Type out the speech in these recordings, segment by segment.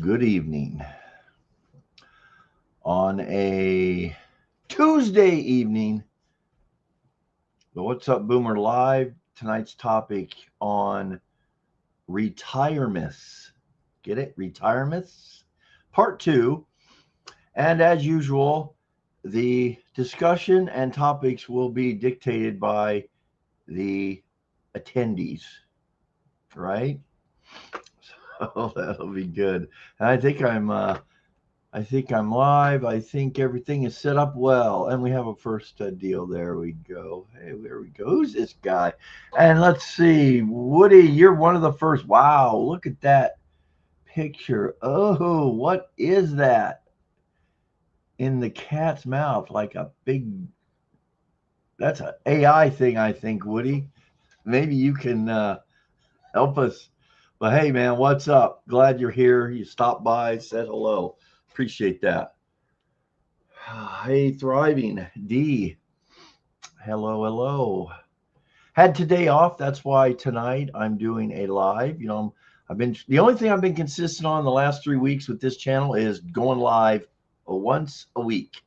Good evening. On a Tuesday evening, the What's Up Boomer Live, tonight's topic on retirements. Get it? Retirements? Part two. And as usual, the discussion and topics will be dictated by the attendees, right? So that'll be good. And I think I'm live. I think everything is set up well. And we have a first deal. There we go. Hey, there we go. Who's this guy? And let's see. Woody, you're one of the first. Wow, look at that picture. Oh, what is that in the cat's mouth? Like a big, that's an AI thing, I think, Woody. Maybe you can help us. But hey, man, what's up? Glad you're here. You stopped by, said hello. Appreciate that. Hey, Thriving D. Hello, hello. Had today off. That's why tonight I'm doing a live. I've been the only thing I've been consistent on the last 3 weeks with this channel is going live once a week.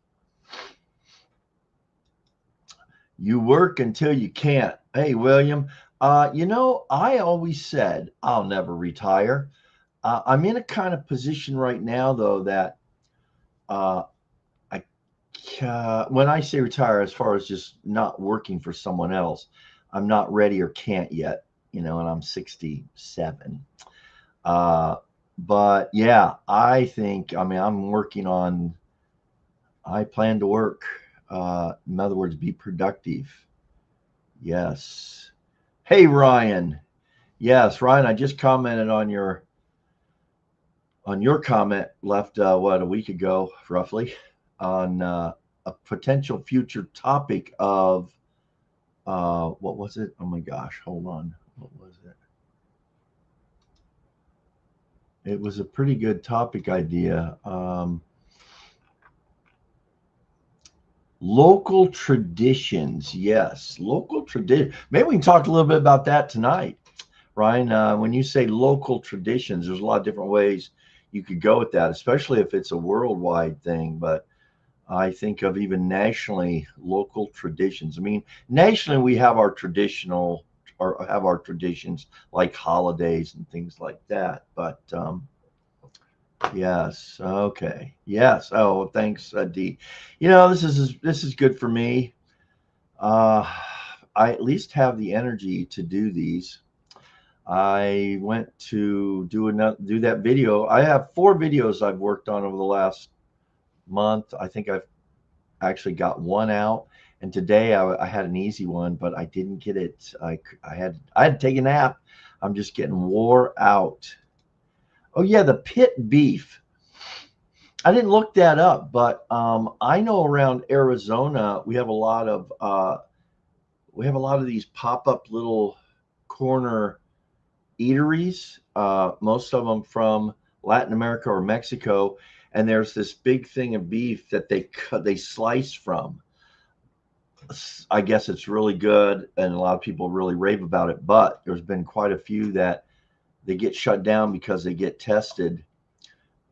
You work until you can't. Hey, William. I always said I'll never retire. I'm in a kind of position right now, though, that when I say retire, as far as just not working for someone else, I'm not ready or can't yet, and I'm 67. But yeah, I'm working on, I plan to work. In other words, be productive. Yes. Hey, Ryan. Yes, Ryan, I just commented on your comment left, a week ago, roughly, on a potential future topic of what was it? Oh my gosh, hold on. What was it? It was a pretty good topic idea. Local traditions, yes, local tradition. Maybe we can talk a little bit about that tonight, Ryan. When you say local traditions, there's a lot of different ways you could go with that, especially if it's a worldwide thing. But I think of even nationally, local traditions. I mean, nationally, we have our traditional or have our traditions like holidays and things like that. But yes, okay, yes. Oh, thanks, D. This is good for me. Uh, I at least have the energy to do these. I went to do that video. I have 4 videos I've worked on over the last month. I think I've actually got one out, and today I had an easy one, but I didn't get it. I had to take a nap. I'm just getting wore out. Oh yeah, the pit beef. I didn't look that up, but I know around Arizona we have a lot of these pop-up little corner eateries. Most of them from Latin America or Mexico, and there's this big thing of beef that they slice from. I guess it's really good, and a lot of people really rave about it. But there's been quite a few that they get shut down because they get tested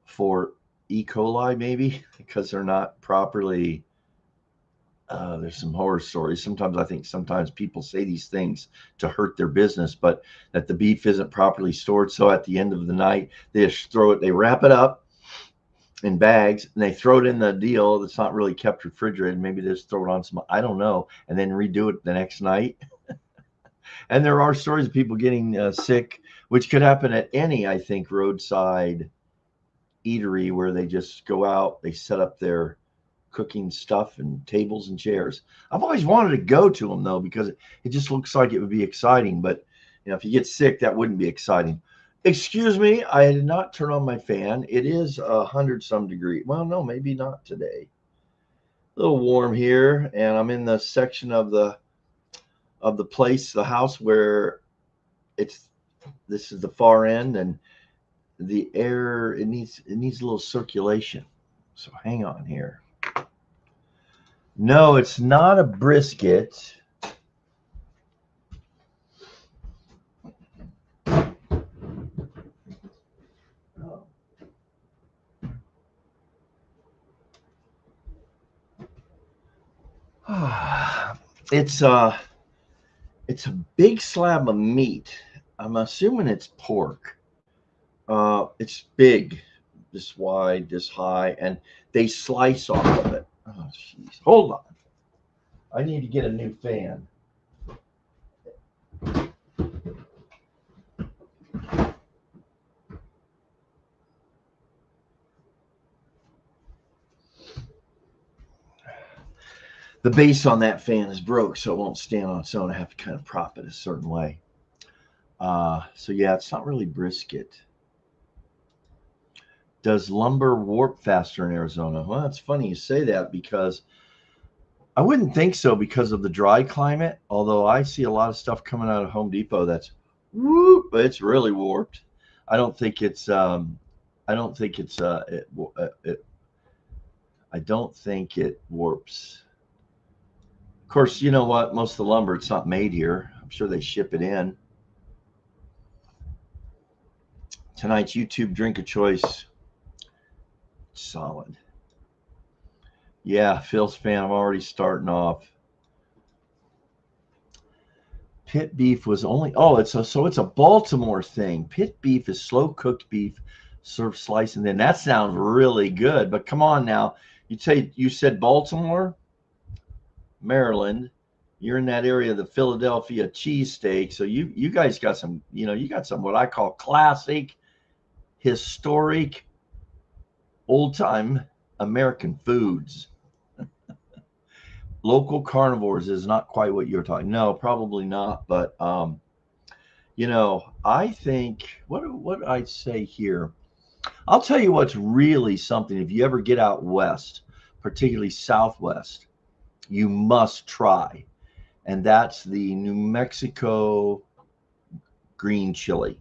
for E. coli, maybe because they're not properly. There's some horror stories. Sometimes people say these things to hurt their business, but that the beef isn't properly stored. So at the end of the night, they just they wrap it up in bags and they throw it in the deal that's not really kept refrigerated. Maybe they just throw it on I don't know, and then redo it the next night. And there are stories of people getting sick, which could happen at any, I think, roadside eatery where they just go out, they set up their cooking stuff and tables and chairs. I've always wanted to go to them though because it just looks like it would be exciting. But if you get sick, that wouldn't be exciting. Excuse me, I did not turn on my fan. It is 100 some degree. Well, no, maybe not today. A little warm here, and I'm in the section of the place, the house where it's. This is the far end, and the air it needs a little circulation. So hang on here. No, it's not a brisket. It's a big slab of meat. I'm assuming it's pork. It's big, this wide, this high, and they slice off of it. Oh, jeez. Hold on. I need to get a new fan. The base on that fan is broke, so it won't stand on its own. I have to kind of prop it a certain way. So yeah, it's not really brisket. Does lumber warp faster in Arizona? Well, it's funny you say that because I wouldn't think so because of the dry climate. Although I see a lot of stuff coming out of Home Depot that's whoop, but it's really warped. I don't think it's. I don't think it's. I don't think it warps. Of course, you know what? Most of the lumber, it's not made here. I'm sure they ship it in. Tonight's YouTube drink of choice. Solid. Yeah, Phil's fan. I'm already starting off. Pit beef was only. Oh, it's a Baltimore thing. Pit beef is slow cooked beef, served sliced, and then that sounds really good. But come on now, you said Baltimore, Maryland. You're in that area of the Philadelphia cheesesteak. So you guys got some. You got some what I call classic, historic, old time American foods. Local carnivores is not quite what you're talking. No, probably not. But I think what I'd say here. I'll tell you what's really something. If you ever get out west, particularly Southwest, you must try, and that's the New Mexico green chili.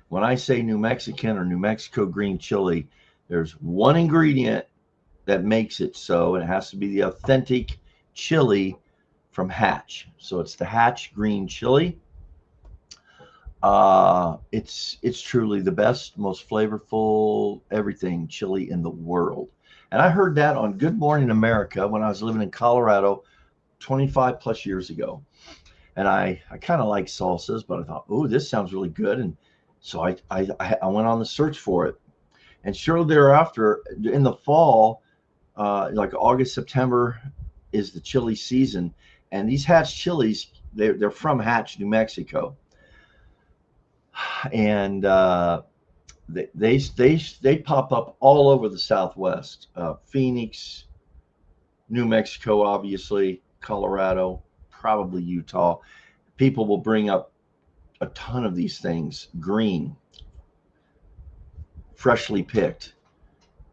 When I say New Mexican or New Mexico green chili, there's one ingredient that makes it so, and it has to be the authentic chili from Hatch. So it's the Hatch green chili. It's truly the best, most flavorful everything chili in the world. And I heard that on Good Morning America when I was living in Colorado 25 plus years ago. And I kind of like salsas, but I thought, oh, this sounds really good. And so I went on the search for it. And shortly thereafter, in the fall, like August, September, is the chili season, and these Hatch chilies, they're from Hatch, New Mexico, and they pop up all over the Southwest, Phoenix, New Mexico, obviously, Colorado, probably Utah. People will bring up a ton of these things, green, freshly picked,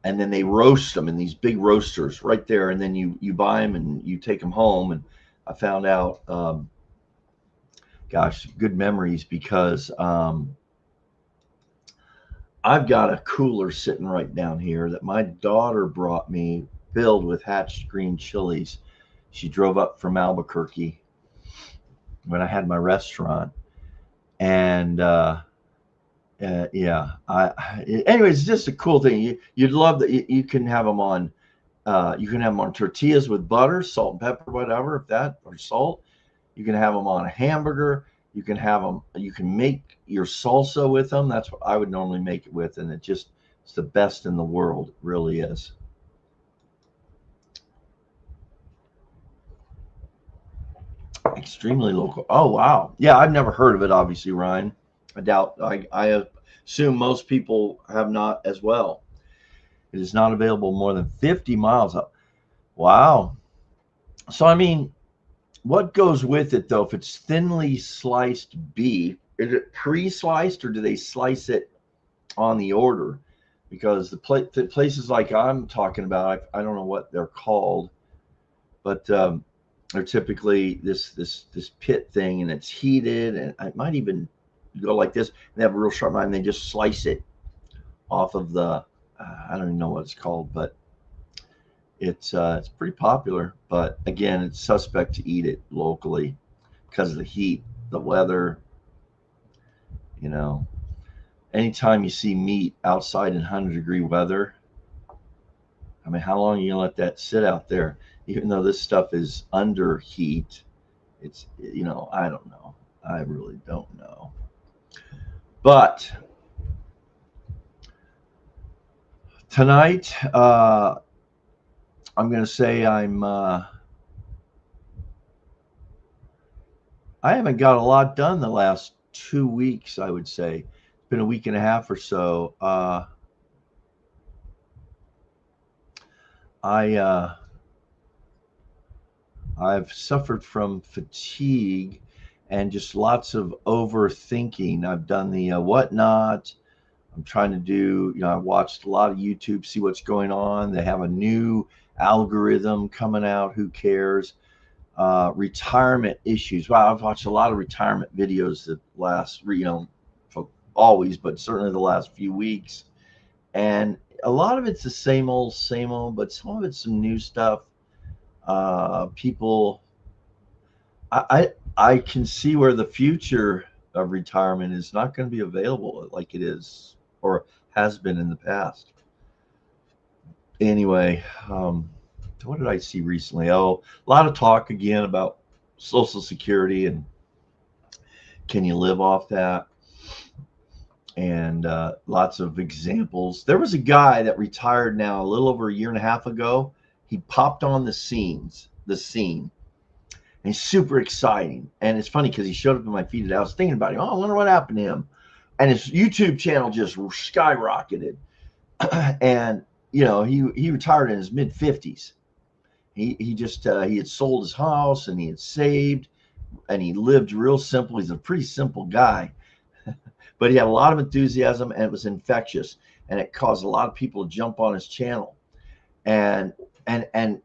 and then they roast them in these big roasters right there, and then you buy them and you take them home. And I found out, gosh, good memories because I've got a cooler sitting right down here that my daughter brought me, filled with Hatch green chilies. She drove up from Albuquerque when I had my restaurant, and yeah. Anyways, it's just a cool thing. You'd love that. You can have them on. You can have them on tortillas with butter, salt and pepper, whatever, if that or salt. You can have them on a hamburger. You can have them. You can make your salsa with them. That's what I would normally make it with, and it's the best in the world. It really is. Extremely local. Oh wow. Yeah, I've never heard of it. Obviously, Ryan. I doubt. I assume most people have not as well. It is not available more than 50 miles up. Wow. So I mean, what goes with it though? If it's thinly sliced beef, is it pre-sliced or do they slice it on the order? Because the places like I'm talking about, I don't know what they're called, but they're typically this pit thing, and it's heated, and it might even go like this. And they have a real sharp knife, and they just slice it off of the. I don't even know what it's called, but it's pretty popular. But again, it's suspect to eat it locally because of the heat, the weather. You know, anytime you see meat outside in 100-degree weather, I mean, how long are you gonna let that sit out there? even though this stuff is under heat. It's, I don't know. I really don't know. But tonight, I'm going to say I haven't got a lot done the last 2 weeks, I would say. It's been a week and a half or so. I've suffered from fatigue and just lots of overthinking. I've done the whatnot. I'm trying to do, I watched a lot of YouTube, see what's going on. They have a new algorithm coming out. Who cares? Retirement issues. Wow, I've watched a lot of retirement videos that last, always, but certainly the last few weeks. And a lot of it's the same old, but some of it's some new stuff. People, I can see where the future of retirement is not going to be available like it is or has been in the past. Anyway, what did I see recently? Oh, a lot of talk again about Social Security and can you live off that? And lots of examples. There was a guy that retired now a little over a year and a half ago. He popped on the scene, and he's super exciting. And it's funny because he showed up in my feed, and I was thinking about him. Oh, I wonder what happened to him. And his YouTube channel just skyrocketed. And he retired in his mid 50s. He just he had sold his house and he had saved, and he lived real simple. He's a pretty simple guy, but he had a lot of enthusiasm, and it was infectious, and it caused a lot of people to jump on his channel. And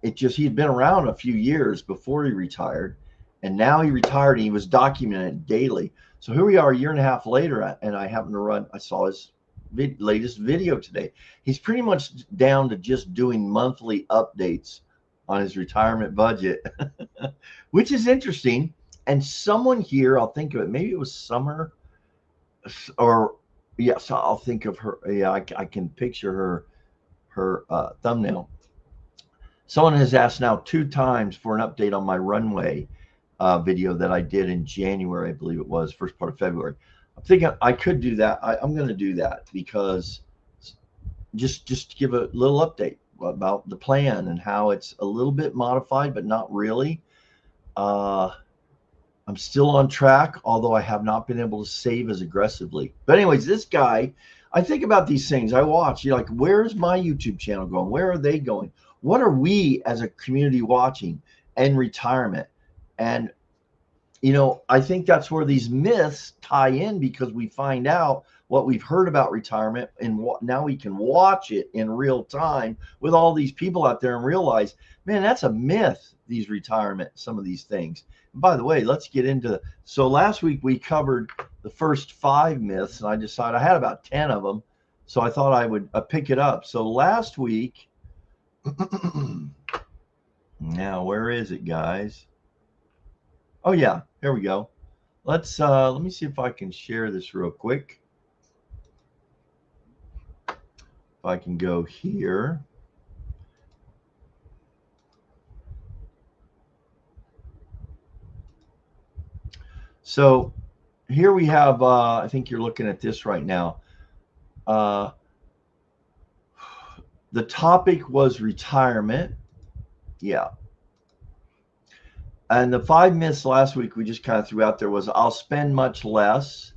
it just, he'd been around a few years before he retired, and now he retired and he was documenting it daily. So here we are a year and a half later, and I saw his latest video today. He's pretty much down to just doing monthly updates on his retirement budget, which is interesting. And someone here, I'll think of it, maybe it was Summer, or yes, I'll think of her. Yeah, I can picture her thumbnail. Someone has asked now 2 times for an update on my runway video that I did in January, I believe it was, first part of February. I'm thinking I could do that. I'm going to do that because just to give a little update about the plan and how it's a little bit modified, but not really. I'm still on track, although I have not been able to save as aggressively. But anyways, this guy, I think about these things. I watch, like, where's my YouTube channel going? Where are they going? What are we as a community watching in retirement? And, I think that's where these myths tie in, because we find out what we've heard about retirement, and now we can watch it in real time with all these people out there and realize, man, that's a myth, these retirement, some of these things. And by the way, let's get into, so last week we covered the first 5 myths, and I decided I had about 10 of them. So I thought I would pick it up. So last week, now, where is it, guys? Oh yeah, here we go. Let me see if I can share this real quick. If I can go here. So here we have, I think you're looking at this right now. The topic was retirement. Yeah. And the 5 myths last week we just kind of threw out there was, I'll spend much less.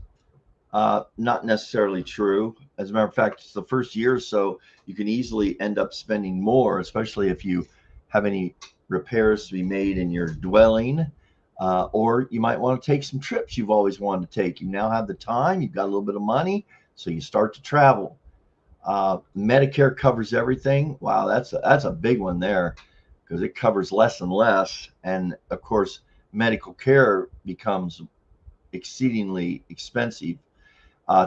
Not necessarily true. As a matter of fact, it's the first year or so, you can easily end up spending more, especially if you have any repairs to be made in your dwelling. Or you might want to take some trips you've always wanted to take. You now have the time, you've got a little bit of money, so you start to travel. Medicare covers everything. Wow, that's a big one there, because it covers less and less. And of course, medical care becomes exceedingly expensive.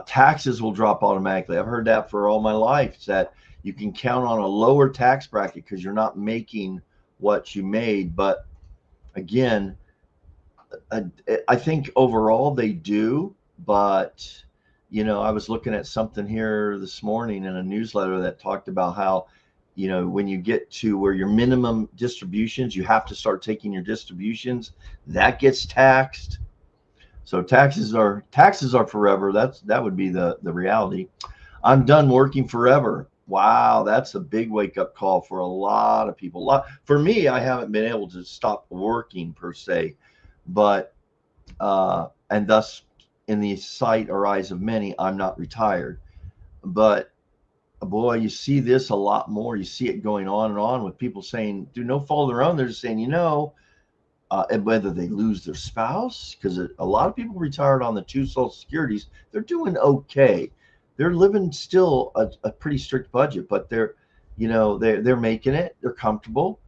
Taxes will drop automatically. I've heard that for all my life, that you can count on a lower tax bracket because you're not making what you made. But again, I think overall they do. But I was looking at something here this morning in a newsletter that talked about how you know, when you get to where your minimum distributions, you have to start taking your distributions. That gets taxed. So taxes are forever. That would be the reality. I'm done working forever. Wow, that's a big wake up call for a lot of people. For me, I haven't been able to stop working per se, but and thus, in the sight or eyes of many, I'm not retired. But boy, you see this a lot more. You see it going on and on with people saying, "Do no fault of their own." They're just saying, and whether they lose their spouse, because a lot of people retired on the 2 Social Securities, they're doing okay. They're living still a pretty strict budget, but they're making it. They're comfortable.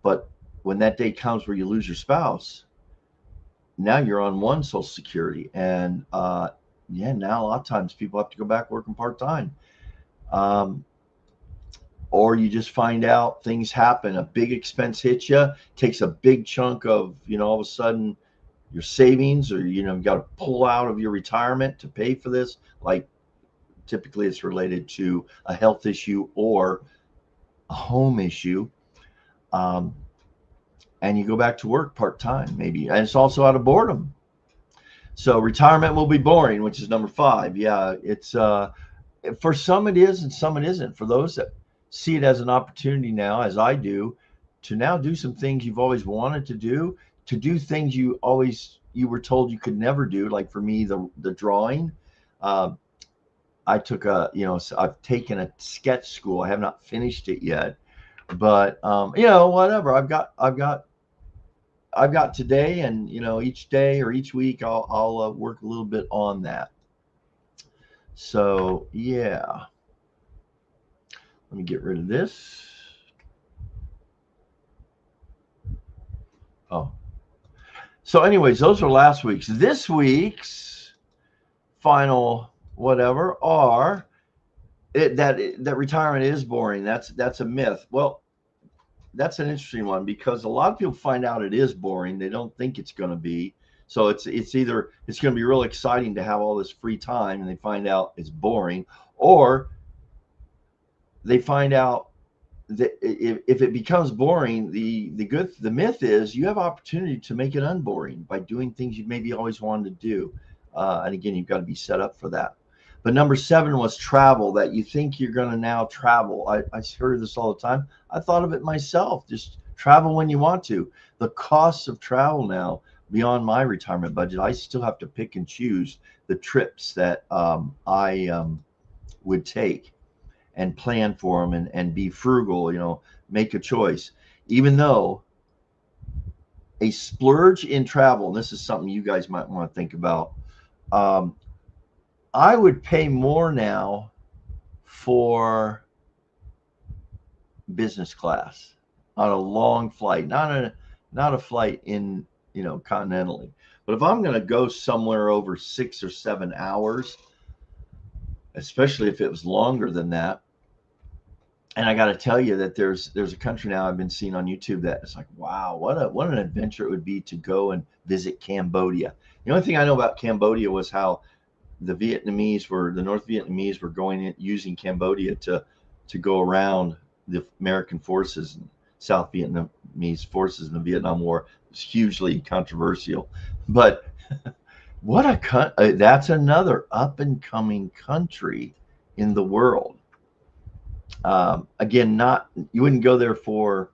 But when that day comes where you lose your spouse, now you're on 1 Social Security, and yeah, now a lot of times people have to go back working part-time. Or you just find out things happen, a big expense hits you, takes a big chunk of, all of a sudden your savings, or, you got to pull out of your retirement to pay for this. Like typically it's related to a health issue or a home issue. And you go back to work part-time maybe, and it's also out of boredom. So retirement will be boring, which is number 5. Yeah, it's for some it is and some it isn't. For those that see it as an opportunity now, as I do, to now do some things you've always wanted to do things you were told you could never do. Like for me, the drawing. I took I've taken a sketch school. I have not finished it yet, but whatever. I've got today, and each day or each week I'll work a little bit on that. So yeah, let me get rid of this. Oh, so anyways, those are last week's. This week's final whatever are that retirement is boring. That's a myth. Well, that's an interesting one, because a lot of people find out it is boring. They don't think it's going to be. So it's either it's going to be real exciting to have all this free time, and they find out it's boring, or they find out that if it becomes boring, the myth is you have opportunity to make it unboring by doing things you maybe always wanted to do. And again, you've got to be set up for that. But number 7 was travel, that you think you're going to now travel. I hear this all the time. I thought of it myself. Just travel when you want to. The costs of travel now, beyond my retirement budget, I still have to pick and choose the trips that I would take and plan for them, and be frugal, make a choice. Even though a splurge in travel, and this is something you guys might want to think about, I would pay more now for business class on a long flight, not a flight in, continentally. But if I'm going to go somewhere over 6 or 7 hours, especially if it was longer than that, and I got to tell you that there's a country now I've been seeing on YouTube that it's like, wow, what an adventure it would be to go and visit Cambodia. The only thing I know about Cambodia was how the North Vietnamese were going in, using Cambodia to go around the American forces and South Vietnamese forces in the Vietnam War. It was hugely controversial, but that's another up and coming country in the world. Again, you wouldn't go there for,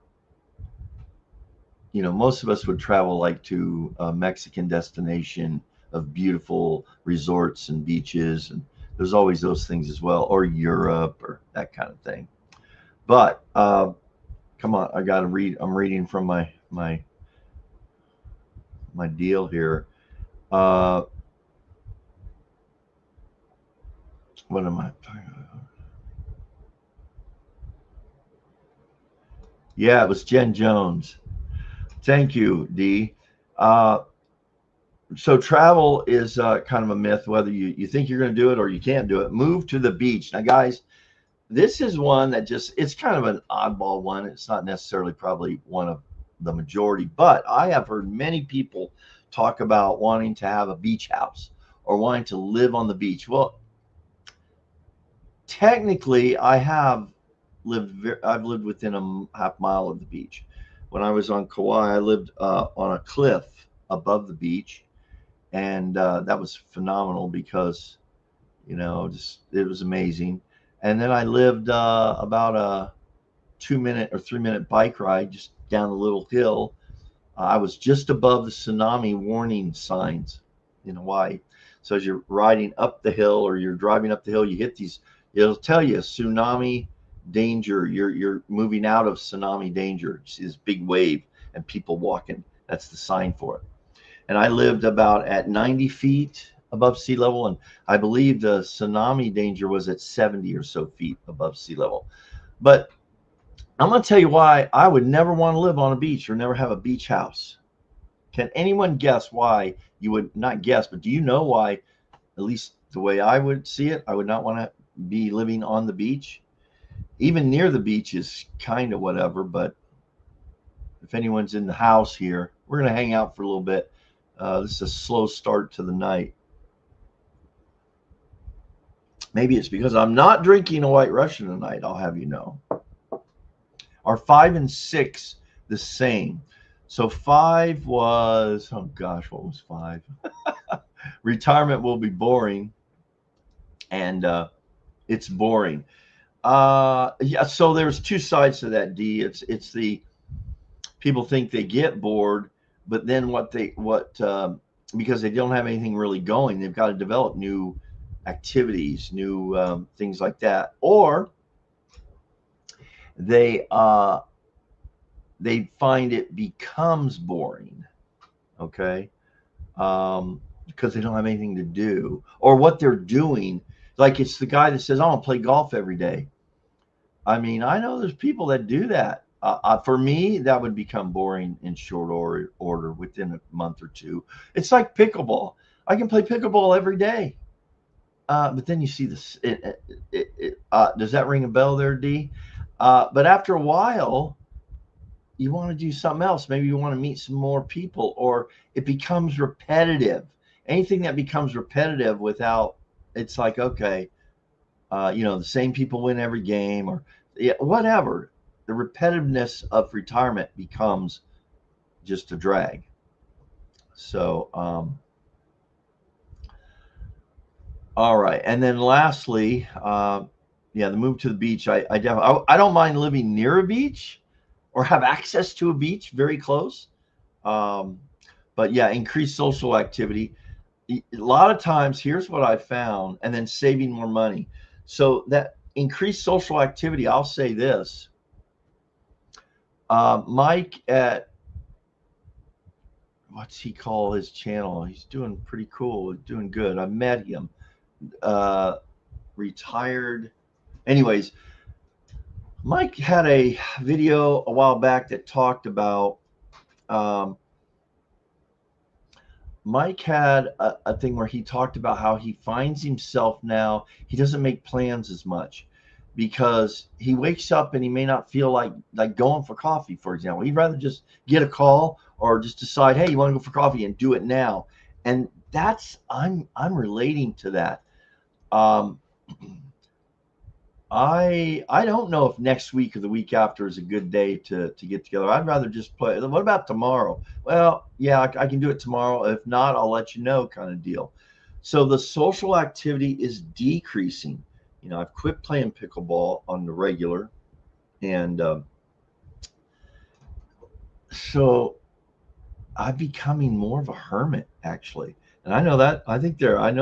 most of us would travel like to a Mexican destination of beautiful resorts and beaches, and there's always those things as well, or Europe or that kind of thing. But come on, I got to read. I'm reading from my deal here. What am I talking about? Yeah, it was Jen Jones. Thank you, Dee. So travel is kind of a myth, whether you think you're going to do it or you can't do it. Move to the beach. Now, guys, this is one that it's kind of an oddball one. It's not necessarily probably one of the majority, but I have heard many people talk about wanting to have a beach house or wanting to live on the beach. Well, technically, I have I've lived within a half mile of the beach. When I was on Kauai, I lived on a cliff above the beach, and that was phenomenal because just it was amazing. And then I lived about a 2 minute or 3 minute bike ride just down a little hill. I was just above the tsunami warning signs in Hawaii. So as you're riding up the hill or you're driving up the hill, you hit these. It'll tell you tsunami danger. You're moving out of tsunami danger. You see this big wave and people walking. That's the sign for it. And I lived about at 90 feet above sea level, and I believe the tsunami danger was at 70 or so feet above sea level. But I'm going to tell you why I would never want to live on a beach or never have a beach house. Can anyone guess why you would not guess, but do you know why, at least the way I would see it, I would not want to be living on the beach? Even near the beach is kind of whatever, but if anyone's in the house here, we're going to hang out for a little bit. This is a slow start to the night. Maybe it's because I'm not drinking a White Russian tonight, I'll have you know. Are 5 and 6 the same? So 5 was, oh gosh, what was 5? Retirement will be boring, and it's boring. Yeah, so there's two sides to that, D. It's the people think they get bored, but then because they don't have anything really going, they've got to develop new activities, new things like that, or they find it becomes boring, okay, because they don't have anything to do, or what they're doing. Like it's the guy that says, "I want to play golf every day." I mean, I know there's people that do that. For me, that would become boring in short order within a month or two. It's like pickleball. I can play pickleball every day. But then you see this. Does that ring a bell there, D? But after a while, you want to do something else. Maybe you want to meet some more people, or it becomes repetitive. Anything that becomes repetitive it's like, okay, the same people win every game, or whatever. The repetitiveness of retirement becomes just a drag. So, all right. And then lastly, the move to the beach. I don't mind living near a beach or have access to a beach very close. But yeah, increased social activity. A lot of times, here's what I found, and then saving more money. So that increased social activity, I'll say this. Mike at, what's he call his channel? He's doing pretty cool. He's doing good. I met him. Retired. Anyways, Mike had a video a while back that talked about Mike had a thing where he talked about how he finds himself now, he doesn't make plans as much because he wakes up and he may not feel like going for coffee, for example. He'd rather just get a call or just decide, hey, you want to go for coffee, and do it now. And I'm relating to that. I don't know if next week or the week after is a good day to get together. I'd rather just play. What about tomorrow? Well, yeah, I can do it tomorrow. If not, I'll let you know, kind of deal. So the social activity is decreasing. I've quit playing pickleball on the regular, and so I'm becoming more of a hermit, actually. And I know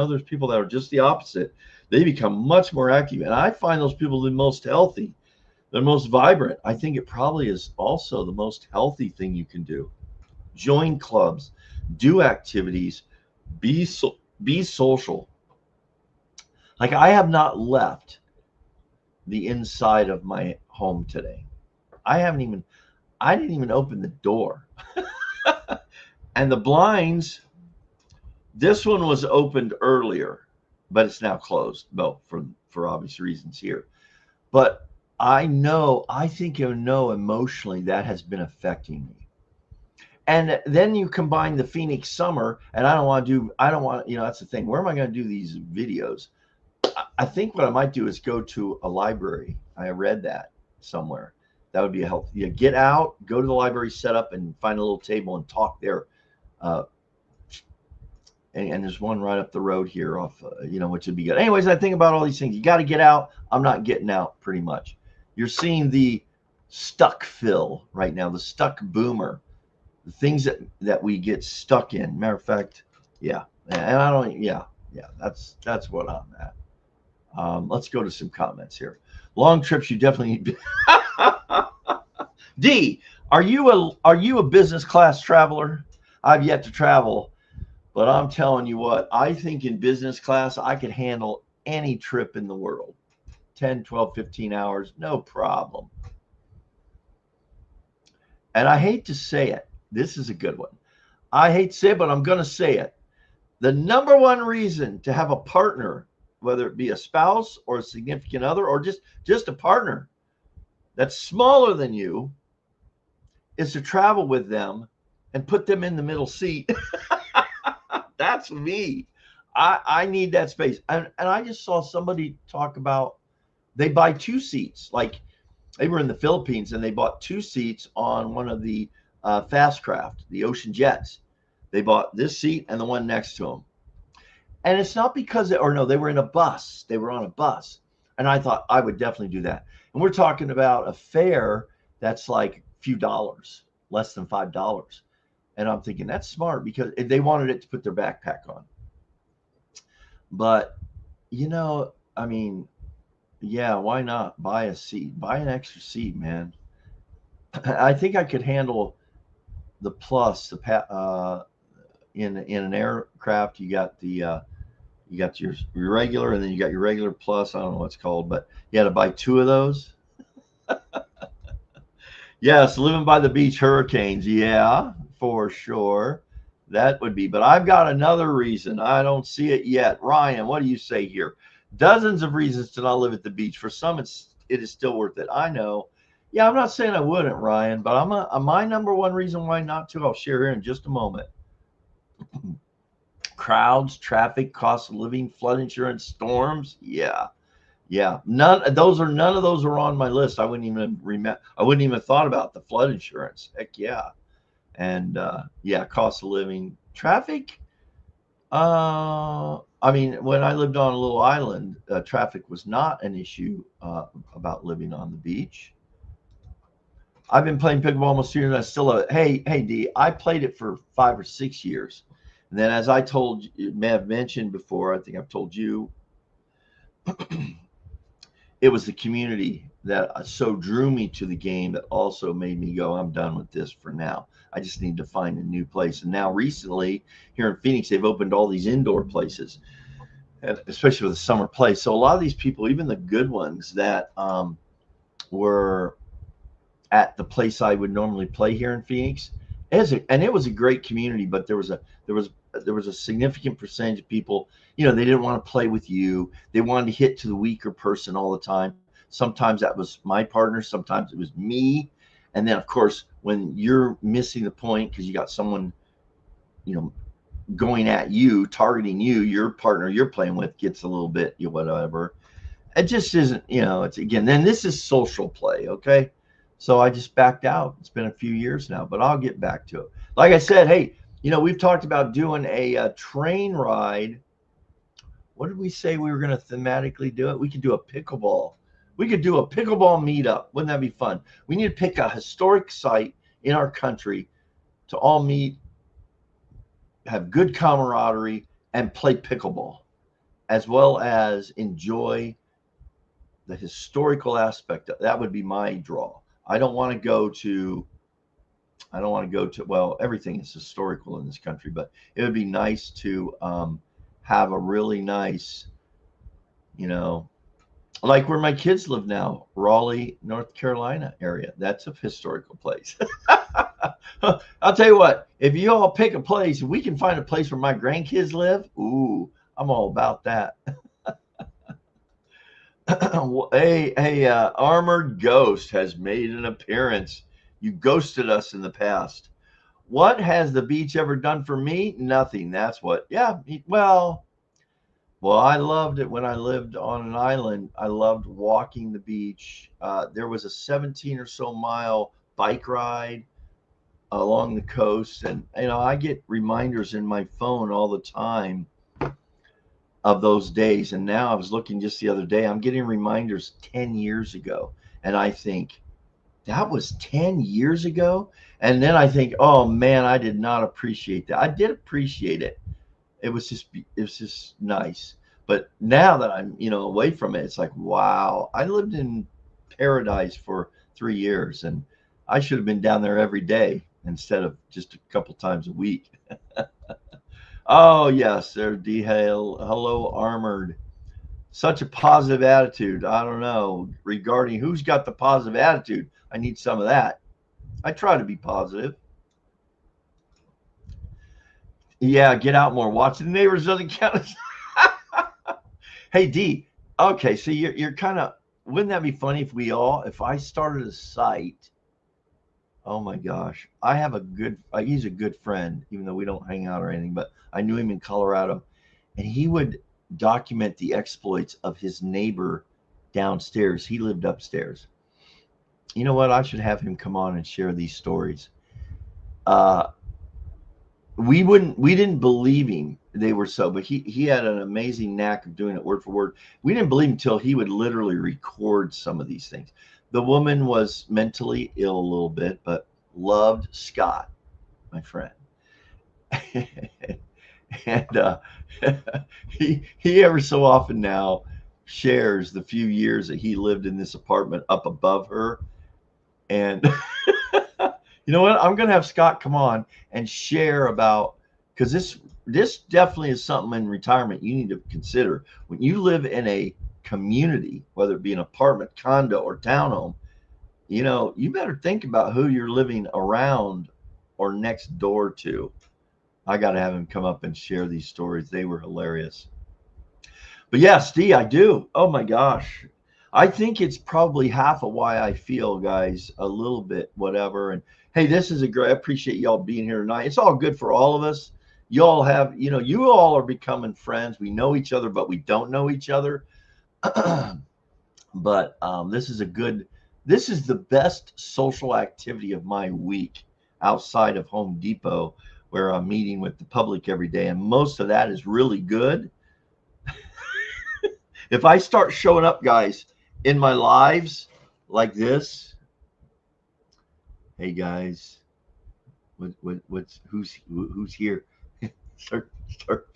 there's people that are just the opposite. They become much more active. And I find those people the most healthy, the most vibrant. I think it probably is also the most healthy thing you can do. Join clubs, do activities, be social. Like I have not left the inside of my home today. I didn't even open the door. And the blinds, this one was opened earlier, but it's now closed. Well, for obvious reasons here. But I think emotionally that has been affecting me. And then you combine the Phoenix summer, and that's the thing. Where am I going to do these videos? I think what I might do is go to a library. I read that. somewhere. That would be a help. Yeah, get out, go to the library, set up, and find a little table and talk there. Uh, and there's one right up the road here off, which would be good. Anyways, I think about all these things. You got to get out. I'm not getting out pretty much. You're seeing the stuck fill right now, the stuck boomer, the things that we get stuck in. Matter of fact, yeah. And I don't, yeah, that's what I'm at. Let's go to some comments here. Long trips, you definitely need. D, are you a business class traveler? I've yet to travel, but I'm telling you what, I think in business class, I could handle any trip in the world. 10, 12, 15 hours, no problem. And I hate to say it. This is a good one. I hate to say it, but I'm going to say it. The number one reason to have a partner, whether it be a spouse or a significant other or just a partner that's smaller than you, is to travel with them and put them in the middle seat. That's me. I need that space. And I just saw somebody talk about they buy 2 seats. Like they were in the Philippines and they bought 2 seats on one of the fast craft, the ocean jets. They bought this seat and the one next to them. And it's not because they were in a bus. They were on a bus. And I thought I would definitely do that. And we're talking about a fare that's like a few dollars, less than $5. And I'm thinking that's smart because they wanted it to put their backpack on. But, I mean, yeah, why not buy a seat? Buy an extra seat, man. I think I could handle the plus, in an aircraft, you got your regular, and then you got your regular plus. I don't know what it's called, but you had to buy 2 of those. Yes, living by the beach, hurricanes. Yeah, for sure. That would be. But I've got another reason. I don't see it yet. Ryan, what do you say here? Dozens of reasons to not live at the beach. For some, it is still worth it. I know. Yeah, I'm not saying I wouldn't, Ryan, but my number one reason why not to, I'll share here in just a moment. Crowds, traffic, cost of living, flood insurance, storms. Yeah. None of those are on my list. I wouldn't even have thought about the flood insurance. Heck yeah. And cost of living, traffic. I mean, when I lived on a little island, traffic was not an issue about living on the beach. I've been playing pickleball almost 2 years. I still hey D, I played it for 5 or 6 years. And then, as I told you, may have mentioned before, I think I've told you, it was the community that so drew me to the game that also made me go, I'm done with this for now. I just need to find a new place. And now recently here in Phoenix, they've opened all these indoor places, especially with the summer play. So a lot of these people, even the good ones that were at the place I would normally play here in Phoenix, it was a great community, but there was a significant percentage of people, they didn't want to play with you. They wanted to hit to the weaker person all the time. Sometimes that was my partner. Sometimes it was me. And then, of course, when you're missing the point because you got someone, going at you, targeting you, your partner you're playing with gets a little bit, whatever. It just isn't, it's again, then this is social play. Okay. So I just backed out. It's been a few years now, but I'll get back to it. Like I said, hey, we've talked about doing a train ride. What did we say we were going to thematically do it? We could do a pickleball. We could do a pickleball meetup. Wouldn't that be fun? We need to pick a historic site in our country to all meet, have good camaraderie, and play pickleball, as well as enjoy the historical aspect. That would be my draw. I don't want to go to, well, everything is historical in this country, but it would be nice to have a really nice, like where my kids live now, Raleigh, North Carolina area. That's a historical place. I'll tell you what, if you all pick a place, we can find a place where my grandkids live. Ooh, I'm all about that. Hey, Armored Ghost has made an appearance. You ghosted us in the past. What has the beach ever done for me? Nothing. That's what. Yeah. Well, Well, I loved it when I lived on an island. I loved walking the beach. There was a 17 or so mile bike ride along the coast, and I get reminders in my phone all the time of those days. And now I was looking just the other day, I'm getting reminders 10 years ago, and I think that was 10 years ago. And then I think, oh man, I did not appreciate that. I did appreciate it. It was just nice. But now that I'm away from it, it's like, wow, I lived in paradise for 3 years, and I should have been down there every day instead of just a couple times a week. Oh yes, there, D Hale. Hello, Armored. Such a positive attitude. I don't know regarding who's got the positive attitude. I need some of that. I try to be positive. Yeah, get out more. Watching the neighbors doesn't count as. Hey D. Okay, so you're kind of. Wouldn't that be funny if I started a site? Oh my gosh, I have a good. He's a good friend, even though we don't hang out or anything. But I knew him in Colorado, and he would document the exploits of his neighbor downstairs. He lived upstairs. You know what? I should have him come on and share these stories. Uh, we didn't believe him. They were so, but he had an amazing knack of doing it word for word. We didn't believe him until he would literally record some of these things. The woman was mentally ill a little bit, but loved Scott, my friend. And he ever so often now shares the few years that he lived in this apartment up above her. And you know what? I'm going to have Scott come on and share about, because this definitely is something in retirement you need to consider. When you live in a community, whether it be an apartment, condo, or townhome, you better think about who you're living around or next door to. I got to have him come up and share these stories. They were hilarious. But yeah, Steve, I do. Oh my gosh. I think it's probably half of why I feel, guys, a little bit whatever. And hey, this is a great, I appreciate y'all being here tonight. It's all good for all of us. Y'all have, you all are becoming friends. We know each other, but we don't know each other. But this is the best social activity of my week outside of Home Depot, where I'm meeting with the public every day. And most of that is really good. If I start showing up, guys, in my lives like this, hey guys, who's here? start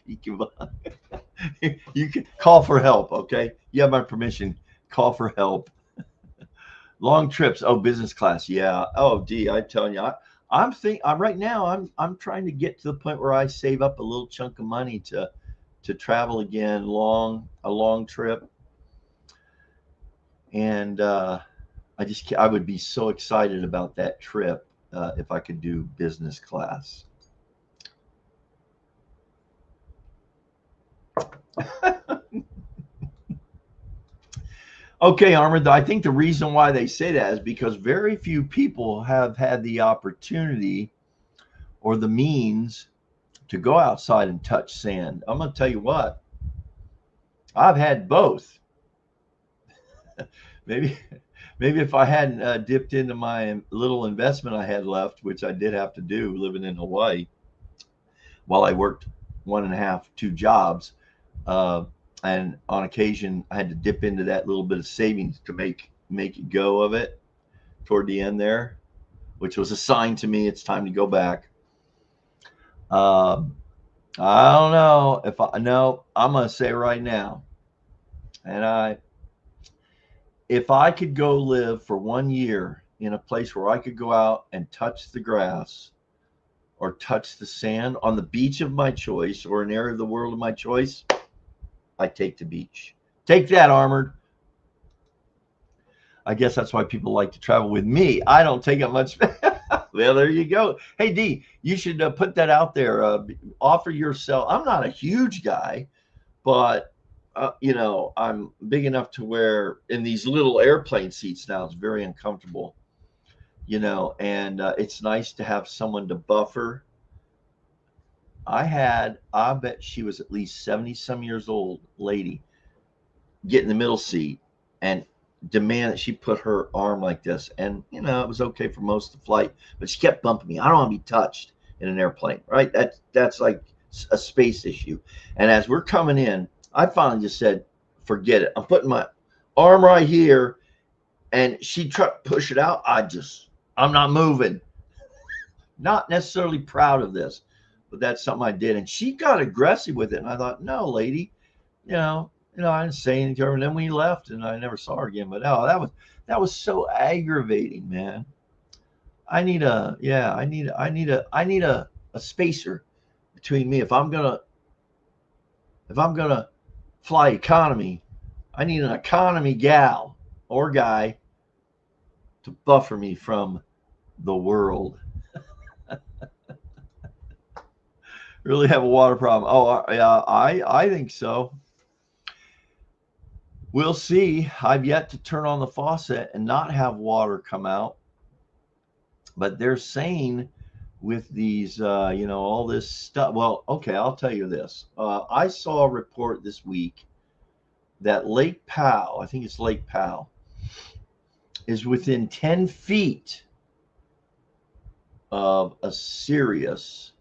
peeking behind. You can call for help, okay? You have my permission. Call for help. Long trips. Oh, business class. Yeah. Oh, D, I'm telling you, I'm right now. I'm trying to get to the point where I save up a little chunk of money to travel again, a long trip. And I would be so excited about that trip if I could do business class. Okay, Armand, I think the reason why they say that is because very few people have had the opportunity or the means to go outside and touch sand. I'm going to tell you what, I've had both. maybe if I hadn't dipped into my little investment I had left, which I did have to do living in Hawaii while I worked 1.5, 2 jobs. And on occasion, I had to dip into that little bit of savings to make it go of it toward the end there, which was a sign to me it's time to go back. I don't know if I no. I'm gonna say right now, and if I could go live for 1 year in a place where I could go out and touch the grass or touch the sand on the beach of my choice or an area of the world of my choice, I take the beach. Take that, Armored. I guess that's why people like to travel with me. I don't take up much. Well, there you go. Hey, D, you should put that out there. Offer yourself. I'm not a huge guy, but I'm big enough to where in these little airplane seats now, it's very uncomfortable. And it's nice to have someone to buffer I bet she was at least 70 some years old lady, get in the middle seat and demand that she put her arm like this. And, you know, it was okay for most of the flight, but she kept bumping me. I don't want to be touched in an airplane, right? That's like a space issue. And as we're coming in, I finally just said, forget it. I'm putting my arm right here. And she tried to push it out. I'm not moving. Not necessarily proud of this, but that's something I did. And she got aggressive with it. And I thought, no, lady, I didn't say anything to her. And then we left and I never saw her again. But no, that was so aggravating, man. I need a spacer between me. If I'm gonna fly economy, I need an economy gal or guy to buffer me from the world. Really have a water problem? Oh, yeah, I think so. We'll see. I've yet to turn on the faucet and not have water come out. But they're saying with these, all this stuff. Well, okay, I'll tell you this. I saw a report this week that Lake Powell, I think it's Lake Powell, is within 10 feet of a serious,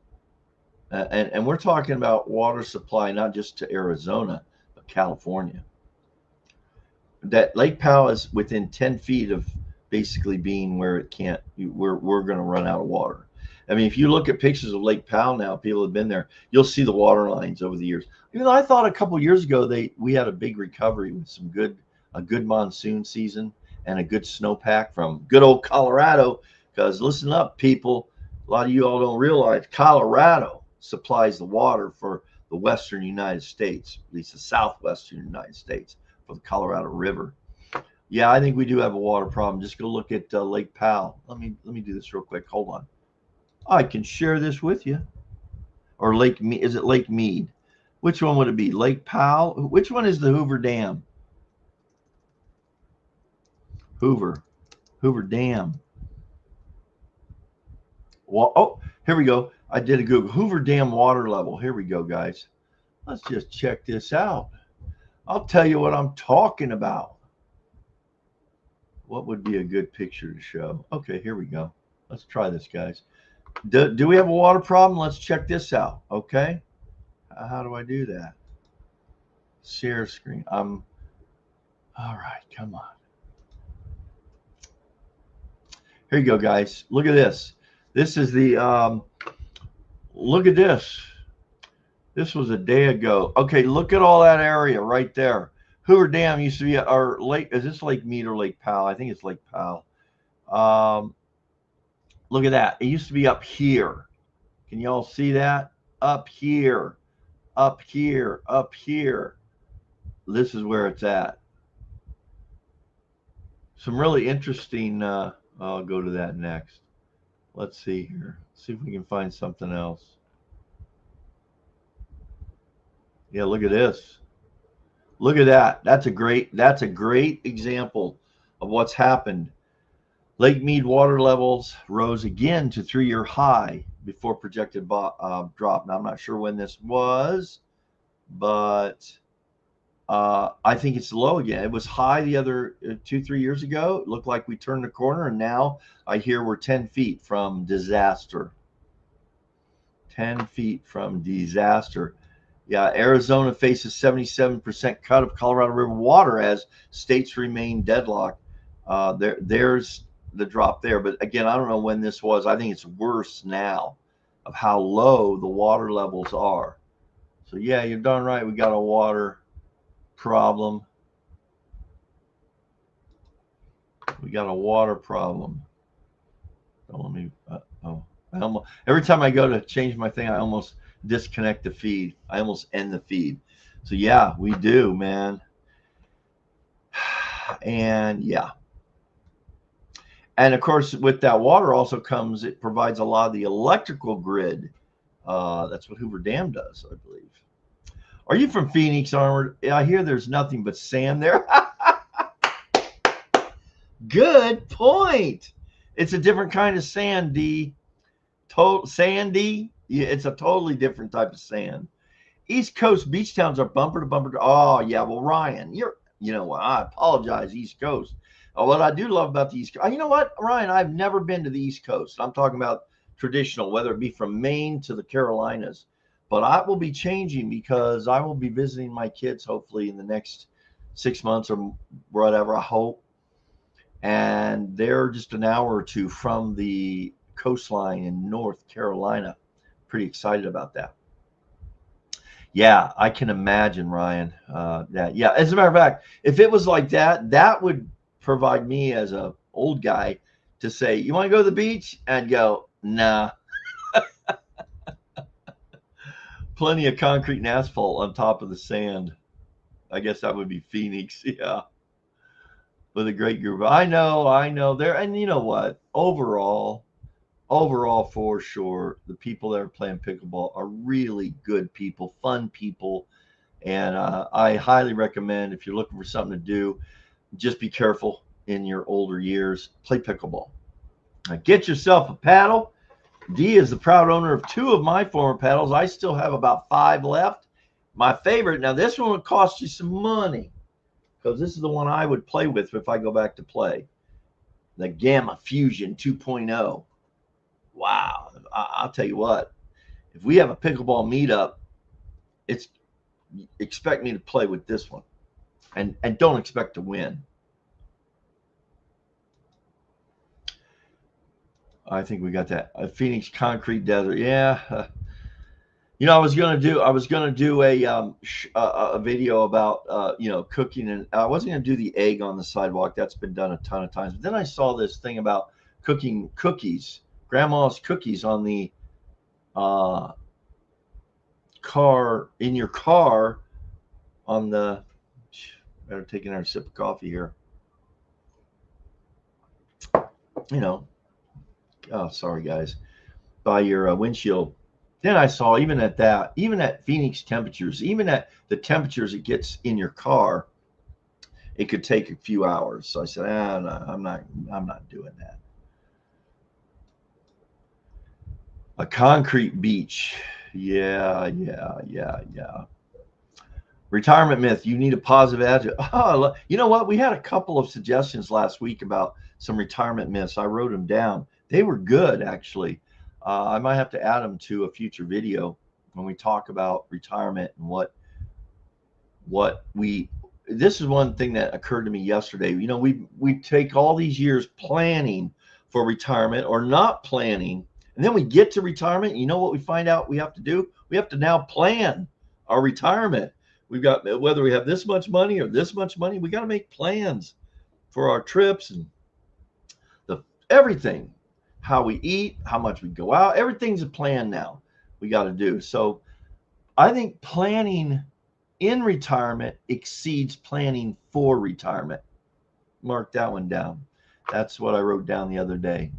and we're talking about water supply, not just to Arizona, but California. That Lake Powell is within 10 feet of basically being where we're going to run out of water. I mean, if you look at pictures of Lake Powell now, people have been there, you'll see the water lines over the years. I thought a couple of years ago we had a big recovery with a good monsoon season and a good snowpack from good old Colorado. Because listen up, people, a lot of you all don't realize Colorado supplies the water for the western United States, at least the southwestern United States, for the Colorado River. Yeah, I think we do have a water problem. Just go look at Lake Powell. Let me do this real quick. Hold on. I can share this with you. Or is it Lake Mead? Which one would it be? Lake Powell? Which one is the Hoover Dam? Hoover Dam. Well, oh, here we go. I did a Google. Hoover Dam water level. Here we go, guys. Let's just check this out. I'll tell you what I'm talking about. What would be a good picture to show? Okay, here we go. Let's try this, guys. Do we have a water problem? Let's check this out, okay? How do I do that? Share screen. All right, come on. Here you go, guys. Look at this. This is the, look at this. This was a day ago. Okay, look at all that area right there. Hoover Dam used to be, or Lake, is this Lake Mead or Lake Powell? I think it's Lake Powell. Look at that. It used to be up here. Can you all see that? Up here, up here, up here. This is where it's at. Some really interesting, I'll go to that next. Let's see here. See if we can find something else. Yeah, look at this. Look at that. That's a great example of what's happened. Lake Mead water levels rose again to 3-year high before projected drop. Now, I'm not sure when this was, but I think it's low again. It was high the other 2-3 years ago. It looked like we turned the corner, and now I hear we're 10 feet from disaster. 10 feet from disaster. Yeah, Arizona faces 77% cut of Colorado River water as states remain deadlocked. There's the drop there. But again, I don't know when this was. I think it's worse now of how low the water levels are. So yeah, you're darn right. We got a water problem. We got a water problem. Don't let me. Every time I go to change my thing, I almost disconnect the feed. I almost end the feed. So yeah, we do, man. And yeah. And of course, with that water also comes, it provides a lot of the electrical grid. That's what Hoover Dam does, I believe. Are you from Phoenix, Armored? I hear there's nothing but sand there. Good point. It's a different kind of sand, D. Sandy. Yeah, it's a totally different type of sand. East Coast beach towns are bumper to bumper. Oh yeah, well Ryan, you know what? I apologize, East Coast. What I do love about the East Coast, you know what, Ryan? I've never been to the East Coast. I'm talking about traditional, whether it be from Maine to the Carolinas. But I will be changing because I will be visiting my kids hopefully in the next 6 months or whatever. I hope, and they're just an hour or two from the coastline in North Carolina. Pretty excited about that. Yeah, I can imagine, Ryan. That yeah. As a matter of fact, if it was like that, that would provide me as a old guy to say, "You want to go to the beach?" And go, "Nah, plenty of concrete and asphalt on top of the sand." I guess that would be Phoenix. Yeah, with a great group. I know. There, and you know what? Overall, for sure, the people that are playing pickleball are really good people, fun people, and I highly recommend if you're looking for something to do, just be careful in your older years. Play pickleball. Now get yourself a paddle. Dee is the proud owner of two of my former paddles. I still have about 5 left. My favorite, now this one would cost you some money because this is the one I would play with if I go back to play. The Gamma Fusion 2.0. Wow. I'll tell you what, if we have a pickleball meetup, it's expect me to play with this one and don't expect to win. I think we got that. Phoenix Concrete Desert. Yeah. You know, I was gonna do a video about cooking, and I wasn't gonna do the egg on the sidewalk. That's been done a ton of times. But then I saw this thing about cooking cookies, grandma's cookies on the uh, car in your car on the. Better take another sip of coffee here. You know, oh sorry guys, by your windshield. Then I saw even at Phoenix temperatures, even at the temperatures it gets in your car, it could take a few hours. So I said, no, I'm not doing that. A concrete beach. Yeah. Retirement myth. You need a positive attitude. Oh, you know what? We had a couple of suggestions last week about some retirement myths. I wrote them down. They were good, actually. I might have to add them to a future video when we talk about retirement and what we. This is one thing that occurred to me yesterday. You know, we take all these years planning for retirement or not planning, and then we get to retirement. You know what we find out we have to do? We have to now plan our retirement. We've got whether we have this much money or this much money, we got to make plans for our trips and the everything, how we eat, how much we go out. Everything's a plan now. We got to do. So I think planning in retirement exceeds planning for retirement. Mark that one down. That's what I wrote down the other day.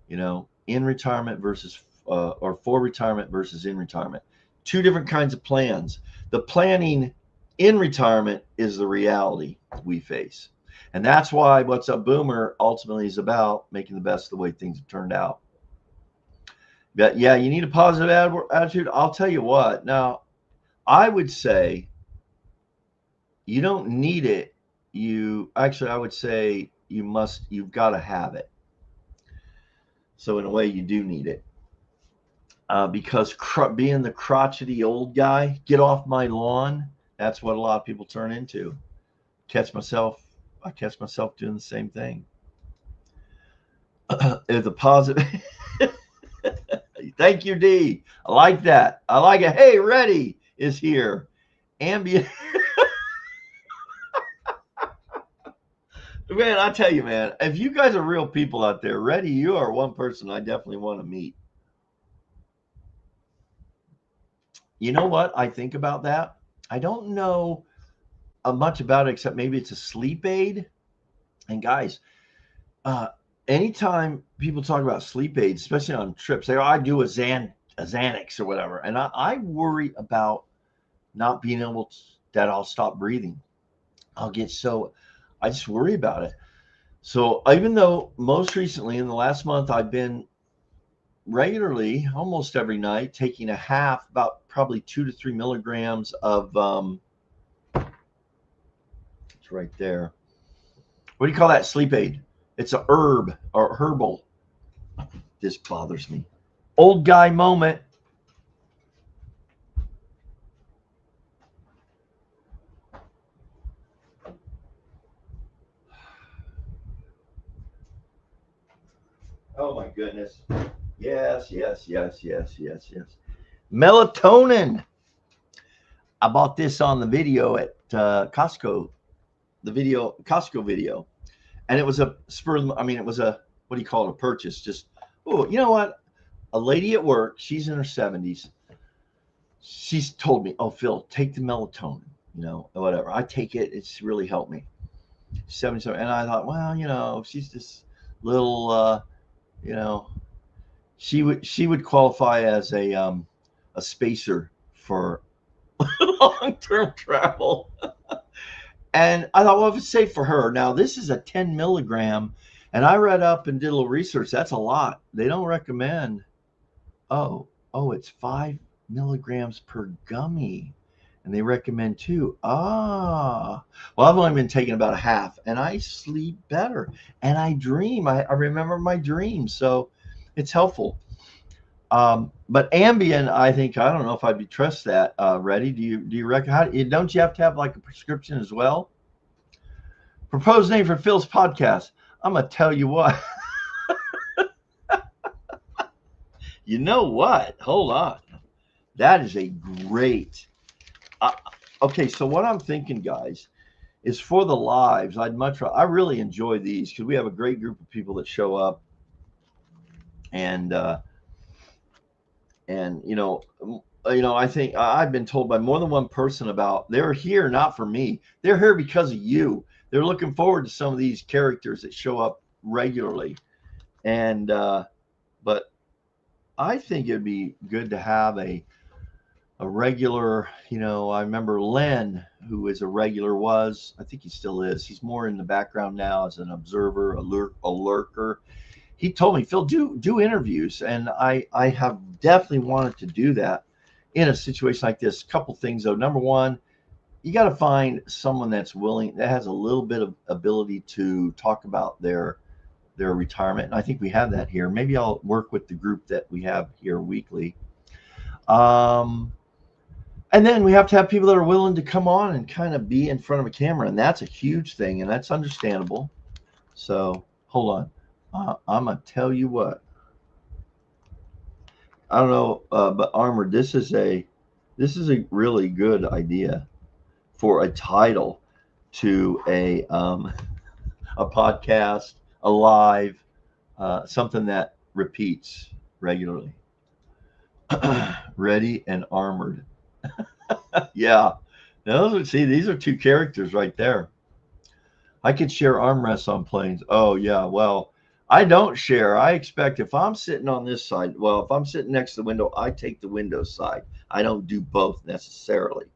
You know, in retirement versus or for retirement versus in retirement. Two different kinds of plans. The planning in retirement is the reality we face. And that's why What's Up Boomer ultimately is about making the best of the way things have turned out. But yeah, you need a positive attitude. I'll tell you what. Now, I would say you don't need it. I would say you've got to have it. So in a way, you do need it. Because being the crotchety old guy, get off my lawn, that's what a lot of people turn into. I catch myself doing the same thing. It's a positive. Thank you, D. I like that. I like it. Hey, Ready is here. Ambient. Man, I tell you, man, if you guys are real people out there, Ready, you are one person I definitely want to meet. You know what I think about that? I don't know much about it except maybe it's a sleep aid. And guys, uh, anytime people talk about sleep aids, especially on trips, they I do a Xanax or whatever, and I worry about not being able to, that I'll stop breathing. I'll get so I just worry about it. So even though most recently in the last month I've been regularly, almost every night, taking a half, about probably 2 to 3 milligrams of, it's right there. What do you call that sleep aid? It's a herb or herbal. This bothers me. Old guy moment. Oh my goodness. Yes. Melatonin. I bought this on the video at Costco, Costco video. And it was a it was a, what do you call it? A purchase. Just, oh, you know what? A lady at work, she's in her 70s. She's told me, oh, Phil, take the melatonin, whatever. I take it. It's really helped me. 77. And I thought, well, she's this little, she would qualify as a spacer for long-term travel. And I thought, well, if it's safe for her. Now, this is a 10 milligram, and I read up and did a little research. That's a lot. They don't recommend. Oh, it's 5 milligrams per gummy, and they recommend 2. Well, I've only been taking about a half, and I sleep better, and I dream. I remember my dreams, so it's helpful. But Ambien, I don't know if I'd trust that. Reddy, do you reckon? Don't you have to have like a prescription as well? Proposed name for Phil's podcast. I'm gonna tell you what. You know what? Hold on. That is a great. Okay, so what I'm thinking, guys, is for the lives. I really enjoy these because we have a great group of people that show up, and I think I've been told by more than one person about they're here not for me. They're here because of you. They're looking forward to some of these characters that show up regularly. And but I think it'd be good to have a regular, I remember Len, who is a regular, I think he still is. He's more in the background now as an observer, a lurker. He told me, Phil, do interviews. And I have definitely wanted to do that in a situation like this. A couple things, though. Number one, you got to find someone that's willing, that has a little bit of ability to talk about their retirement. And I think we have that here. Maybe I'll work with the group that we have here weekly. And then we have to have people that are willing to come on and kind of be in front of a camera. And that's a huge thing, and that's understandable. So hold on. I'm going to tell you what. I don't know, but Armored, this is a really good idea for a title to a podcast, a live, something that repeats regularly. Ready and Armored. Yeah. Now, these are 2 characters right there. I could share armrests on planes. Oh, yeah. Well, I don't share. I expect if I'm sitting on this side, if I'm sitting next to the window, I take the window side. I don't do both necessarily.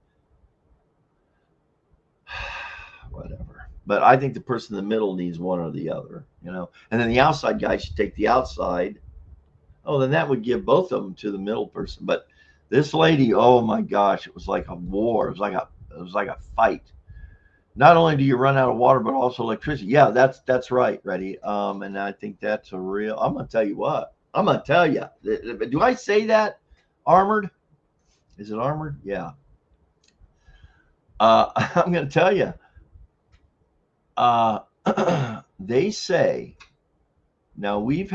Whatever. But I think the person in the middle needs one or the other, and then the outside guy should take the outside. Oh, then that would give both of them to the middle person. But this lady, oh my gosh, it was like a war. It was like a fight. Not only do you run out of water, but also electricity. Yeah, that's right, Reddy. And I think that's a real. I'm gonna tell you what. I'm gonna tell you. Do I say that? Armored? Is it Armored? Yeah. I'm gonna tell you. They say. Now we've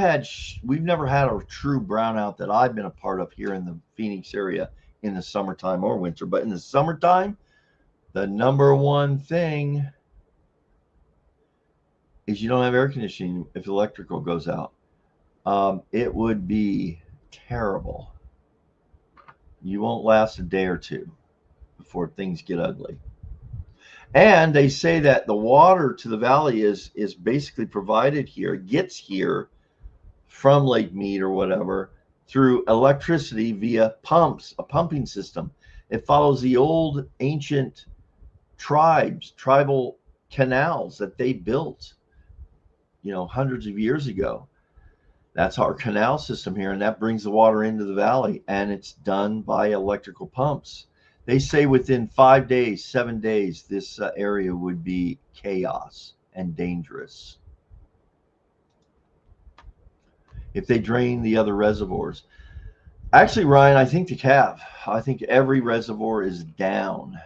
never had a true brownout that I've been a part of here in the Phoenix area in the summertime or winter, but in the summertime, the number one thing is you don't have air conditioning if the electrical goes out. It would be terrible. You won't last a day or two before things get ugly. And they say that the water to the valley is basically provided here, gets here from Lake Mead or whatever, through electricity via pumps, a pumping system. It follows the old ancient tribal canals that they built, hundreds of years ago. That's our canal system here, and that brings the water into the valley, and it's done by electrical pumps. They say within 5 days, 7 days, this area would be chaos and dangerous if they drain the other reservoirs. Actually, Ryan, I think they have. I think every reservoir is down,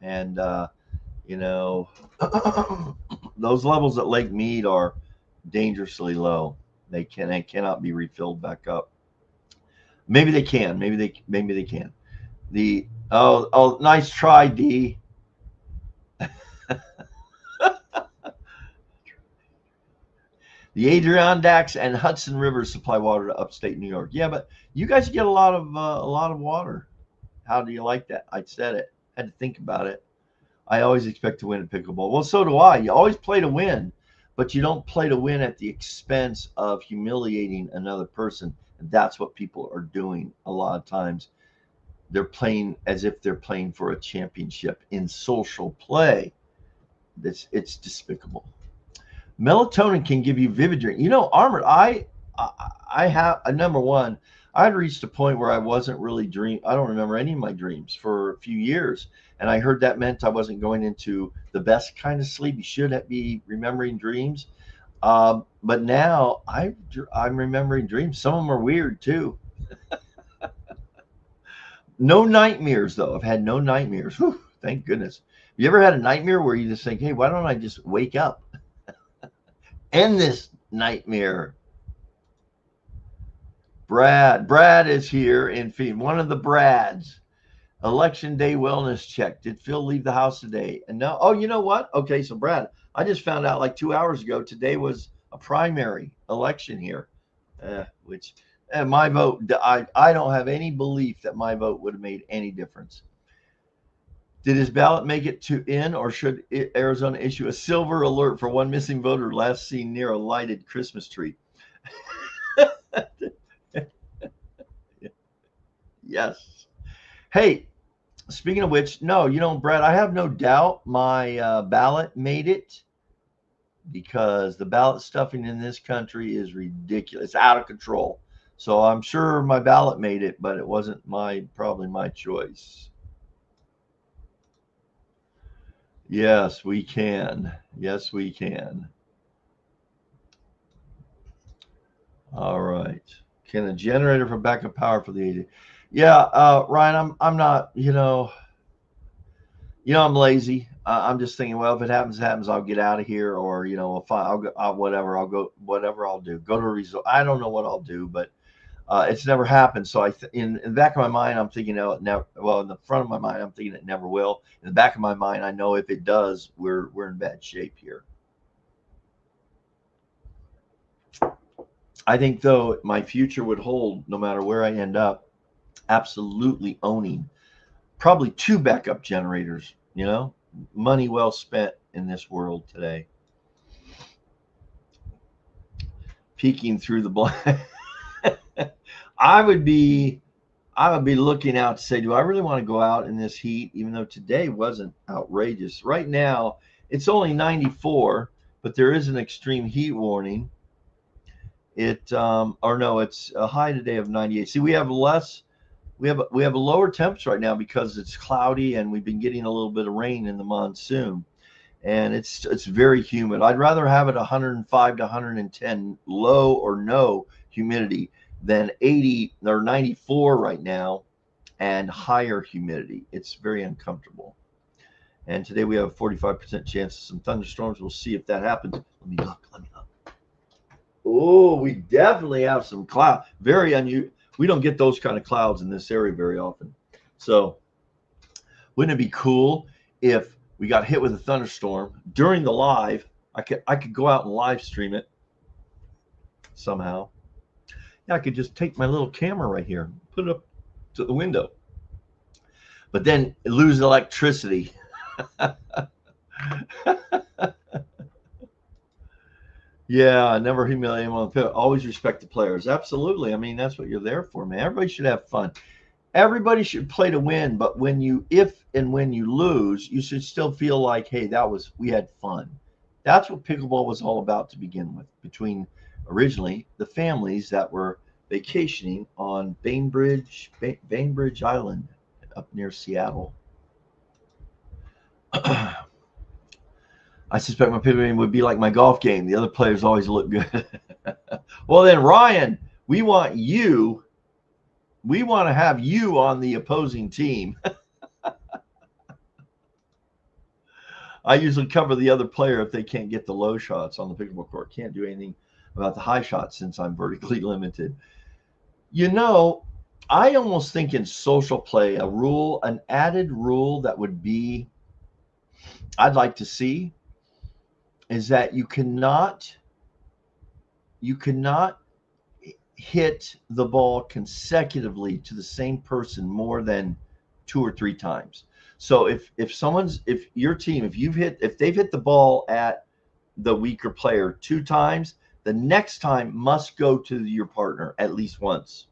and you know, those levels at Lake Mead are dangerously low. They cannot be refilled back up. Maybe they can. Maybe they can. The nice try, D. The Adirondacks and Hudson Rivers supply water to upstate New York. Yeah, but you guys get a lot of water. How do you like that? I said it. Had to think about it. I always expect to win at pickleball. Well, so do I. You always play to win, but you don't play to win at the expense of humiliating another person. And that's what people are doing a lot of times. They're playing as if they're playing for a championship in social play. It's despicable. Melatonin can give you vivid dreams. You know, Armored, I have number one. I had reached a point where I wasn't really dream. I don't remember any of my dreams for a few years, and I heard that meant I wasn't going into the best kind of sleep. You should be remembering dreams, but now I'm remembering dreams. Some of them are weird too. No nightmares though. I've had no nightmares. Whew, thank goodness. Have you ever had a nightmare where you just think, hey, why don't I just wake up? End this nightmare. Brad is here in feed. One of the Brads. Election day wellness check. Did Phil leave the house today? And no. Oh, you know what? Okay, so Brad, I just found out like 2 hours ago. Today was a primary election here, which my vote. I don't have any belief that my vote would have made any difference. Did his ballot make it to in, or should Arizona issue a silver alert for one missing voter last seen near a lighted Christmas tree? Yes. Hey, speaking of which, no, Brad, I have no doubt my ballot made it because the ballot stuffing in this country is ridiculous. It's out of control. So I'm sure my ballot made it, but it wasn't probably my choice. Yes, we can. Yes, we can. All right. Can a generator for backup power for the 80? Yeah, Ryan, I'm not. I'm lazy. I'm just thinking, well, if it happens, it happens. I'll get out of here, or I'll go, whatever. I'll go, whatever I'll do. Go to a resort. I don't know what I'll do, but it's never happened. So in the back of my mind, I'm thinking, no, it never. Well, in the front of my mind, I'm thinking it never will. In the back of my mind, I know if it does, we're in bad shape here. I think though my future would hold, no matter where I end up, absolutely owning probably 2 backup generators. Money well spent in this world today. Peeking through the blind. I would be looking out to say, do I really want to go out in this heat, even though today wasn't outrageous? Right now, it's only 94, but there is an extreme heat warning. It's a high today of 98. See, we have a lower temps right now because it's cloudy and we've been getting a little bit of rain in the monsoon, and it's very humid. I'd rather have it 105 to 110 low or no humidity than 80 or 94 right now and higher humidity. It's very uncomfortable. And today we have a 45% chance of some thunderstorms. We'll see if that happens. Let me look. Oh, we definitely have some cloud. Very unusual. We don't get those kind of clouds in this area very often. So wouldn't it be cool if we got hit with a thunderstorm during the live? I could go out and live stream it somehow. Yeah, I could just take my little camera right here, put it up to the window, but then lose electricity. Yeah, never humiliate them on the field. Always respect the players. Absolutely. I mean, that's what you're there for, man. Everybody should have fun. Everybody should play to win, but when you lose, you should still feel like, hey, we had fun. That's what pickleball was all about to begin with, between originally the families that were vacationing on Bainbridge Island up near Seattle. I suspect my pickup game would be like my golf game. The other players always look good. Well, then, Ryan, we want to have you on the opposing team. I usually cover the other player if they can't get the low shots on the pickleball court. Can't do anything about the high shots since I'm vertically limited. You know, I almost think in social play, an added rule that would be, I'd like to see, is that you cannot hit the ball consecutively to the same person more than 2 or 3 times. So if your team, if they've hit the ball at the weaker player 2 times, the next time must go to your partner at least once.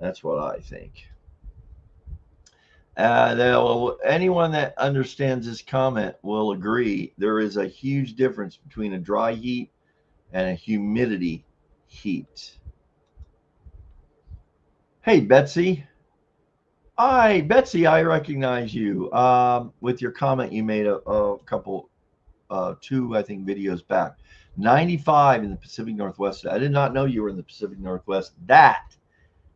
That's what I think. Anyone that understands this comment will agree there is a huge difference between a dry heat and a humidity heat. Hey, Betsy. Hi, Betsy, I recognize you with your comment you made a couple, 2, I think, videos back. 95 in the Pacific Northwest. I did not know you were in the Pacific Northwest. That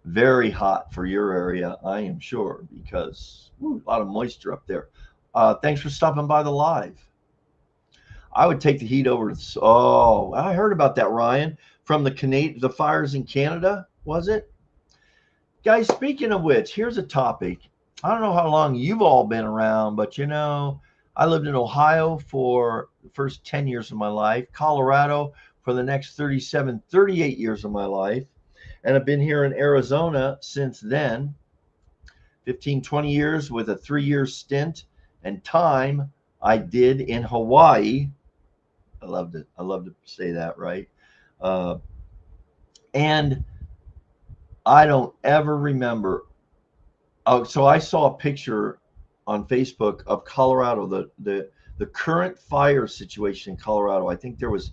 very hot for your area, I am sure, because a lot of moisture up there. Thanks for stopping by the live. I would take the heat over. I heard about that, Ryan, from the fires in Canada, was it? Guys, speaking of which, here's a topic. I don't know how long you've all been around, but I lived in Ohio for the first 10 years of my life, Colorado for the next 38 years of my life, and I've been here in Arizona since then, 15, 20 years with a 3-year stint and time I did in Hawaii. I love to say that, right? And I don't ever remember. Oh, so I saw a picture on Facebook of Colorado, the current fire situation in Colorado. I think there was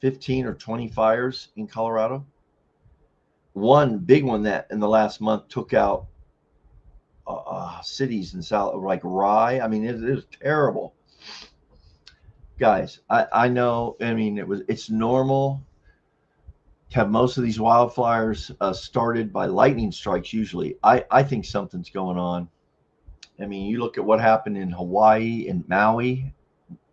15 or 20 fires in Colorado. One big one that in the last month took out cities in South, like Rye. I mean, it was terrible. Guys, I know. I mean, it's normal to have most of these wildfires started by lightning strikes. Usually, I think something's going on. I mean, you look at what happened in Hawaii and Maui,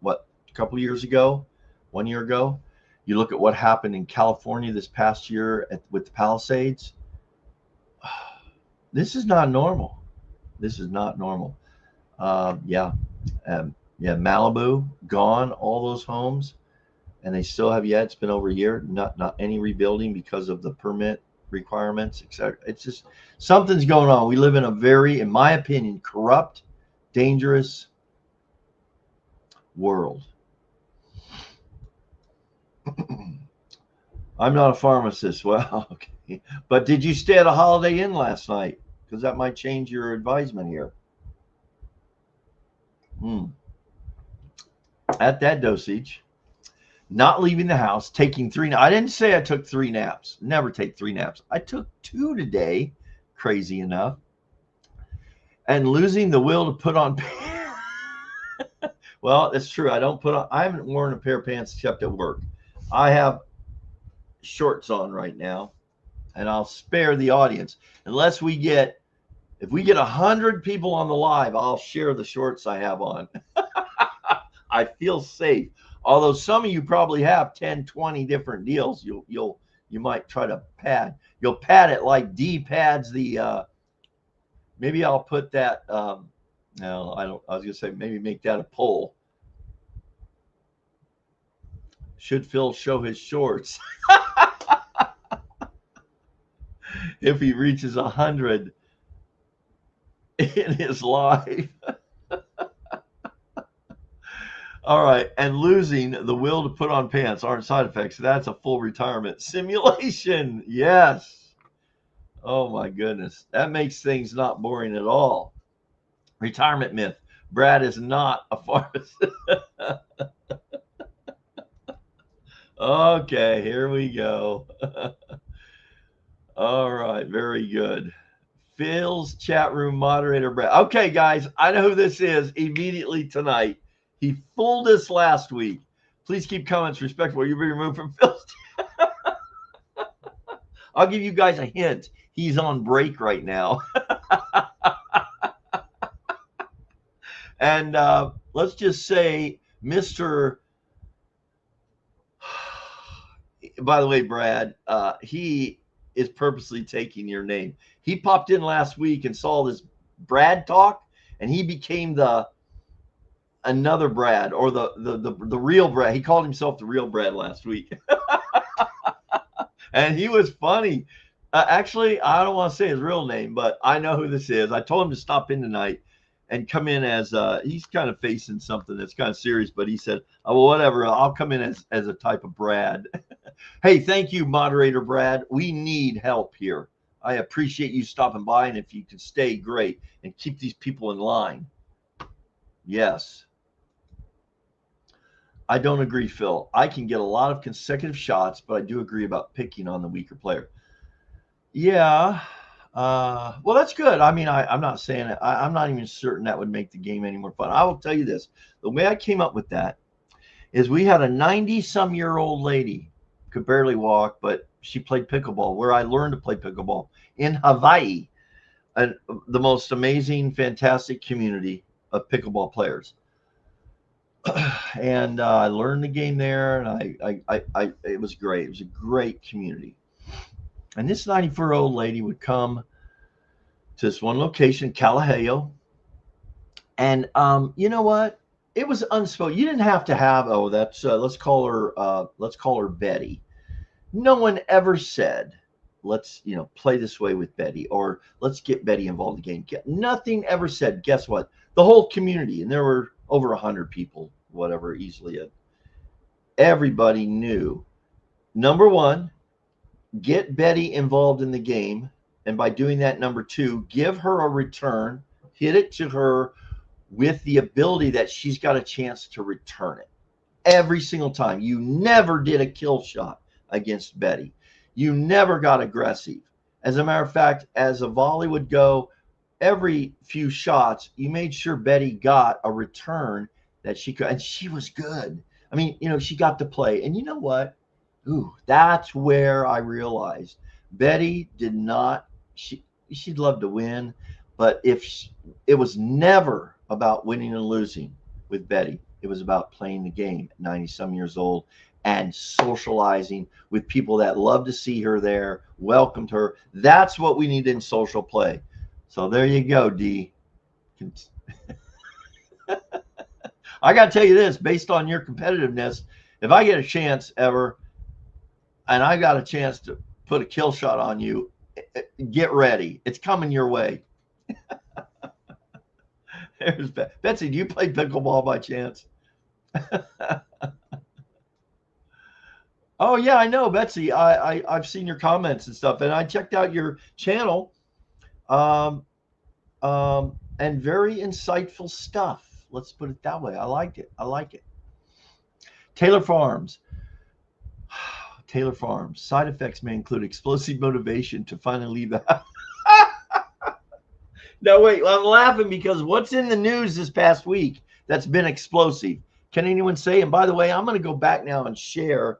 a couple years ago, 1 year ago. You look at what happened in California this past year with the Palisades. This is not normal. This is not normal. Malibu gone, all those homes, and they still have yet. It's been over a year, not any rebuilding because of the permit requirements, etc. It's just something's going on. We live in a very, in my opinion, corrupt, dangerous world. I'm not a pharmacist. Well, okay. But did you stay at a Holiday Inn last night? Because that might change your advisement here. At that dosage, not leaving the house, taking 3 naps. I didn't say I took 3 naps. Never take 3 naps. I took 2 today, crazy enough. And losing the will to put on pants. Well, that's true. I haven't worn a pair of pants except at work. I have shorts on right now, and I'll spare the audience. If we get 100 people on the live, I'll share the shorts I have on. I feel safe. Although some of you probably have 10, 20 different deals, you might try to pad. You'll pad it like D pads the. Maybe I'll put that. No, I don't. I was gonna say maybe make that a poll. Should Phil show his shorts if he reaches 100 in his life? All right, and losing the will to put on pants aren't side effects. That's a full retirement simulation. Yes. Oh my goodness, that makes things not boring at all. Retirement myth. Brad is not a pharmacist. Okay, here we go. All right, very good. Phil's chat room moderator, Brad. Okay, guys, I know who this is immediately tonight. He fooled us last week. Please keep comments respectful. You'll be removed from Phil's. I'll give you guys a hint. He's on break right now. And let's just say, Mr. By the way, Brad, he is purposely taking your name. He popped in last week and saw this Brad talk, and he became the another Brad, or the real Brad. He called himself the real Brad last week. And he was funny. Actually, I don't want to say his real name, but I know who this is. I told him to stop in tonight and come in as he's kind of facing something that's kind of serious, but he said, oh, well, whatever, I'll come in as a type of Brad. Hey, thank you, moderator Brad. We need help here. I appreciate you stopping by, and if you can stay, great, and keep these people in line. Yes. I don't agree, Phil. I can get a lot of consecutive shots, but I do agree about picking on the weaker player. Yeah. Well, that's good. I mean, I'm not saying it. I'm not even certain that would make the game any more fun. I will tell you this. The way I came up with that is we had a 90-some-year-old lady, could barely walk, but she played pickleball, where I learned to play pickleball in Hawaii, and the most amazing, fantastic community of pickleball players. And I learned the game there, and it was great. It was a great community. And this 94-year-old lady would come to this one location, Kalaheo, and you know what? It was unspoken. You didn't have to have, oh, that's let's call her Betty. No one ever said, let's play this way with Betty, or let's get Betty involved in the game. Nothing ever said. Guess what? The whole community, and there were over 100 people, whatever, easily. Everybody knew. Number one, get Betty involved in the game, and by doing that, number two, give her a return, hit it to her with the ability that she's got a chance to return it every single time. You never did a kill shot against Betty. You never got aggressive. As a matter of fact, as a volley would go, every few shots, you made sure Betty got a return that she could, and she was good. I mean, she got to play. And you know what? Ooh, that's where I realized Betty did not, she'd love to win, but it was never about winning and losing with Betty. It was about playing the game at 90-some years old and socializing with people that loved to see her there, welcomed her. That's what we need in social play. So there you go, D. I got to tell you this, based on your competitiveness, if I get a chance ever, and I got a chance to put a kill shot on you, get ready. It's coming your way. There's Betsy. Do you play pickleball by chance? Oh yeah, I know, Betsy. I've seen your comments and stuff, and I checked out your channel. And very insightful stuff. Let's put it that way. I liked it. I like it. Taylor Farms. Taylor Farms. Side effects may include explosive motivation to finally leave the house. No, wait. I'm laughing because what's in the news this past week that's been explosive? Can anyone say? And by the way, I'm going to go back now and share.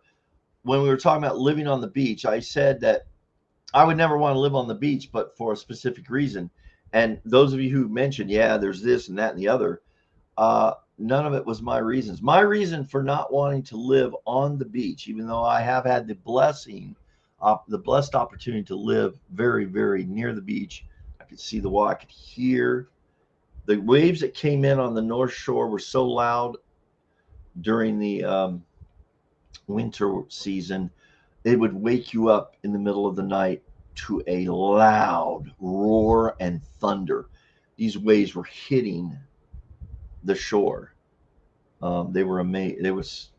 When we were talking about living on the beach, I said that I would never want to live on the beach, but for a specific reason. And those of you who mentioned, yeah, there's this and that and the other, none of it was my reasons. My reason for not wanting to live on the beach, even though I have had the blessed opportunity to live very, very near the beach. I could see the water, I could hear the waves that came in on the North Shore were so loud during the winter season, it would wake you up in the middle of the night to a loud roar and thunder. These waves were hitting the shore. They were amazing. It was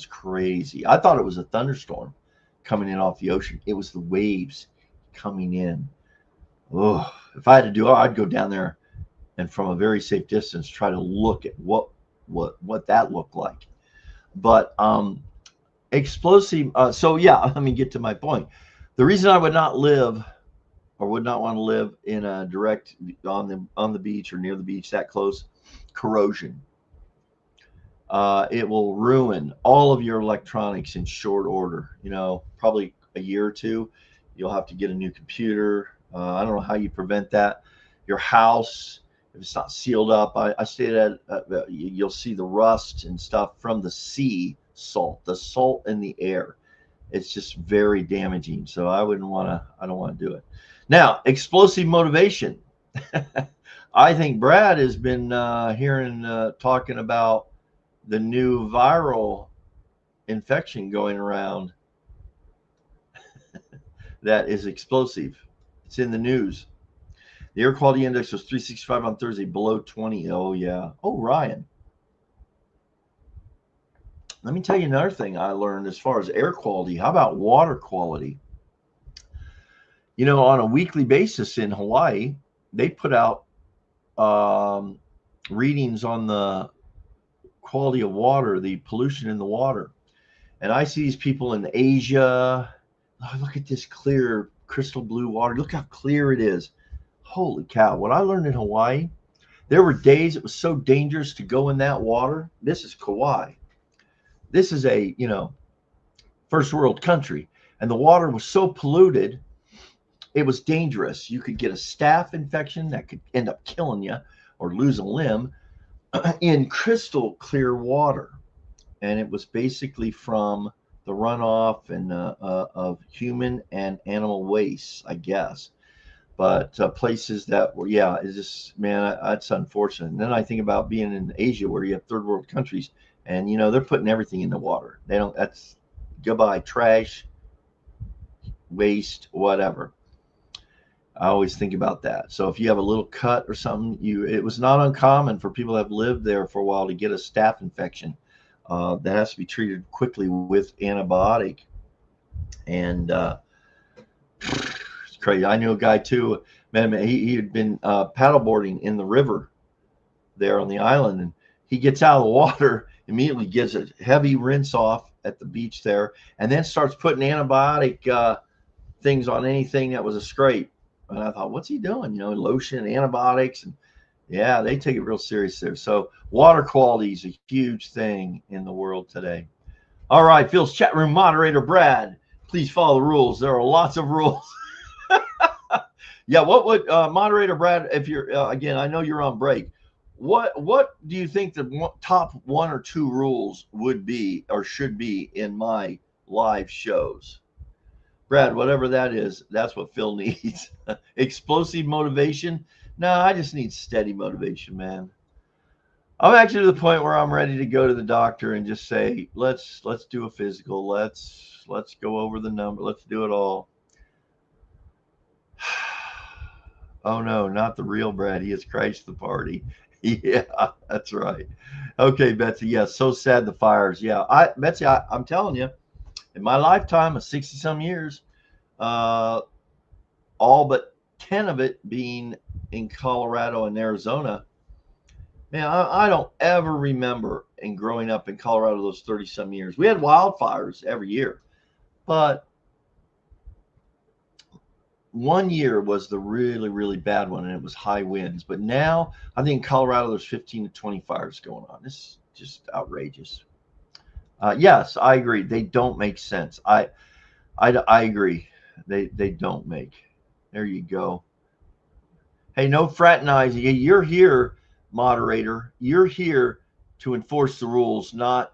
crazy. I thought it was a thunderstorm coming in off the ocean. It was the waves coming in. Oh, if I had to do it, I'd go down there and from a very safe distance try to look at what that looked like. But explosive. So yeah, let me get to my point. The reason I would not live or would not want to live in a direct on the beach or near the beach that close, corrosion. It will ruin all of your electronics in short order. You know, probably a year or two, you'll have to get a new computer. I don't know how you prevent that. Your house, if it's not sealed up, I stayed at. You'll see the rust and stuff from the sea salt, the salt in the air. It's just very damaging. So I wouldn't want to. I don't want to do it. Now, explosive motivation. I think Brad has been hearing talking about the new viral infection going around that is explosive. It's in the news. The air quality index was 365 on Thursday, below 20. Oh, yeah. Oh, Ryan. Let me tell you another thing I learned as far as air quality. How about water quality? You know, on a weekly basis in Hawaii, they put out readings on the quality of water, the pollution in the water. And I see these people in Asia. Oh, look at this clear, crystal blue water. Look how clear it is. Holy cow. What I learned in Hawaii, there were days it was so dangerous to go in that water. This is Kauai. This is a, you know, first world country. And the water was so polluted, it was dangerous. You could get a staph infection that could end up killing you or lose a limb in crystal clear water. And it was basically from the runoff and of human and animal waste, I guess. But places that were, yeah, it's just, man, that's unfortunate. And then I think about being in Asia where you have third world countries and, you know, they're putting everything in the water. They don't, that's goodbye, trash, waste, whatever. I always think about that. So if you have a little cut or something, it was not uncommon for people that have lived there for a while to get a staph infection. That has to be treated quickly with antibiotic. And it's crazy. I knew a guy too, man, he had been paddleboarding in the river there on the island, and he gets out of the water, immediately gets a heavy rinse off at the beach there, and then starts putting antibiotic things on anything that was a scrape. And I thought, what's he doing? You know, lotion, antibiotics, and yeah, they take it real serious there. So water quality is a huge thing in the world today. All right, Phil's chat room moderator, Brad, please follow the rules. There are lots of rules. Yeah, what would moderator Brad, if you're again, I know you're on break. What do you think the top 1 or 2 rules would be or should be in my live shows? Brad, whatever that is, that's what Phil needs. Explosive motivation? No, I just need steady motivation, man. I'm actually to the point where I'm ready to go to the doctor and just say, let's do a physical. Let's go over the number. Let's do it all. Oh no, not the real Brad. He has crashed the party. Yeah, that's right. Okay, Betsy. Yeah, so sad the fires. Yeah, Betsy, I'm telling you, in my lifetime of 60 some years, all but 10 of it being in Colorado and Arizona. Man, I don't ever remember in growing up in Colorado those 30 some years. We had wildfires every year, but one year was the really, really bad one, and it was high winds. But now I think in Colorado there's 15 to 20 fires going on. This is just outrageous. Yes, I agree. They don't make sense. I agree. They don't make. There you go. Hey, no fraternizing. You're here, moderator. You're here to enforce the rules, not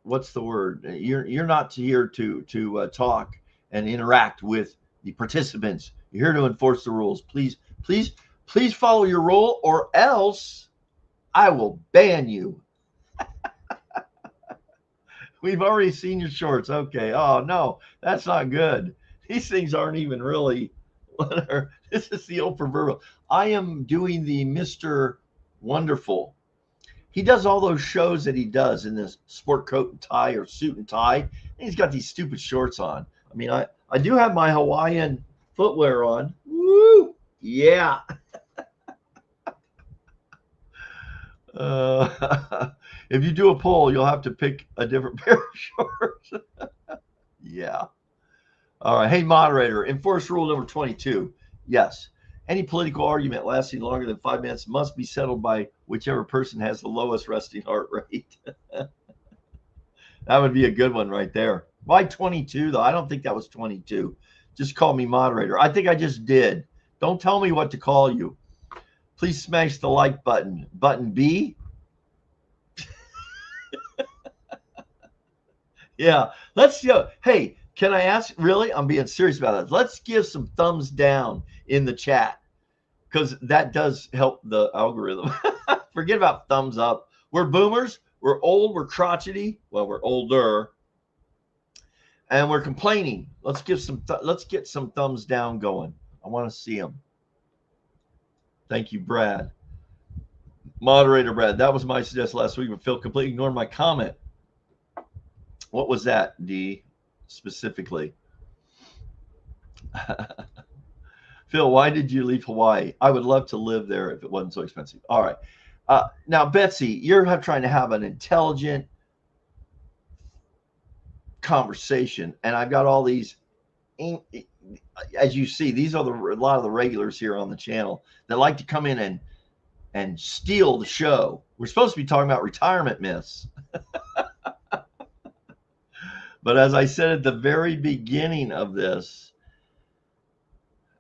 what's the word? You're not here to talk and interact with the participants. You're here to enforce the rules. Please follow your rule, or else I will ban you. We've already seen your shorts. Okay. Oh no, that's not good. These things aren't even really. This is the old proverbial. I am doing the Mr. Wonderful. He does all those shows that he does in this sport coat and tie or suit and tie. And he's got these stupid shorts on. I mean, I do have my Hawaiian footwear on. Woo! Yeah. If you do a poll, you'll have to pick a different pair of shorts. Yeah. All right. Hey, moderator, enforce rule number 22. Yes. Any political argument lasting longer than 5 minutes must be settled by whichever person has the lowest resting heart rate. That would be a good one right there. Why 22, though? I don't think that was 22. Just call me moderator. I think I just did. Don't tell me what to call you. Please smash the like button. Button B. Yeah. Let's go. Hey, can I ask? Really? I'm being serious about it. Let's give some thumbs down in the chat because that does help the algorithm. Forget about thumbs up. We're boomers. We're old. We're crotchety. Well, we're older. And we're complaining. Let's get some thumbs down going. I want to see them. Thank you, Brad. Moderator Brad, that was my suggestion last week, but Phil completely ignored my comment. What was that, D, specifically? Phil, why did you leave Hawaii? I would love to live there if it wasn't so expensive. All right. Now, Betsy, you're trying to have an intelligent conversation, and I've got all these, as you see, these are a lot of the regulars here on the channel that like to come in and steal the show. We're supposed to be talking about retirement myths. But as I said at the very beginning of this,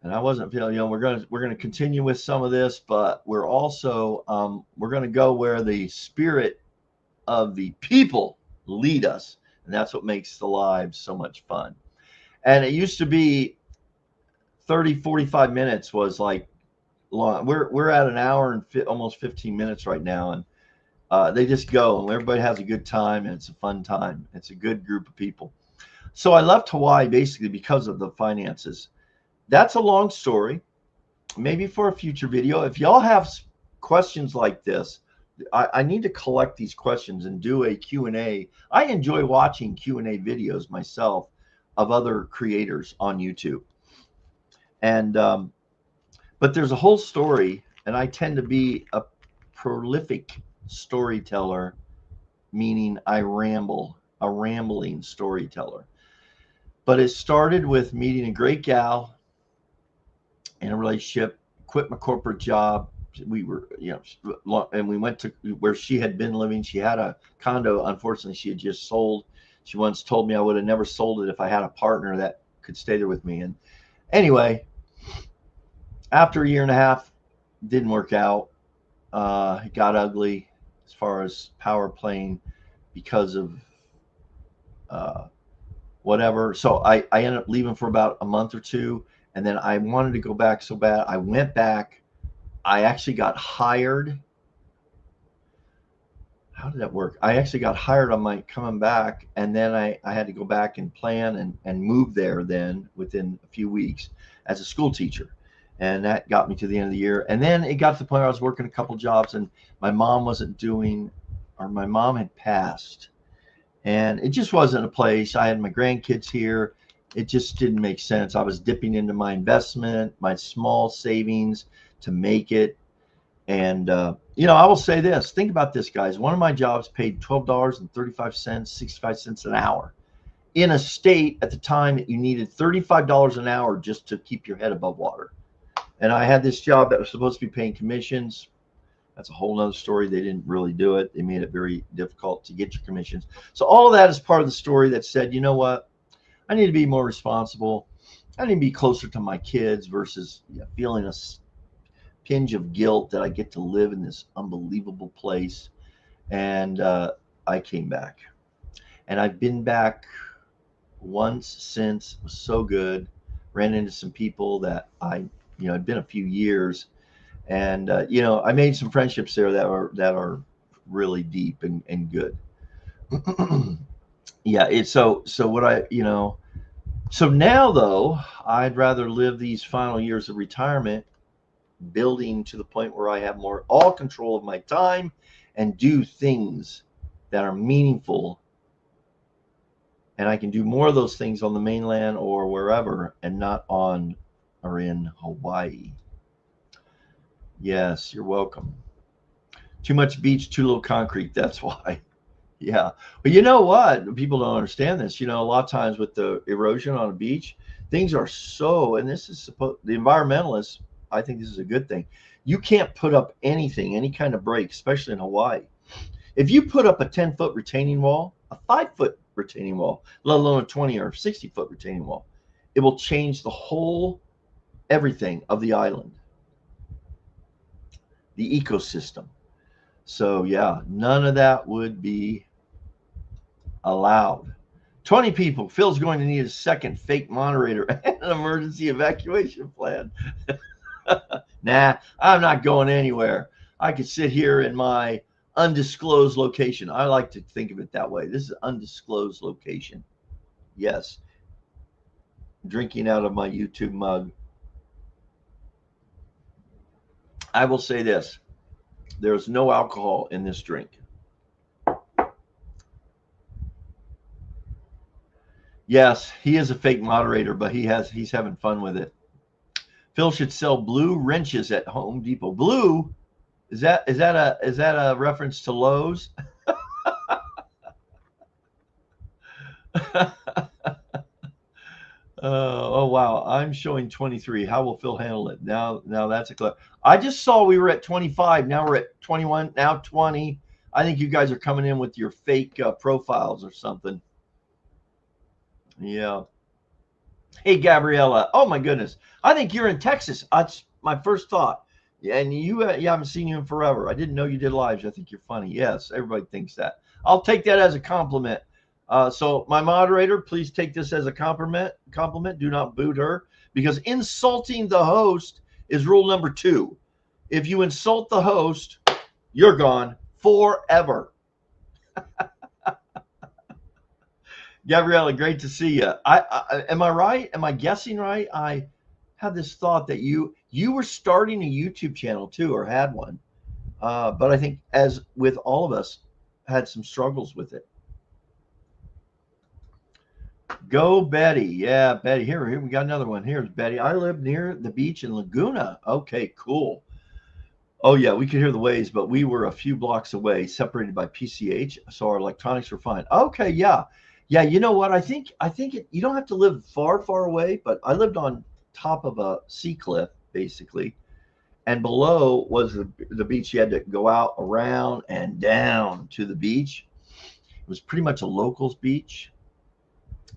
and I wasn't feeling, we're going to continue with some of this, but we're also we're going to go where the spirit of the people lead us, and that's what makes the lives so much fun. And it used to be 30, 45 minutes was like long. We're at an hour and almost 15 minutes right now, and they just go, and everybody has a good time, and it's a fun time. It's a good group of people. So I left Hawaii basically because of the finances. That's a long story, maybe for a future video. If y'all have questions like this, I need to collect these questions and do a Q&A. I enjoy watching Q&A videos myself of other creators on YouTube. And but there's a whole story, and I tend to be a prolific storyteller, meaning I ramble, a rambling storyteller. But it started with meeting a great gal in a relationship, quit my corporate job. We were, and we went to where she had been living. She had a condo. Unfortunately, she had just sold. She once told me I would have never sold it if I had a partner that could stay there with me. And anyway, after a year and a half, didn't work out. It got ugly as far as power playing because of whatever. So I ended up leaving for about a month or two, and then I wanted to go back so bad. I went back. I actually got hired. How did that work? I actually got hired on my coming back, and then I had to go back and plan and move there then within a few weeks as a school teacher. And that got me to the end of the year. And then it got to the point where I was working a couple jobs, and my mom wasn't doing, or my mom had passed. And it just wasn't a place. I had my grandkids here. It just didn't make sense. I was dipping into my investment, my small savings to make it. And, I will say this. Think about this, guys. One of my jobs paid $12.35, 65 cents an hour in a state at the time that you needed $35 an hour just to keep your head above water. And I had this job that was supposed to be paying commissions. That's a whole nother story. They didn't really do it. They made it very difficult to get your commissions. So all of that is part of the story that said, you know what? I need to be more responsible. I need to be closer to my kids versus feeling a pinch of guilt that I get to live in this unbelievable place. And I came back. And I've been back once since. It was so good. Ran into some people that it'd been a few years. And I made some friendships there that are really deep and good. Yeah, it's so what so now though, I'd rather live these final years of retirement building to the point where I have all control of my time and do things that are meaningful, and I can do more of those things on the mainland or wherever and not on or in Hawaii. Yes, you're welcome. Too much beach, too little concrete. That's why. Yeah. But you know what? People don't understand this. You know, a lot of times with the erosion on a beach, things are so, and this is supposed, the environmentalists, I think this is a good thing. You can't put up anything, any kind of break, especially in Hawaii. If you put up a 10-foot retaining wall, a 5-foot retaining wall, let alone a 20 or 60-foot retaining wall, it will change the whole everything of the island, the ecosystem. So yeah, none of that would be allowed. 20 people. Phil's going to need a second fake moderator and an emergency evacuation plan. Nah, I'm not going anywhere. I could sit here in my undisclosed location. I like to think of it that way. This is an undisclosed location. Yes. Drinking out of my YouTube mug. I will say this. There's no alcohol in this drink. Yes, he is a fake moderator, but he's having fun with it. Phil should sell blue wrenches at Home Depot. Blue? Is that a reference to Lowe's? Oh wow, I'm showing 23. How will Phil handle it? Now that's a clip. I just saw we were at 25. Now we're at 21. Now 20. I think you guys are coming in with your fake profiles or something. Yeah. Hey, Gabriella. Oh my goodness. I think you're in Texas. That's my first thought. Yeah, and you haven't seen you in forever. I didn't know you did lives. I think you're funny. Yes, everybody thinks that. I'll take that as a compliment. So my moderator, please take this as a compliment. Do not boot her, because insulting the host is rule number 2. If you insult the host, you're gone forever. Gabriella, great to see you. Am I right? Am I guessing right? I had this thought that you were starting a YouTube channel too, or had one. But I think, as with all of us, had some struggles with it. Go Betty. Yeah, Betty. Here we got another one. Here's Betty. I live near the beach in Laguna. Okay, cool. Oh yeah, we could hear the waves, but we were a few blocks away, separated by PCH, so our electronics were fine. Okay, yeah. Yeah, you know what? I think you don't have to live far away, but I lived on top of a sea cliff, basically, and below was the beach. You had to go out, around, and down to the beach. It was pretty much a locals beach,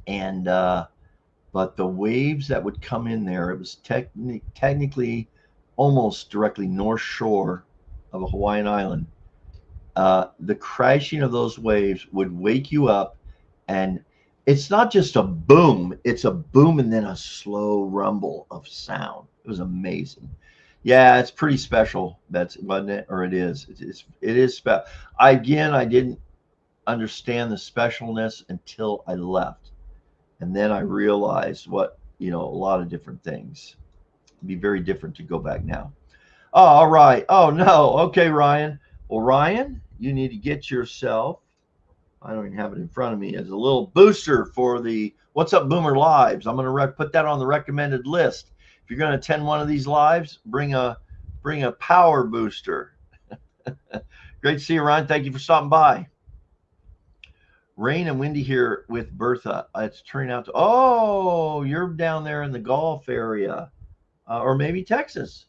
and but the waves that would come in there, it was technically almost directly north shore of a Hawaiian island. The crashing of those waves would wake you up, and it's not just a boom, it's a boom and then a slow rumble of sound. It was amazing. Yeah, it's pretty special. That's, wasn't it? Or it is. It is special. I didn't understand the specialness until I left. And then I realized what, a lot of different things. It'd be very different to go back now. Oh, all right. Oh, no. Okay, Ryan. Well, Ryan, you need to get yourself, I don't even have it in front of me, as a little booster for the What's Up Boomer Lives. I'm going to put that on the recommended list. If you're going to attend one of these lives, bring a power booster. Great to see you, Ryan. Thank you for stopping by. Rain and windy here with Bertha. It's turning out to, oh, you're down there in the Gulf area, or maybe Texas,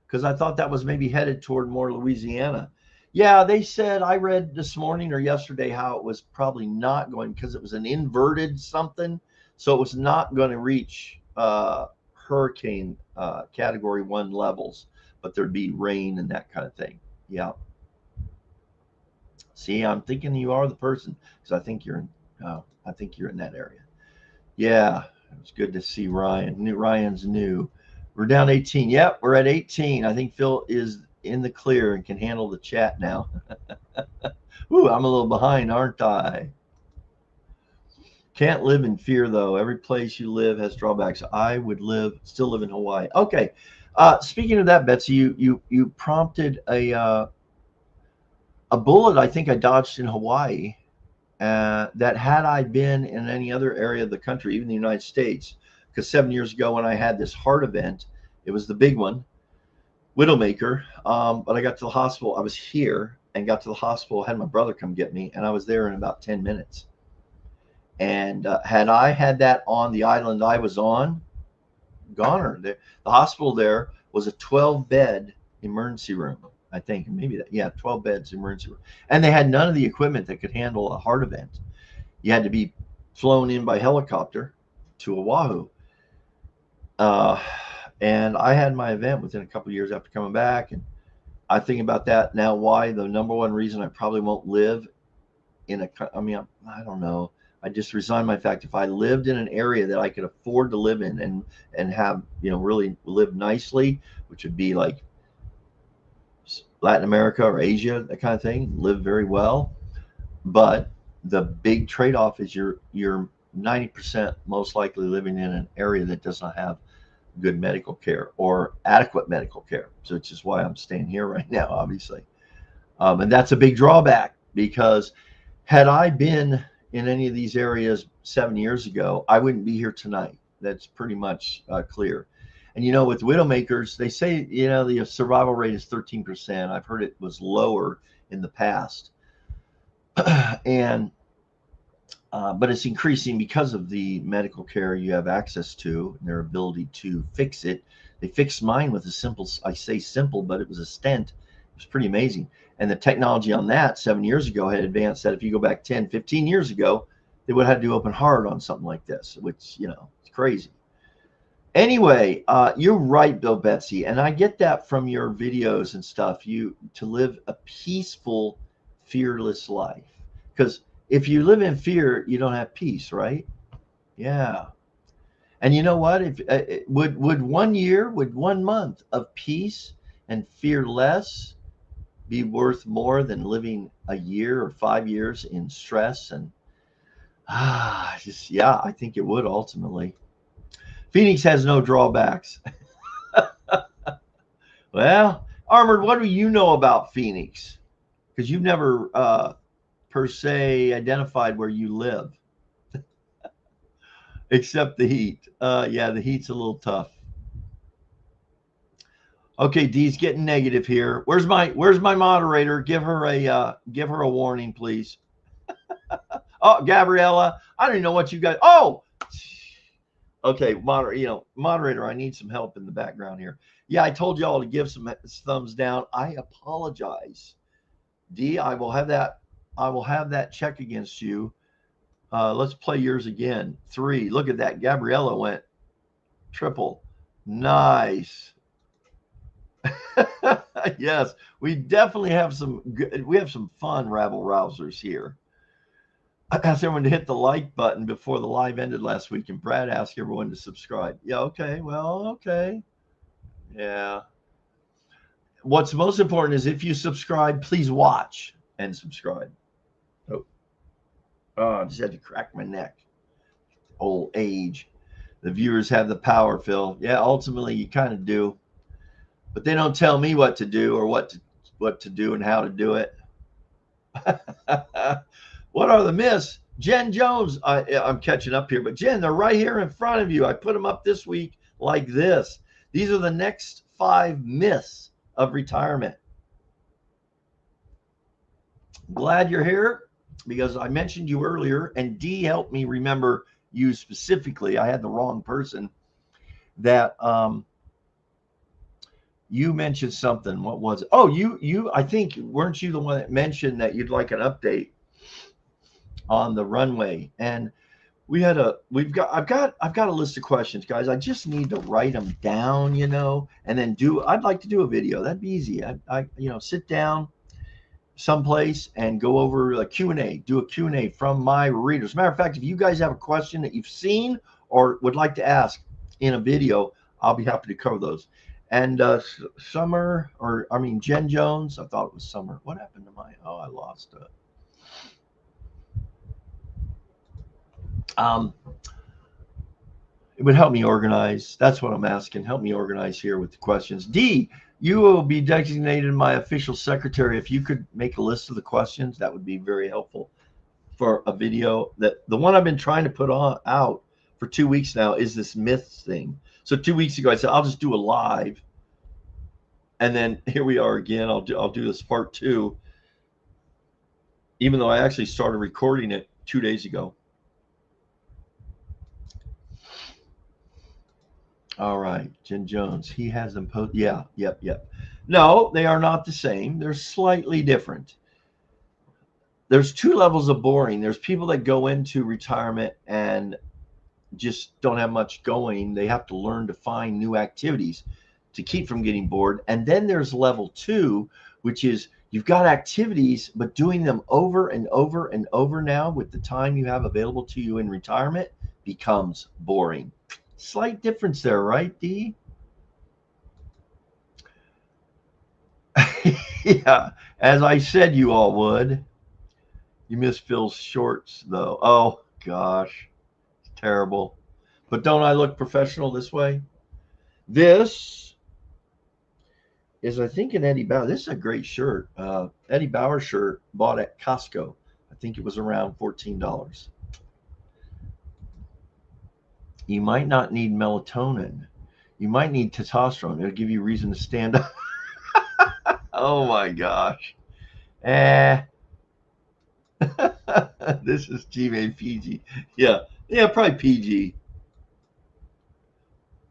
because I thought that was maybe headed toward more Louisiana. Yeah, they said, I read this morning or yesterday how it was probably not going, because it was an inverted something, so it was not going to reach hurricane category 1 levels, but there'd be rain and that kind of thing. Yeah. See, I'm thinking you are the person, because I think you're in that area. Yeah, it was good to see Ryan. Ryan's new. We're down 18. Yep, we're at 18. I think Phil is in the clear and can handle the chat now. Ooh, I'm a little behind, aren't I? Can't live in fear, though. Every place you live has drawbacks. I would still live in Hawaii. Okay. Speaking of that, Betsy, you prompted a bullet I think I dodged in Hawaii, that had I been in any other area of the country, even the United States, because 7 years ago when I had this heart event, it was the big one. Widowmaker. But I got to the hospital. I was here and got to the hospital, had my brother come get me, and I was there in about 10 minutes. And had I had that on the island I was on, goner. The hospital there was a 12-bed emergency room, I think. Maybe that, yeah, 12 beds emergency room. And they had none of the equipment that could handle a heart event. You had to be flown in by helicopter to Oahu. And I had my event within a couple of years after coming back. And I think about that now, why the number one reason I probably won't live in a, I mean, I don't know. I just resigned my fact. If I lived in an area that I could afford to live in and have, you know, really live nicely, which would be like Latin America or Asia, that kind of thing, live very well. But the big trade-off is you're 90% most likely living in an area that does not have good medical care or adequate medical care. So it's just why I'm staying here right now, obviously. And that's a big drawback, because had I been in any of these areas 7 years ago, I wouldn't be here tonight. That's pretty much clear. And, you know, with Widowmakers, they say, you know, the survival rate is 13%. I've heard it was lower in the past. And but it's increasing because of the medical care you have access to and their ability to fix it. They fixed mine with a simple, I say simple, but it was a stent. It was pretty amazing. And the technology on that 7 years ago had advanced that if you go back 10, 15 years ago, they would have had to open heart on something like this, which, you know, it's crazy. Anyway, you're right, Bill Betsy. And I get that from your videos and stuff, to live a peaceful, fearless life. Because if you live in fear, you don't have peace, right? Yeah. And you know what? If would 1 year, would 1 month of peace and fear less be worth more than living a year or 5 years in stress? And yeah, I think it would ultimately. Phoenix has no drawbacks. Well, Armored, what do you know about Phoenix? Because you've never per se identified where you live, except the heat. Yeah, the heat's a little tough. Okay, Dee's getting negative here. Where's my moderator? Give her a warning, please. Oh, Gabriella, I don't even know what you guys. Oh, okay, moderator, I need some help in the background here. Yeah, I told y'all to give some thumbs down. I apologize. Dee, I will have that check against you. Let's play yours again. 3. Look at that. Gabriella went triple. Nice. Yes, we definitely have some fun rabble rousers here. I asked everyone to hit the like button before the live ended last week, and Brad asked everyone to subscribe. Yeah, okay. Well, okay. Yeah. What's most important is if you subscribe, please watch and subscribe. Oh, I just had to crack my neck. Old age. The viewers have the power, Phil. Yeah, ultimately you kind of do. But they don't tell me what to do or what to do and how to do it. What are the myths? Jen Jones, I'm catching up here, but Jen, they're right here in front of you. I put them up this week like this. These are the next 5 myths of retirement. Glad you're here, because I mentioned you earlier, and Dee helped me remember you specifically. I had the wrong person. That you mentioned something. What was it? Oh, you I think, weren't you the one that mentioned that you'd like an update on the runway? And I've got a list of questions, guys. I just need to write them down, you know, and then I'd like to do a video. That'd be easy. I sit down someplace and go over a Q&A, do a Q&A from my readers. As a matter of fact, if you guys have a question that you've seen or would like to ask in a video, I'll be happy to cover those. And Jen Jones, I thought it was Summer. What happened to I lost it. It would help me organize. That's what I'm asking. Help me organize here with the questions. Dee, you will be designated my official secretary. If you could make a list of the questions, that would be very helpful for a video. The one I've been trying to put out for 2 weeks now is this myths thing. So 2 weeks ago, I said, I'll just do a live And then here we are again. I'll do this part 2, even though I actually started recording it 2 days ago. All right, Jen Jones. He has them post. Yeah, yep. No, they are not the same. They're slightly different. There's 2 levels of boring. There's people that go into retirement and just don't have much going. They have to learn to find new activities to keep from getting bored. And then there's level 2, which is you've got activities, but doing them over and over and over now with the time you have available to you in retirement becomes boring. Slight difference there, right, D? Yeah, as I said you all would. You miss Phil's shorts, though. Oh, gosh. It's terrible. But don't I look professional this way? This is, I think, an Eddie Bauer. This is a great shirt. Eddie Bauer shirt bought at Costco. I think it was around $14. You might not need melatonin. You might need testosterone. It'll give you reason to stand up. Oh my gosh. This is G-Made PG. Yeah, probably PG.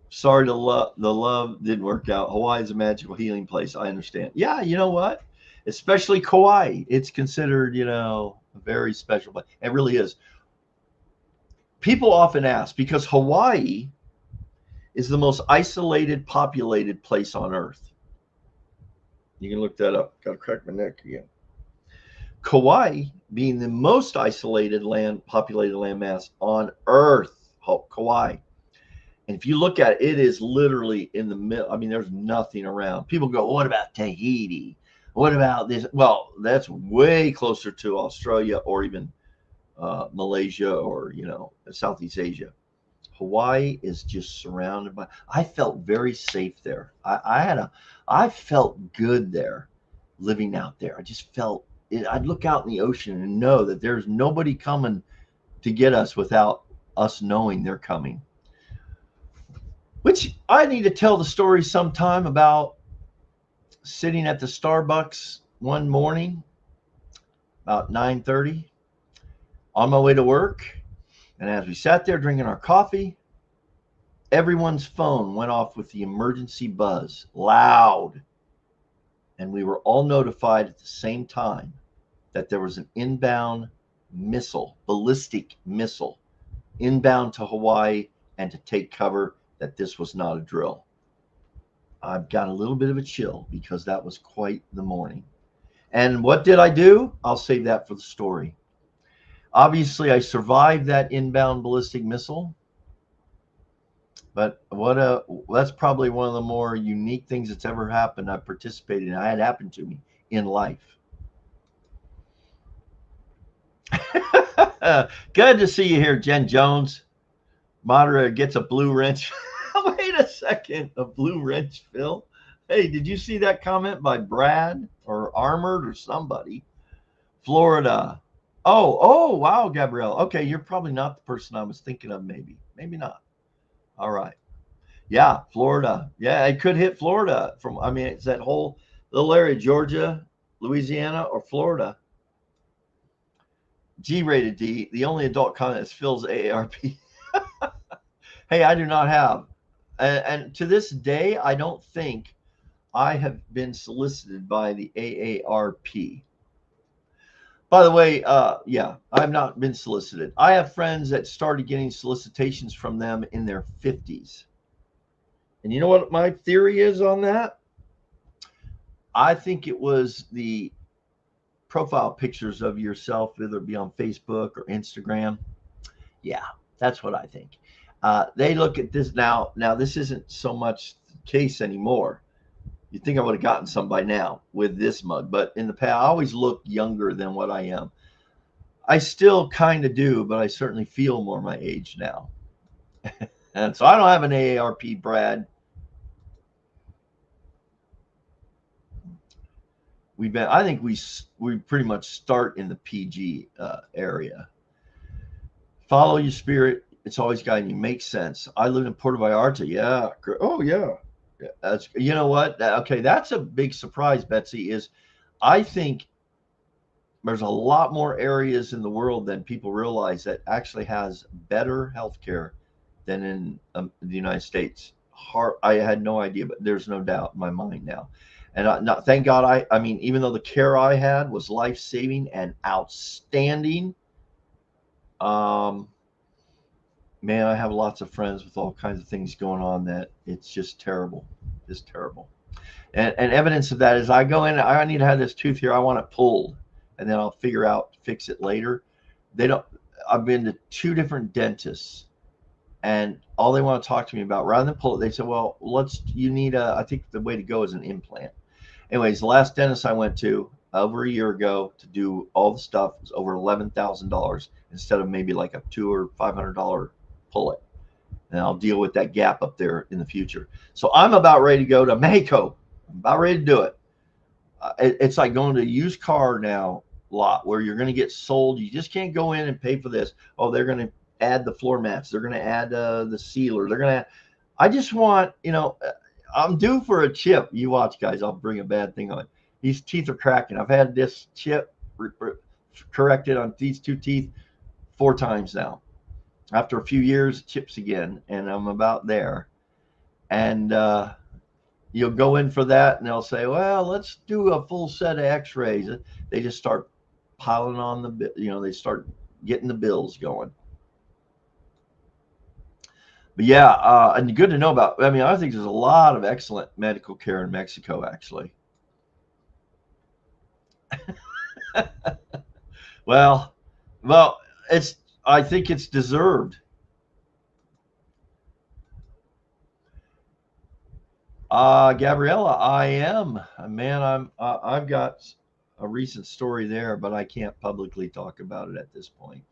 Sorry, the love didn't work out. Hawaii is a magical healing place. I understand. Yeah, you know what? Especially Kauai. It's considered, a very special place. It really is. People often ask, because Hawaii is the most isolated, populated place on Earth. You can look that up. Got to crack my neck again. Kauai being the most isolated populated landmass on Earth, Kauai. And if you look at it, it is literally in the middle. I mean, there's nothing around. People go, what about Tahiti? What about this? Well, that's way closer to Australia or even Malaysia or, Southeast Asia. Hawaii is just surrounded by. I felt very safe there. I felt good there, living out there. I just felt. I'd look out in the ocean and know that there's nobody coming to get us without us knowing they're coming. Which I need to tell the story sometime about sitting at the Starbucks one morning about 9:30 on my way to work. And as we sat there drinking our coffee, everyone's phone went off with the emergency buzz, loud. And we were all notified at the same time that there was an inbound missile, ballistic missile, inbound to Hawaii, and to take cover, that this was not a drill. I've got a little bit of a chill because that was quite the morning. And what did I do? I'll save that for the story. Obviously, I survived that inbound ballistic missile. But that's probably one of the more unique things that's ever happened. I participated in. I had happened to me in life. Good to see you here, Jen Jones. Moderator gets a blue wrench. Wait a second, a blue wrench, Phil. Hey, did you see that comment by Brad or Armored or somebody? Florida. Oh, wow, Gabrielle. Okay, you're probably not the person I was thinking of, maybe not. All right. Yeah, Florida. Yeah, it could hit Florida it's that whole little area, Georgia, Louisiana, or Florida. G-rated D, the only adult comment is Phil's AARP. Hey, I do not have. And to this day, I don't think I have been solicited by the AARP. By the way, yeah, I've not been solicited. I have friends that started getting solicitations from them in their 50s. And you know what my theory is on that? I think it was the profile pictures of yourself, whether it be on Facebook or Instagram. Yeah, that's what I think. They look at this now. Now, this isn't so much the case anymore. You'd think I would have gotten some by now with this mug, but in the past, I always look younger than what I am. I still kind of do, but I certainly feel more my age now. And so I don't have an AARP, Brad. I think we pretty much start in the PG area. Follow your spirit. It's always guiding you. Makes sense. I live in Puerto Vallarta. Yeah. Oh, yeah. That's, you know what? Okay, that's a big surprise, Betsy. Is I think there's a lot more areas in the world than people realize that actually has better healthcare than in the United States. I had no idea, but there's no doubt in my mind now. And thank God, I mean, even though the care I had was life saving and outstanding, um, man, I have lots of friends with all kinds of things going on that it's just terrible, just terrible. And evidence of that is I go in, I need to have this tooth here, I want it pulled, and then I'll figure out fix it later. They don't. I've been to two different dentists, and all they want to talk to me about, rather than pull it, they said, "Well, you need a. I think the way to go is an implant." Anyways, the last dentist I went to over a year ago to do all the stuff was over $11,000 instead of maybe like a $200 or $500 pull it, and I'll deal with that gap up there in the future. So I'm about ready to go to Mexico. I'm about ready to do it. It's like going to a used car now lot where you're going to get sold. You just can't go in and pay for this. Oh, they're going to add the floor mats. They're going to add the sealer. They're going to. I just want, I'm due for a chip. You watch, guys. I'll bring a bad thing on. These teeth are cracking. I've had this chip corrected on these two teeth 4 times now. After a few years, chips again, and I'm about there. And you'll go in for that, and they'll say, "Well, let's do a full set of X-rays." They just start piling on they start getting the bills going. But yeah, and good to know about. I mean, I think there's a lot of excellent medical care in Mexico, actually. well, well, it's. I think it's deserved. Gabriella, I am. Man, I've got a recent story there, but I can't publicly talk about it at this point.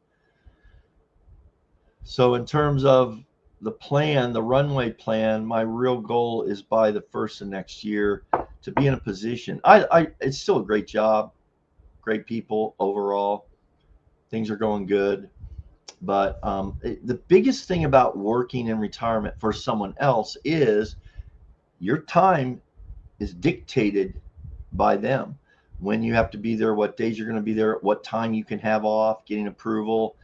So in terms of the plan, the runway plan, my real goal is by the first of next year to be in a position. It's still a great job, great people overall. Things are going good. But the biggest thing about working in retirement for someone else is your time is dictated by them. When you have to be there, what days you're going to be there, what time you can have off, getting approval.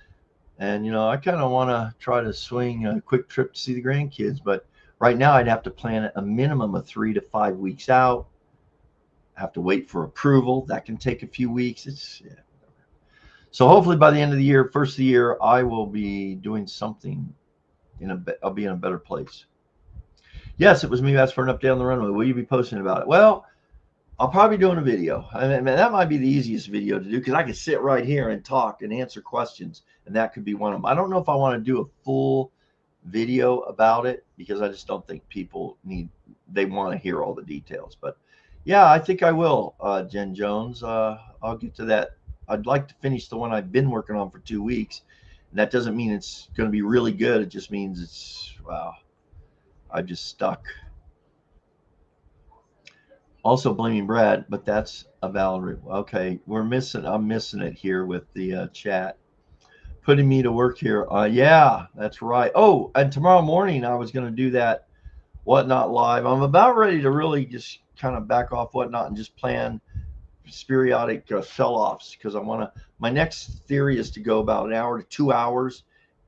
And, I kind of want to try to swing a quick trip to see the grandkids. But right now, I'd have to plan it a minimum of 3 to 5 weeks out. I have to wait for approval. That can take a few weeks. So hopefully by the end of the year, first of the year, I will be doing something. I'll be in a better place. Yes, it was me who asked for an update on the runway. Will you be posting about it? Well, I'll probably be doing a video. I mean, that might be the easiest video to do because I can sit right here and talk and answer questions, and that could be one of them. I don't know if I want to do a full video about it because I just don't think they want to hear all the details. But yeah, I think I will, Jen Jones. I'll get to that. I'd like to finish the one I've been working on for 2 weeks. And that doesn't mean it's going to be really good. It just means wow, I'm just stuck. Also blaming Brad, but that's a valid. Okay, I'm missing it here with the chat. Putting me to work here. Yeah, that's right. Oh, and tomorrow morning I was going to do that Whatnot live. I'm about ready to really just kind of back off Whatnot and just plan periodic sell-offs because my next theory is to go about an hour to 2 hours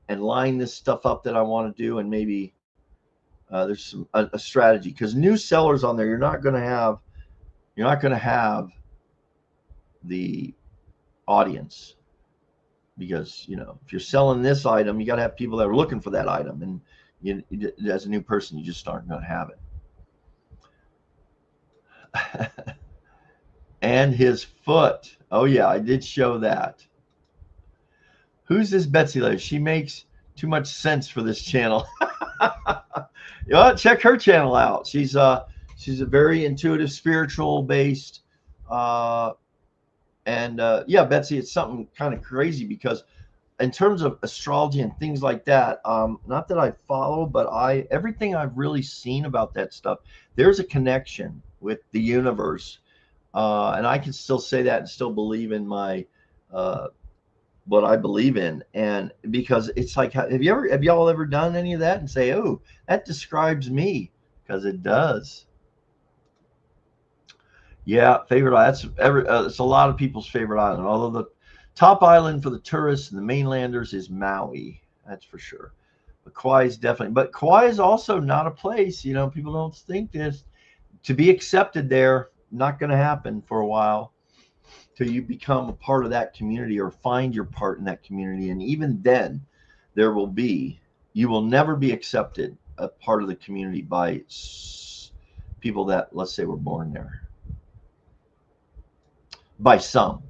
and line this stuff up that I want to do, and maybe there's a strategy because new sellers on there, you're not going to have the audience because if you're selling this item, you got to have people that are looking for that item, and as a new person, you just aren't going to have it. And his foot. Oh yeah, I did show that. Who's this Betsy lady? She makes too much sense for this channel. Check her channel out. She's a very intuitive, spiritual based, yeah, Betsy, it's something kind of crazy because in terms of astrology and things like that, not that I follow, but everything I've really seen about that stuff, there's a connection with the universe. And I can still say that and still believe in my what I believe in. And because it's like, have y'all ever done any of that and say, oh, that describes me? because it does. Yeah, favorite island. It's a lot of people's favorite island. Although the top island for the tourists and the mainlanders is Maui. That's for sure. But Kauai is definitely. But Kauai is also not a place. You know, people don't think this to be accepted there. Not going to happen for a while till you become a part of that community or find your part in that community. And even then, you will never be accepted a part of the community by people that, let's say, were born there. By some.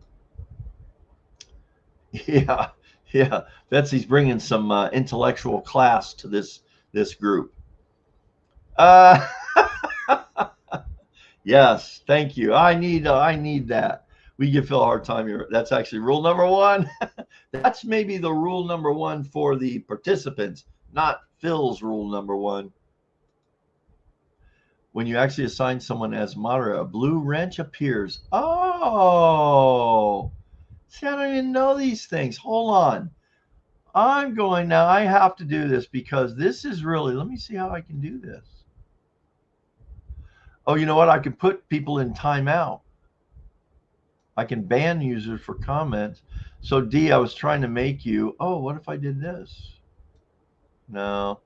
Yeah, yeah. Betsy's bringing some intellectual class to this group. Uh, yes, thank you. I need that. We give Phil a hard time here. That's actually rule number one. That's maybe the rule number one for the participants, not Phil's rule number one. When you actually assign someone as moderator, a blue wrench appears. Oh, see, I don't even know these things. Hold on. I'm going now. I have to do this because this is really, let me see how I can do this. Oh, you know what? I can put people in timeout. I can ban users for comments. So D, I was trying to make you, oh, what if I did this? No.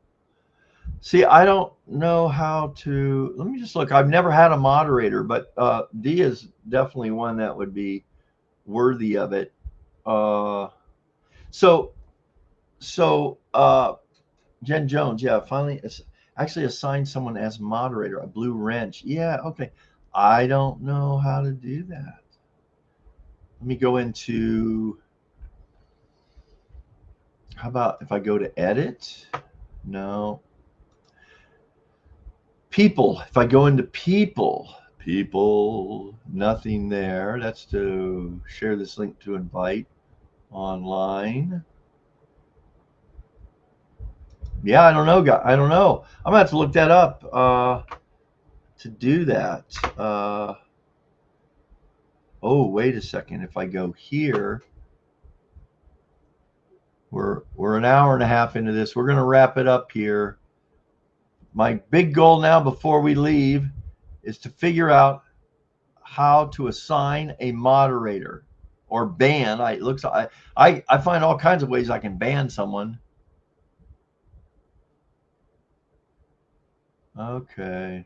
See, I don't know how to, let me just look. I've never had a moderator, but D is definitely one that would be worthy of it. So Jen Jones, yeah, finally it's actually assigned someone as moderator, a blue wrench. Yeah, okay. I don't know how to do that. Let me go into, how about if I go to edit? No. People, if I go into people, nothing there. That's to share this link to invite online. Yeah, I don't know, guys. I don't know. I'm gonna have to look that up to do that. Oh, wait a second. If I go here, we're an hour and a half into this. We're gonna wrap it up here. My big goal now before we leave is to figure out how to assign a moderator or ban. I find all kinds of ways I can ban someone. Okay.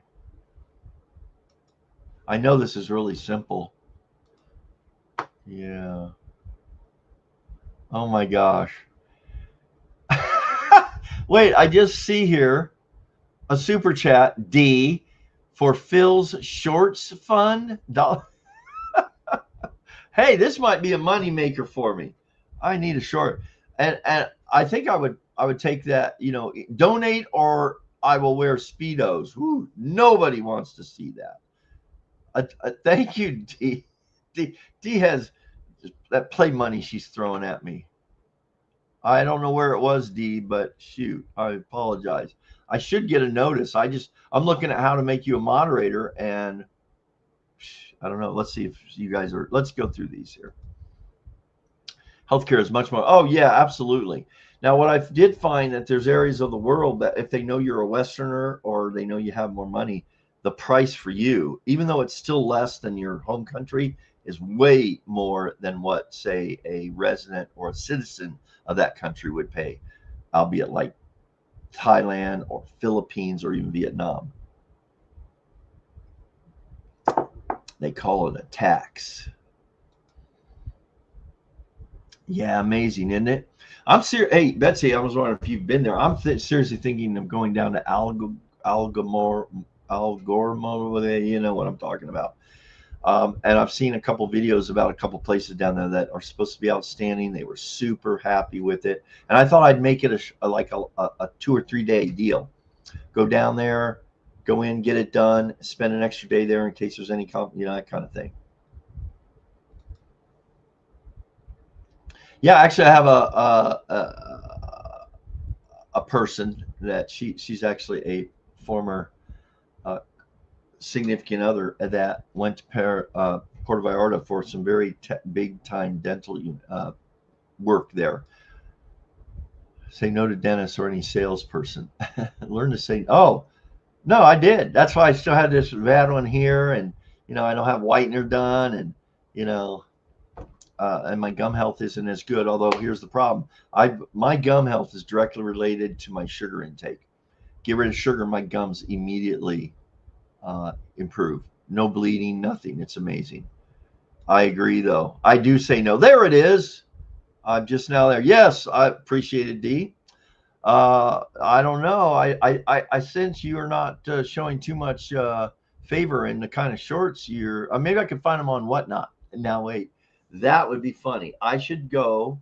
I know this is really simple. Yeah. Oh my gosh. Wait, I just see here a super chat D for Phil's Shorts Fund. Hey, this might be a money maker for me. I need a short, and I think I would take that. You know, donate or I will wear speedos. Woo, nobody wants to see that. Thank you, D. D has that play money she's throwing at me. I don't know where it was, D, but shoot, I apologize. I should get a notice. I'm looking at how to make you a moderator, and I don't know. Let's see if you guys are. Let's go through these here. Healthcare is much more. Oh yeah, absolutely. Now, what I did find that there's areas of the world that if they know you're a Westerner or they know you have more money, the price for you, even though it's still less than your home country, is way more than what, say, a resident or a citizen of that country would pay, albeit like Thailand or Philippines or even Vietnam. They call it a tax. Yeah, amazing, isn't it? I'm serious. Hey, Betsy, I was wondering if you've been there. I'm seriously thinking of going down to Algormo. You know what I'm talking about. And I've seen a couple videos about a couple places down there that are supposed to be outstanding. They were super happy with it, and I thought I'd make it a 2 or 3 day deal. Go down there, go in, get it done, spend an extra day there in case there's any, that kind of thing. Yeah, actually, I have a person that she's actually a former significant other that went to Puerto Vallarta for some very big time dental work there. Say no to dentists or any salesperson. Learn to say, oh, No, I did. That's why I still had this bad one here, and I don't have whitener done, and you know, and my gum health isn't as good. Although here's the problem: my gum health is directly related to my sugar intake. Get rid of sugar, my gums immediately improve. No bleeding, nothing. It's amazing. I agree, though. I do say no. There it is. I'm just now there. Yes, I appreciate it, D. I don't know. I sense you are not showing too much favor in the kind of shorts you're. Maybe I could find them on Whatnot. Now wait, that would be funny. I should go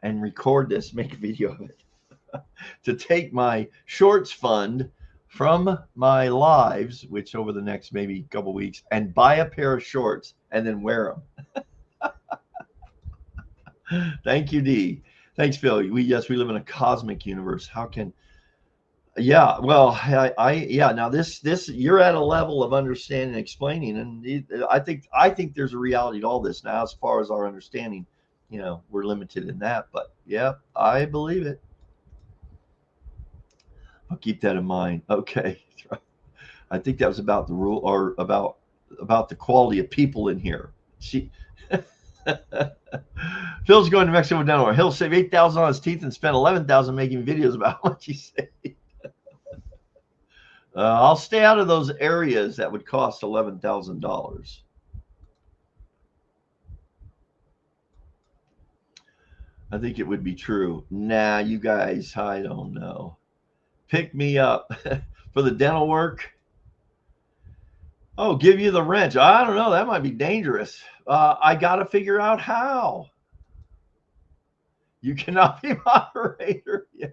and record this, make a video of it, to take my shorts fund from my lives, which over the next maybe couple weeks, and buy a pair of shorts and then wear them. Thank you, D. Thanks, Phil. We live in a cosmic universe. How can Yeah, well, yeah. Now this you're at a level of understanding and explaining, and I think there's a reality to all this now. As far as our understanding, we're limited in that, but yeah, I believe it. I'll keep that in mind. Okay, I think that was about the rule or about the quality of people in here. She. Phil's going to Mexico with dental. He'll save 8,000 on his teeth and spend 11,000 making videos about what you say. I'll stay out of those areas that would cost $11,000. I think it would be true. Nah, you guys, I don't know. Pick me up for the dental work. Oh, give you the wrench. I don't know. That might be dangerous. I got to figure out how. You cannot be moderator. Yeah.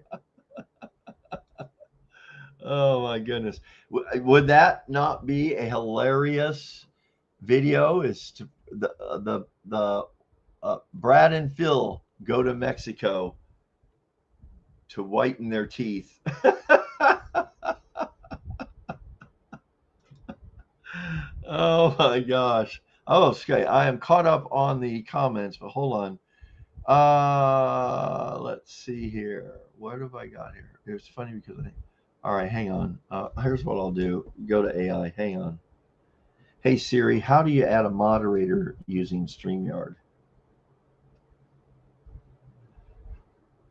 Oh my goodness. Would that not be a hilarious video? Is to the Brad and Phil go to Mexico to whiten their teeth. Oh my gosh. Oh, okay. I am caught up on the comments, but hold on. Let's see here. What have I got here? It's funny because all right, hang on. Here's what I'll do. Go to AI. Hang on. Hey Siri, how do you add a moderator using StreamYard?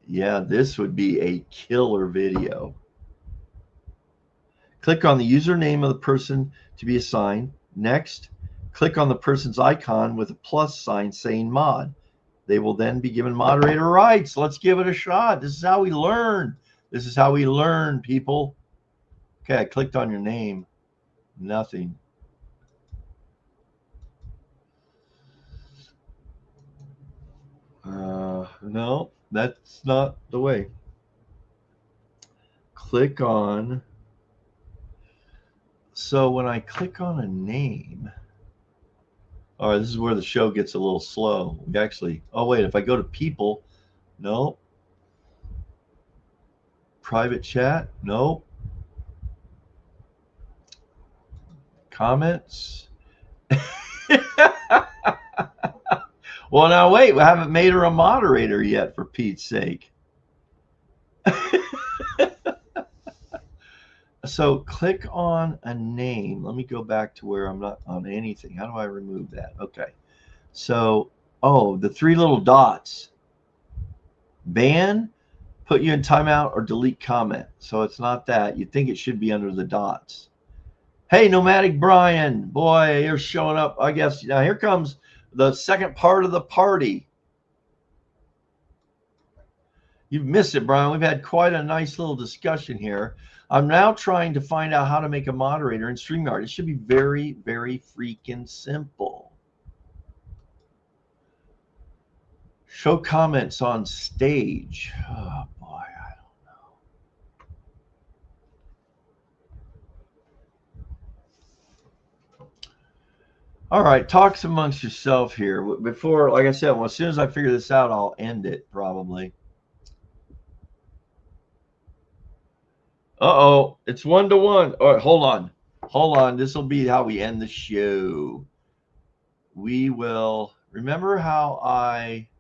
Yeah, this would be a killer video. Click on the username of the person to be assigned. Next, click on the person's icon with a plus sign saying mod. They will then be given moderator rights. Let's give it a shot. This is how we learn. This is how we learn, people. Okay, I clicked on your name. Nothing. No, that's not the way. Click on. So when I click on a name, all right, this is where the show gets a little slow. We actually, oh wait, if I go to people, no. Private chat, no. Comments. Well, now wait, we haven't made her a moderator yet, for Pete's sake. So click on a name. Let me go back to where I'm not on anything. How do I remove that? Okay. So, oh, the three little dots. Ban, put you in timeout, or delete comment. So it's not that. You'd think it should be under the dots. Hey, Nomadic Brian. Boy, you're showing up. I guess now here comes the second part of the party. You've missed it, Brian. We've had quite a nice little discussion here. I'm now trying to find out how to make a moderator in StreamYard. It should be very, very freaking simple. Show comments on stage. Oh, boy, I don't know. All right, talks amongst yourself here. Before, like I said, well, as soon as I figure this out, I'll end it probably. Uh-oh, it's 1-1. All right, hold on. Hold on. This will be how we end the show. We will remember how I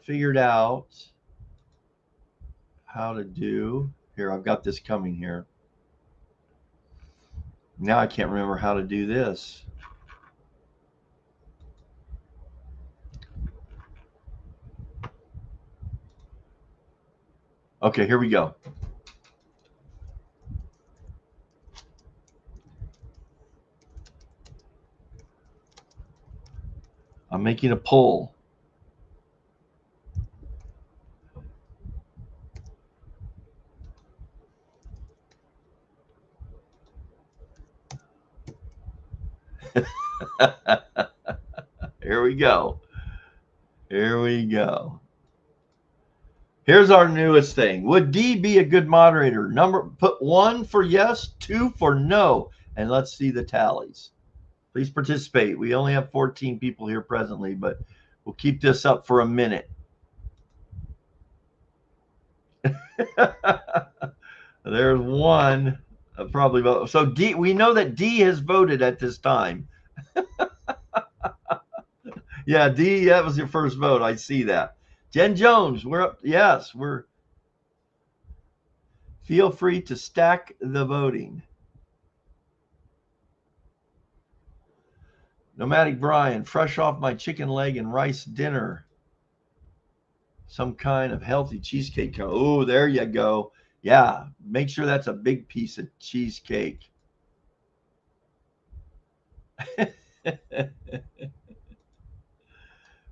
figured out how to do here. I've got this coming here. Now I can't remember how to do this. Okay, here we go. I'm making a poll. Here we go. Here we go. Here's our newest thing. Would D be a good moderator? Put 1 for yes, 2 for no, and let's see the tallies. Please participate. We only have 14 people here presently, but we'll keep this up for a minute. There's one. Probably vote. So D, we know that D has voted at this time. Yeah, D, that was your first vote. I see that. Jen Jones, we're up. Yes, we're. Feel free to stack the voting. Nomadic Brian, fresh off my chicken leg and rice dinner. Some kind of healthy cheesecake. Oh, there you go. Yeah, make sure that's a big piece of cheesecake.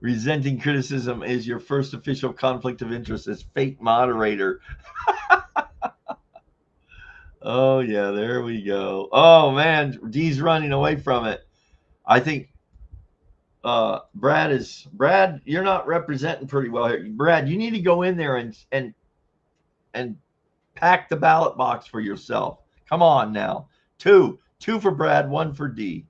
Resenting criticism is your first official conflict of interest as fake moderator. Oh, yeah, there we go. Oh, man, D's running away from it. I think Brad, you're not representing pretty well here. Brad, you need to go in there and pack the ballot box for yourself. Come on now. Two for Brad, 1 for D.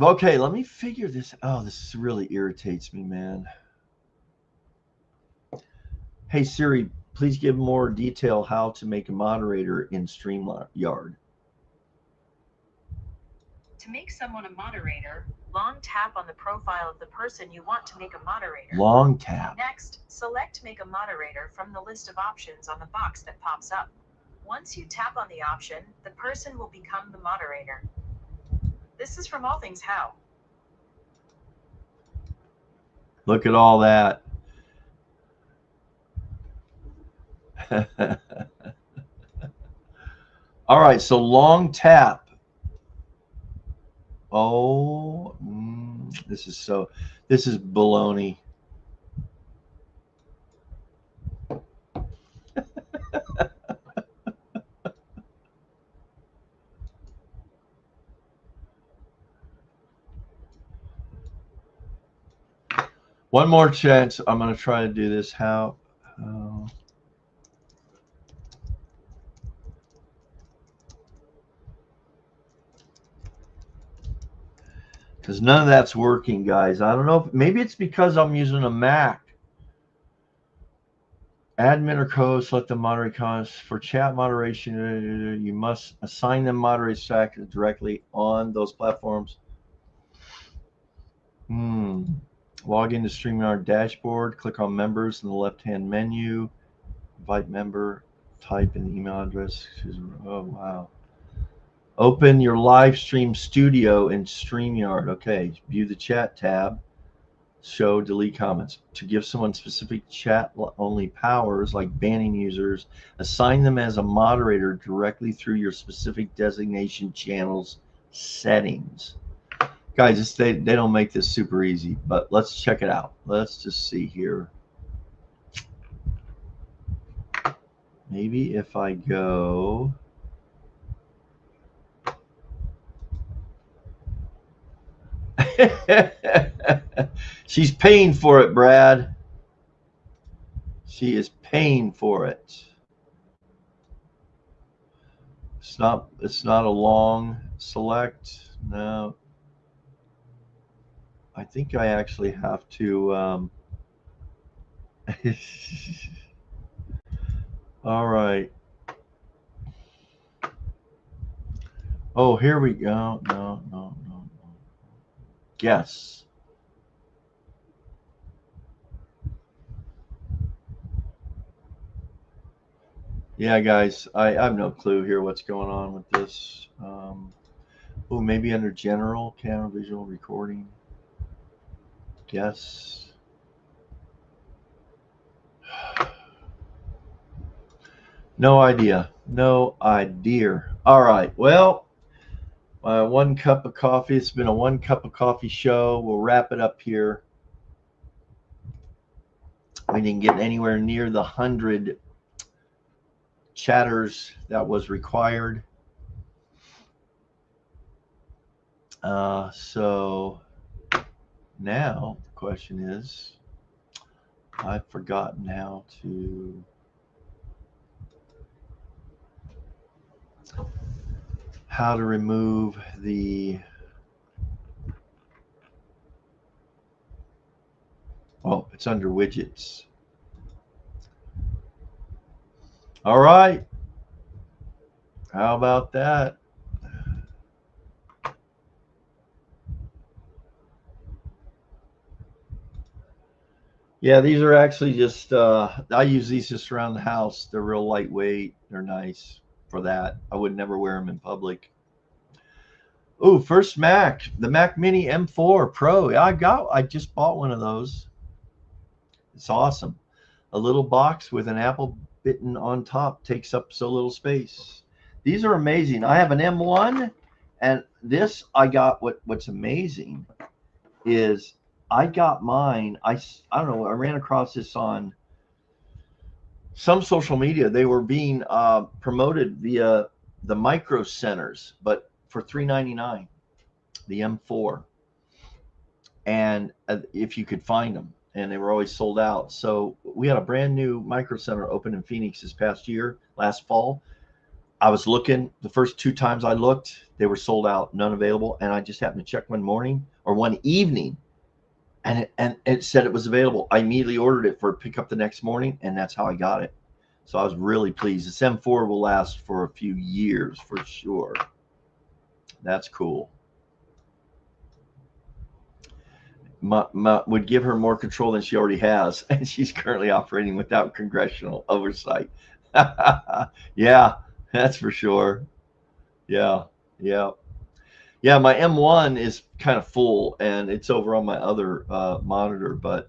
Okay, let me figure this. Oh, this really irritates me, man. Hey Siri, please give more detail how to make a moderator in StreamYard. To make someone a moderator, long tap on the profile of the person you want to make a moderator. Long tap. Next, select Make a Moderator from the list of options on the box that pops up. Once you tap on the option, the person will become the moderator. This is from All Things How. Look at all that. All right, so long tap. Oh, this is baloney. One more chance. I'm going to try to do this. How? Because none of that's working, guys. I don't know. Maybe it's because I'm using a Mac. Admin or co-host select the moderate comments. For chat moderation, you must assign them moderate stack directly on those platforms. Log into StreamYard dashboard, click on members in the left-hand menu, invite member, type in the email address. Oh, wow. Open your live stream studio in StreamYard. Okay, view the chat tab. Show, delete comments. To give someone specific chat-only powers, like banning users, assign them as a moderator directly through your specific designation channels settings. Guys, they don't make this super easy, but let's check it out. Let's just see here. Maybe if I go... She's paying for it, Brad. She is paying for it. It's not a long select. No. I think I actually have to all right. Oh, here we go. No. Guess. Yeah, guys, I have no clue here what's going on with this. Oh, maybe under general, camera, visual, recording. Yes. No idea. No idea. All right. Well, one cup of coffee. It's been a one cup of coffee show. We'll wrap it up here. We didn't get anywhere near the 100 chatters that was required. So now the question is, I've forgotten how to remove the, oh, it's under widgets. All right. How about that? Yeah, these are actually just, I use these just around the house. They're real lightweight. They're nice for that. I would never wear them in public. Oh, first Mac, the Mac Mini M4 Pro. Yeah, I just bought one of those. It's awesome. A little box with an Apple button on top takes up so little space. These are amazing. I have an M1, and this I got. What's amazing is I got mine. I don't know. I ran across this on some social media. They were being promoted via the Micro Centers, but for $399, the M4, and if you could find them, and they were always sold out. So we had a brand new Micro Center open in Phoenix this past year, last fall. I was looking the first two times I looked, they were sold out, none available, and I just happened to check one morning or one evening, and it said it was available. I immediately ordered it for pickup the next morning, and that's how I got it. So I was really pleased. This M4 will last for a few years for sure. That's cool. Would give her more control than she already has, and she's currently operating without congressional oversight. Yeah, that's for sure. Yeah, yeah, yeah. My M1 is kind of full, and it's over on my other monitor, but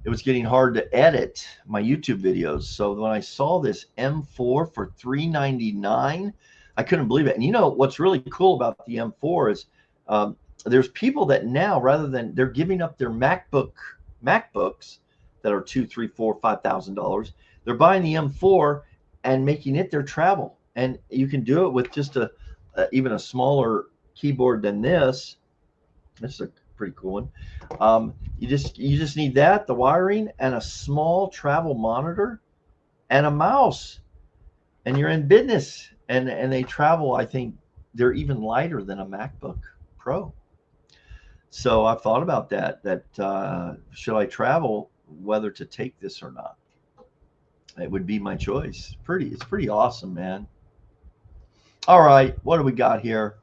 it was getting hard to edit my YouTube videos. So when I saw this M4 for $399, I couldn't believe it. And you know what's really cool about the M4 is there's people that now, rather than, they're giving up their MacBooks that are $2, $3, $4, $5,000. They're buying the M4 and making it their travel. And you can do it with just even a smaller keyboard than this. This is a pretty cool one. You just need that, the wiring, and a small travel monitor and a mouse, and you're in business. And they travel. I think they're even lighter than a MacBook Pro. So I've thought about that. Should I travel, whether to take this or not? It would be my choice. It's pretty awesome, man. All right, what do we got here?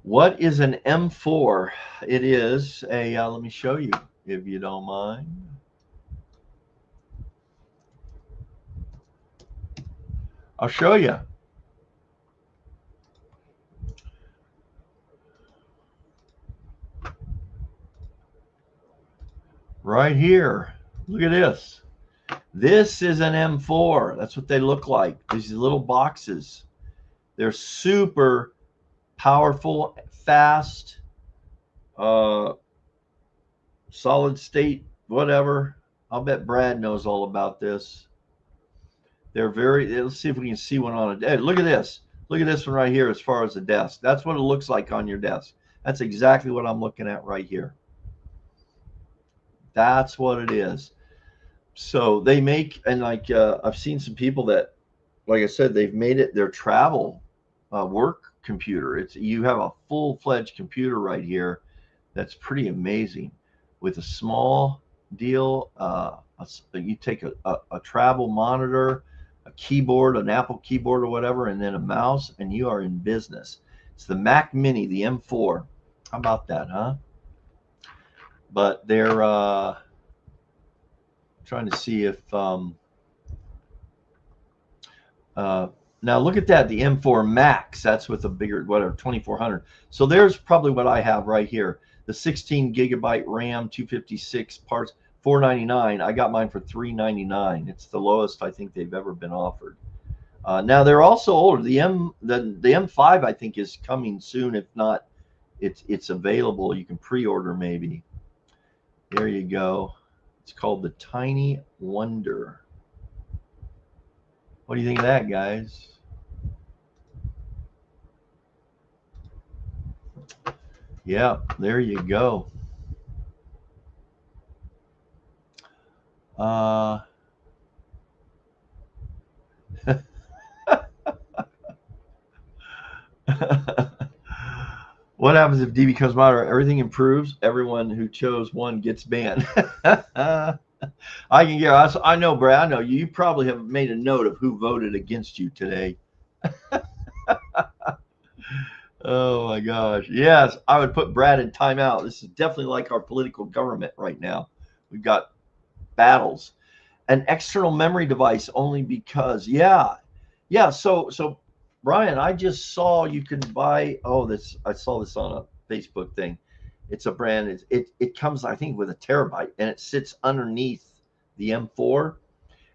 What is an M4? It is a, let me show you, if you don't mind. I'll show you. Right here. Look at this. This is an M4. That's what they look like. These little boxes. They're super powerful, fast, solid state, whatever. I'll bet Brad knows all about this. They're let's see if we can see one on a, hey, look at this. Look at this one right here as far as the desk. That's what it looks like on your desk. That's exactly what I'm looking at right here. That's what it is. So they make, and like I've seen some people that, like I said, they've made it their travel work computer. You have a full-fledged computer right here. That's pretty amazing. With a small deal, you take a travel monitor, a keyboard, an Apple keyboard or whatever, and then a mouse, and you are in business. It's the Mac Mini, the M4. How about that, huh? But they're trying to see if now look at that, the M4 Max. That's with a bigger, whatever, 2400. So there's probably what I have right here. The 16 gigabyte RAM, 256 parts, $499. I got mine for $399. It's the lowest I think they've ever been offered. Now they're also older. The M5 I think is coming soon. If not, it's available. You can pre-order maybe. There you go. It's called the Tiny Wonder. What do you think of that, guys? Yeah, there you go. What happens if D becomes moderator? Everything improves. Everyone who chose one gets banned. I can get. I know, Brad. I know you probably have made a note of who voted against you today. Oh my gosh. Yes, I would put Brad in timeout. This is definitely like our political government right now. We've got battles. An external memory device only because, yeah. So Brian, I just saw you can buy. Oh, I saw this on a Facebook thing. It's a brand. It comes, I think, with a terabyte, and it sits underneath the M4.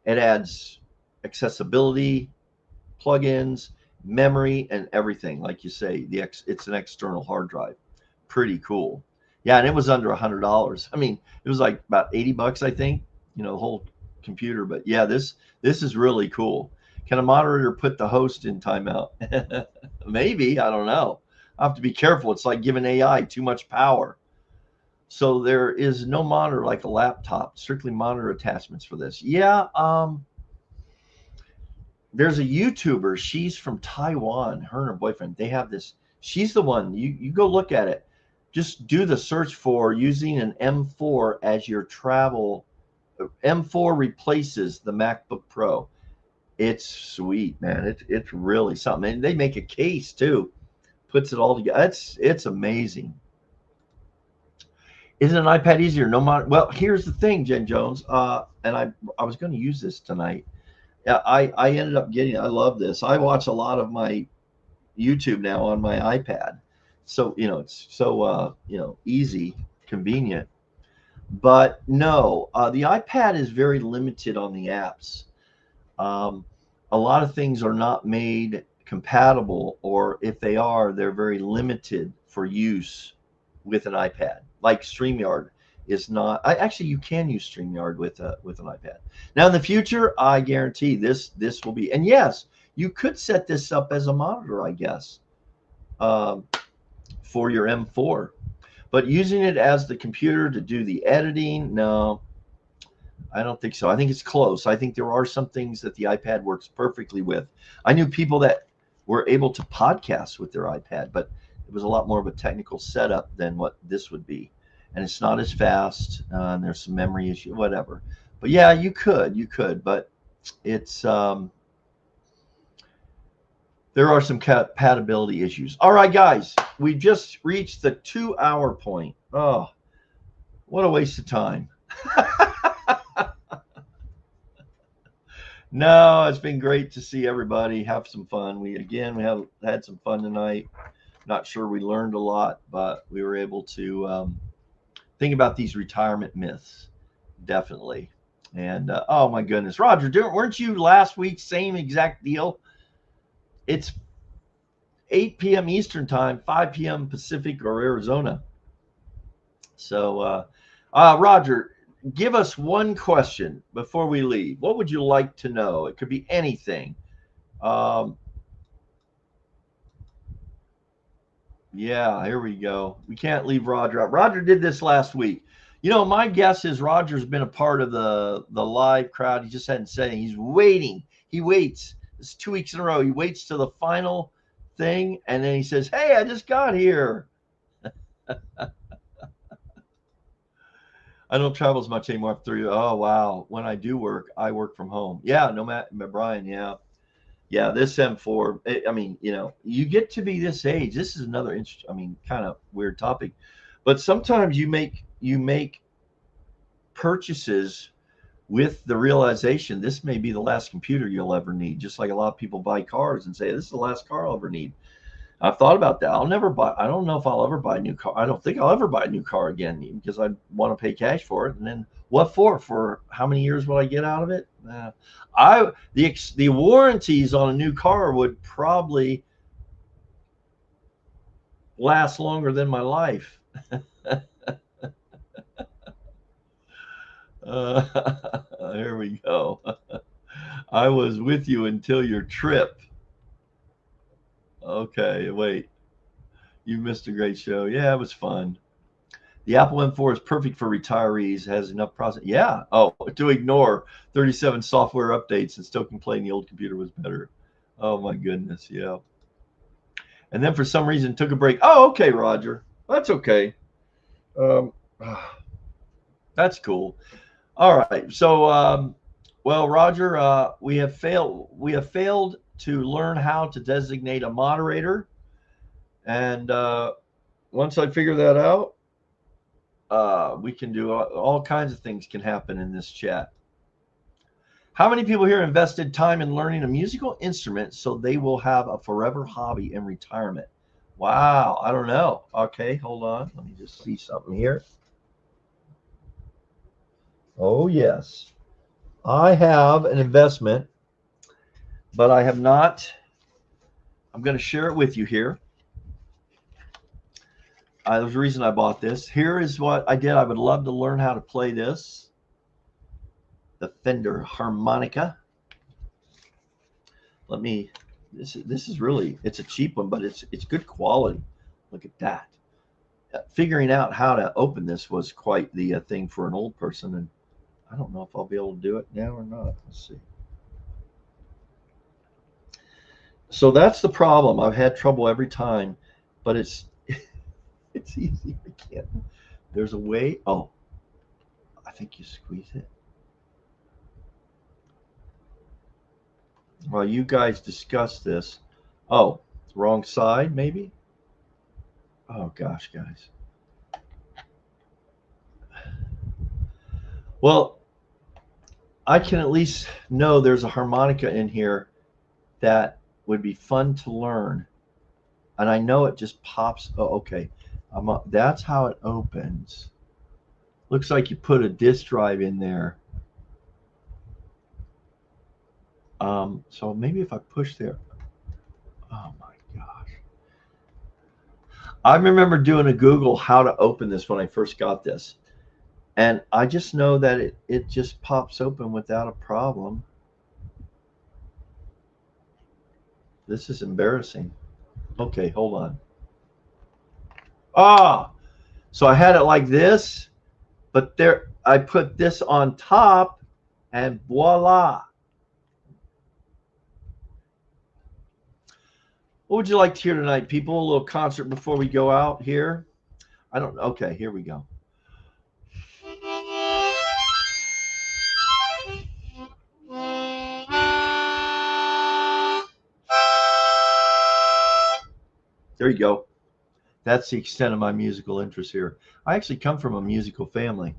It adds accessibility, plugins, memory, and everything. Like you say, it's an external hard drive. Pretty cool. Yeah, and it was under $100. I mean, it was like about $80, I think. The whole computer. But yeah, this is really cool. Can a moderator put the host in timeout? Maybe. I don't know. I have to be careful. It's like giving AI too much power. So there is no monitor like a laptop, strictly monitor attachments for this. Yeah. There's a YouTuber. She's from Taiwan. Her and her boyfriend. They have this. She's the one. You go look at it. Just do the search for using an M4 as your travel. M4 replaces the MacBook Pro. It's sweet, man. It's really something. And they make a case too. Puts it all together. It's amazing. Isn't an iPad easier? No matter. Well, here's the thing, Jen Jones. And I was going to use this tonight. I ended up getting. I love this. I watch a lot of my YouTube now on my iPad. So it's so easy, convenient. But no, the iPad is very limited on the apps. A lot of things are not made compatible, or if they are, they're very limited for use with an iPad. Like StreamYard is not. Actually, you can use StreamYard with an iPad. Now in the future, I guarantee this will be. And yes, you could set this up as a monitor, I guess, for your M4. But using it as the computer to do the editing, no, I don't think so. I think it's close. I think there are some things that the iPad works perfectly with. I knew people that were able to podcast with their iPad, but it was a lot more of a technical setup than what this would be. And it's not as fast, and there's some memory issue, whatever. But yeah, you could, but it's there are some compatibility issues. All right, guys, we just reached the 2-hour point. Oh, what a waste of time. No, it's been great to see everybody have some fun. We have had some fun tonight. Not sure we learned a lot, but we were able to think about these retirement myths, definitely. And oh my goodness, Roger, weren't you last week? Same exact deal. It's 8 p.m. Eastern time, 5 p.m. Pacific or Arizona. So, Roger, give us one question before we leave. What would you like to know? It could be anything. Yeah, here we go. We can't leave Roger out. Roger did this last week. My guess is Roger's been a part of the live crowd. He just hadn't said anything. He's waiting. He waits. It's 2 weeks in a row. He waits to the final thing, and then he says, "Hey, I just got here." I don't travel as much anymore through. Oh wow! When I do work, I work from home. Yeah, no matter, Brian. Yeah. This M4. I mean, you get to be this age. This is another interesting. I mean, kind of weird topic, but sometimes you make purchases with the realization this may be the last computer you'll ever need, just like a lot of people buy cars and say, this is the last car I'll ever need. I've thought about that. I don't know if I'll ever buy a new car. I don't think I'll ever buy a new car again because I want to pay cash for it. And then what for? For how many years will I get out of it? The warranties on a new car would probably last longer than my life. Here we go. I was with you until your trip. Okay, wait. You missed a great show. Yeah, it was fun. The Apple M4 is perfect for retirees. Has enough process. Yeah. Oh, to ignore 37 software updates and still complain the old computer was better. Oh my goodness. Yeah. And then for some reason took a break. Oh, okay, Roger. That's okay. That's cool. All right. So, well, Roger, we have failed to learn how to designate a moderator, and once I figure that out, we can do all kinds of things can happen in this chat. How many people here invested time in learning a musical instrument so they will have a forever hobby in retirement? Wow, I don't know. Okay, hold on. Let me just see something here. Oh, yes. I have an investment, but I have not. I'm going to share it with you here. There's a reason I bought this. Here is what I did. I would love to learn how to play this. The Fender harmonica. Let me. This is really. It's a cheap one, but it's good quality. Look at that. Figuring out how to open this was quite the thing for an old person, and I don't know if I'll be able to do it now or not. Let's see. So that's the problem. I've had trouble every time, but it's easy. I can't. There's a way. Oh, I think you squeeze it. While you guys discuss this. Oh, wrong side, maybe? Oh, gosh, guys. Well, I can at least know there's a harmonica in here that would be fun to learn. And I know it just pops. Oh, okay. That's how it opens. Looks like you put a disk drive in there. So maybe if I push there. Oh my gosh. I remember doing a Google how to open this when I first got this. And I just know that it just pops open without a problem. This is embarrassing. Okay, hold on. So I had it like this, but there I put this on top and voila. What would you like to hear tonight, people? A little concert before we go out here? I don't know. Okay, here we go. There you go. That's the extent of my musical interest here. I actually come from a musical family,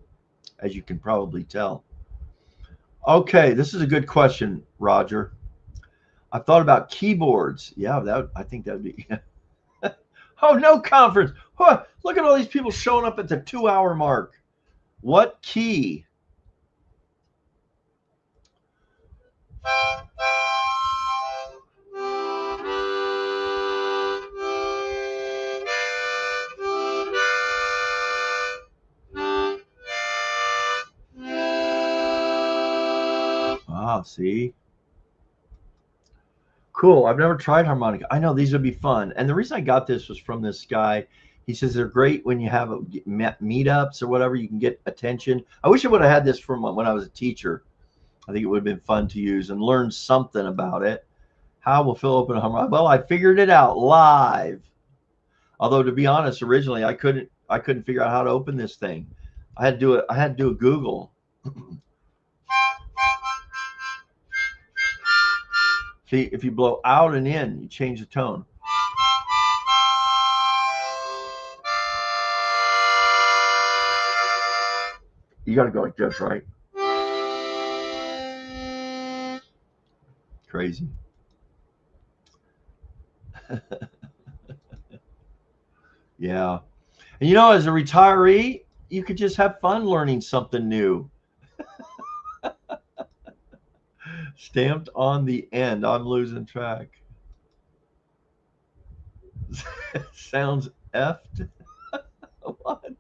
as you can probably tell. Okay, this is a good question, Roger. I thought about keyboards. Yeah, I think that would be. Oh, no conference. Huh, look at all these people showing up at the 2-hour mark. What key? See? Cool. I've never tried harmonica. I know these would be fun. And the reason I got this was from this guy. He says they're great when you have meetups or whatever. You can get attention. I wish I would have had this from when I was a teacher. I think it would have been fun to use and learn something about it. How will Phil open a harmonica? Well, I figured it out live. Although to be honest, originally I couldn't figure out how to open this thing. I had to do a Google. See, if you blow out and in, you change the tone. You got to go like this, right? crazy. Yeah. And you know, as a retiree, you could just have fun learning something new. Stamped on the end. I'm losing track. Sounds effed. What?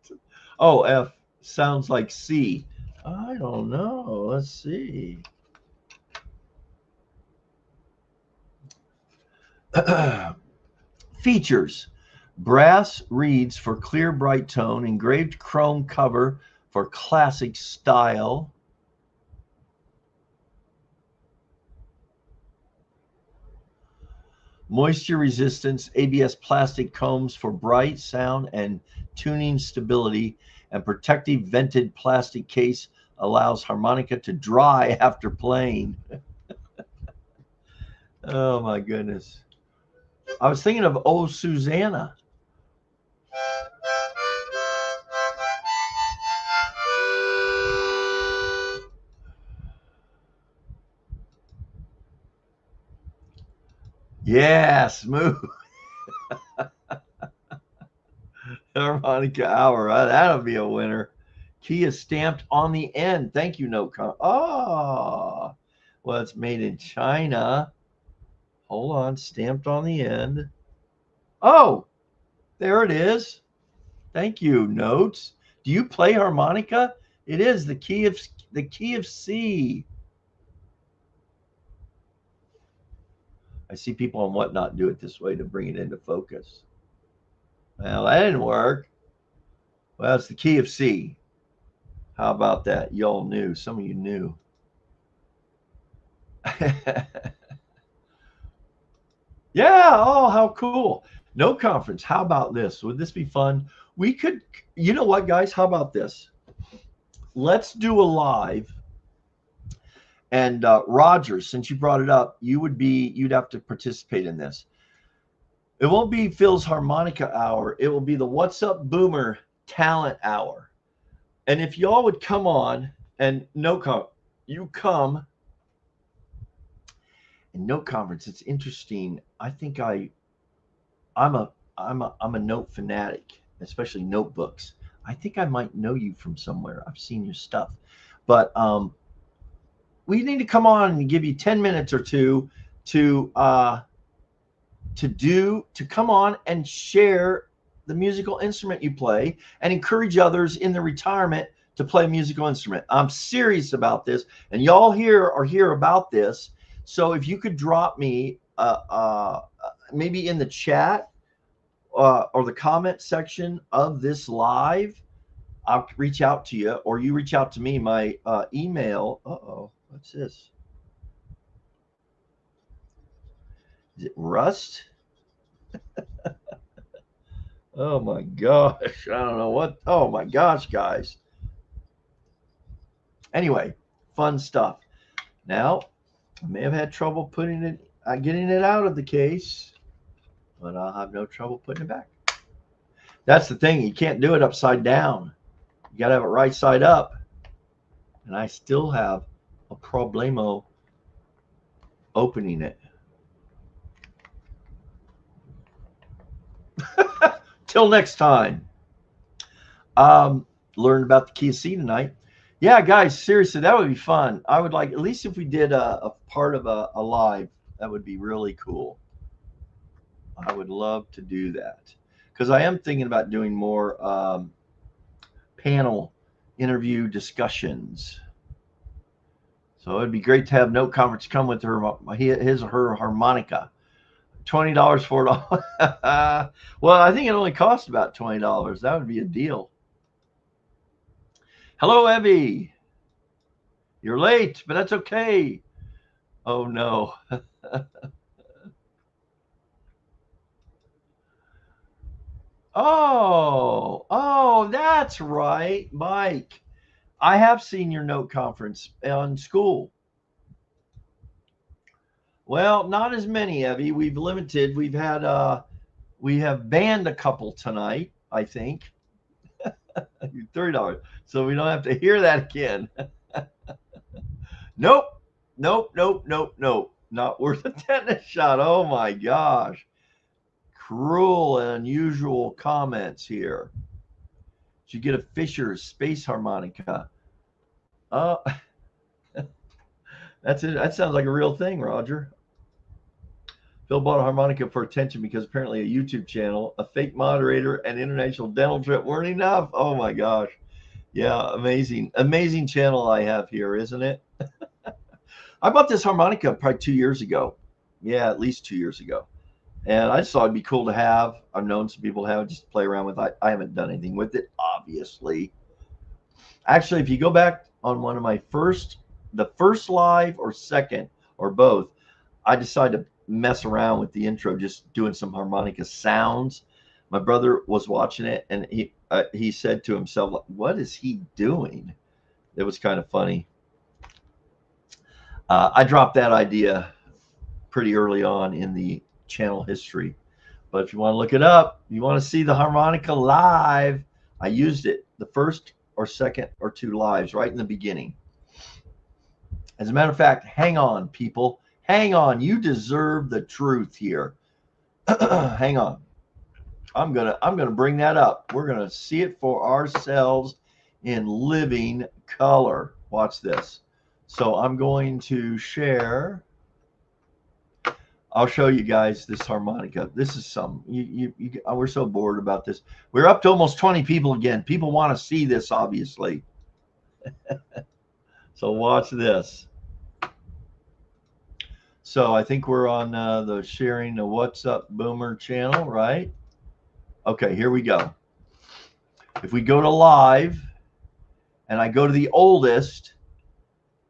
Oh, F sounds like C. I don't know. Let's see. Features: brass reeds for clear, bright tone, engraved chrome cover for classic style. Moisture resistance, ABS plastic combs for bright sound and tuning stability, and protective vented plastic case allows harmonica to dry after playing. Oh my goodness. I was thinking of Oh Susanna. Yeah, smooth. Harmonica hour. That'll be a winner. Key is stamped on the end. Thank you, NoteCom. Oh, well, it's made in China. Hold on, stamped on the end. Oh, there it is. Thank you, Notes. Do you play harmonica? It is the key of C. I see people on Whatnot do it this way to bring it into focus. Well, that didn't work. Well, it's the key of C. How about that? Y'all knew. Some of you knew. Yeah. Oh, how cool. No conference. How about this? Would this be fun? We could, you know what, guys? How about this? Let's do a live. And Roger, since you brought it up, you'd have to participate in this. It won't be Phil's harmonica hour. It will be the What's Up Boomer talent hour. And if y'all would come on and you come and no conference. It's interesting. I think I'm a note fanatic, especially notebooks. I think I might know you from somewhere. I've seen your stuff, but we need to come on and give you 10 minutes or two to come on and share the musical instrument you play and encourage others in the retirement to play a musical instrument. I'm serious about this, and y'all here are here about this. So if you could drop me maybe in the chat or the comment section of this live, I'll reach out to you, or you reach out to me. My email. What's this? Is it Rust? Oh my gosh. I don't know what. Oh my gosh, guys. Anyway, fun stuff. Now, I may have had trouble getting it out of the case, but I'll have no trouble putting it back. That's the thing. You can't do it upside down. You got to have it right side up. And I still have a problemo opening it. Till next time. Learned about the key of C tonight. Yeah, guys, seriously, that would be fun. I would like, at least if we did a part of a live, that would be really cool. I would love to do that, because I am thinking about doing more panel interview discussions. So it'd be great to have Note Conference come with his or her harmonica. $20 for it. Well, I think it only costs about $20. That would be a deal. Hello, Evie. You're late, but that's okay. Oh, no. Oh, that's right, Mike. I have seen your Note Conference on school. Well, not as many, Evie. We've limited. We have banned a couple tonight, I think. $30. So we don't have to hear that again. Nope. Not worth a tetanus shot. Oh my gosh. Cruel and unusual comments here. Did you get a Fisher's space harmonica? Oh, that's it. That sounds like a real thing, Roger. Phil bought a harmonica for attention because apparently a YouTube channel, a fake moderator, and international dental trip weren't enough. Oh my gosh. Yeah, amazing. Amazing channel I have here, isn't it? I bought this harmonica probably 2 years ago. Yeah, at least 2 years ago. And I just thought it'd be cool to have. I've known some people have just to play around with. I haven't done anything with it, obviously. Actually, if you go back on one of my the first live or second or both, I decided to mess around with the intro, just doing some harmonica sounds. My brother was watching it, and he said to himself, "What is he doing?" It was kind of funny. I dropped that idea pretty early on in the channel history. But if you want to look it up, you want to see the harmonica live, I used it the first or second or two lives right in the beginning. As a matter of fact, hang on, people. Hang on. You deserve the truth here. Hang on. I'm gonna bring that up. We're gonna see it for ourselves in living color. Watch this. So I'm going to share. I'll show you guys this harmonica. This is some. We're so bored about this. We're up to almost 20 people again. People want to see this, obviously. So watch this. So I think we're on the sharing the What's Up Boomer channel, right? Okay, here we go. If we go to live and I go to the oldest,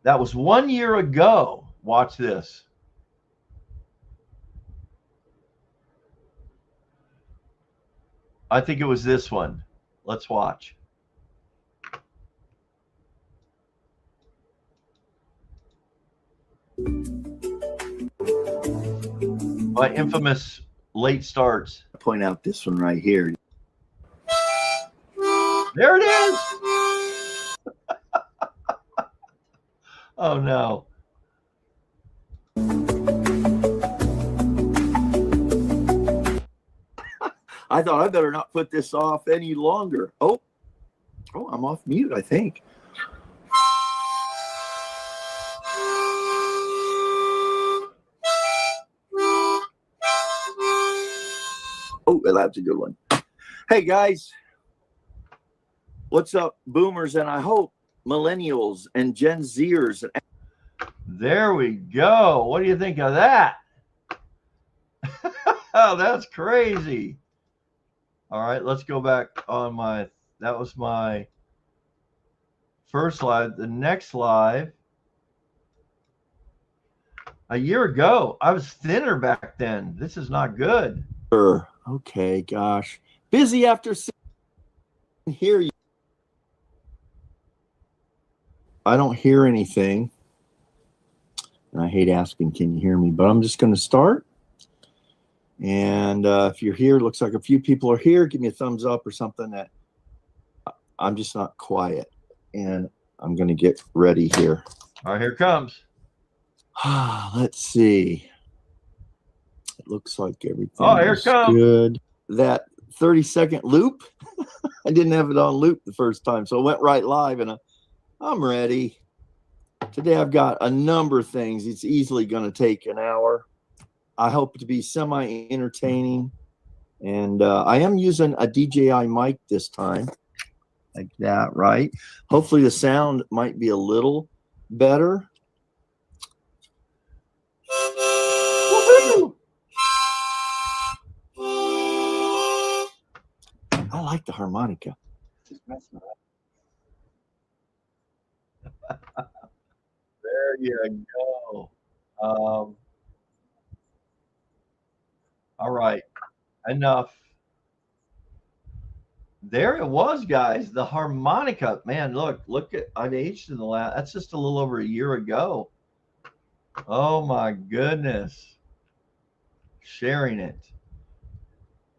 that was 1 year ago. Watch this. I think it was this one. Let's watch. My infamous late starts. Point out this one right here. There it is. Oh no. I thought I better not put this off any longer. Oh, I'm off mute, I think. Oh, that's a good one. Hey, guys. What's up, boomers, and I hope millennials and Gen Zers. There we go. What do you think of that? Oh, that's crazy. All right, let's go back on that was my first live. The next live, a year ago, I was thinner back then. This is not good. Okay, gosh. Busy after hear you. I don't hear anything. And I hate asking, can you hear me? But I'm just going to start. And if you're here, looks like a few people are here. Give me a thumbs up or something. That I'm just not quiet. And I'm going to get ready here. All right, here it comes. Let's see. It looks like everything is good. That 30-second loop, I didn't have it on loop the first time. So I went right live, and I'm ready. Today I've got a number of things. It's easily going to take an hour. I hope to be semi-entertaining. And I am using a DJI mic this time. Like that, right? Hopefully the sound might be a little better. Woo-hoo! I like the harmonica. Just messing around. There you go. All right, enough. There it was, guys. The harmonica, man. Look at. I've aged in the last. That's just a little over a year ago. Oh my goodness. Sharing it.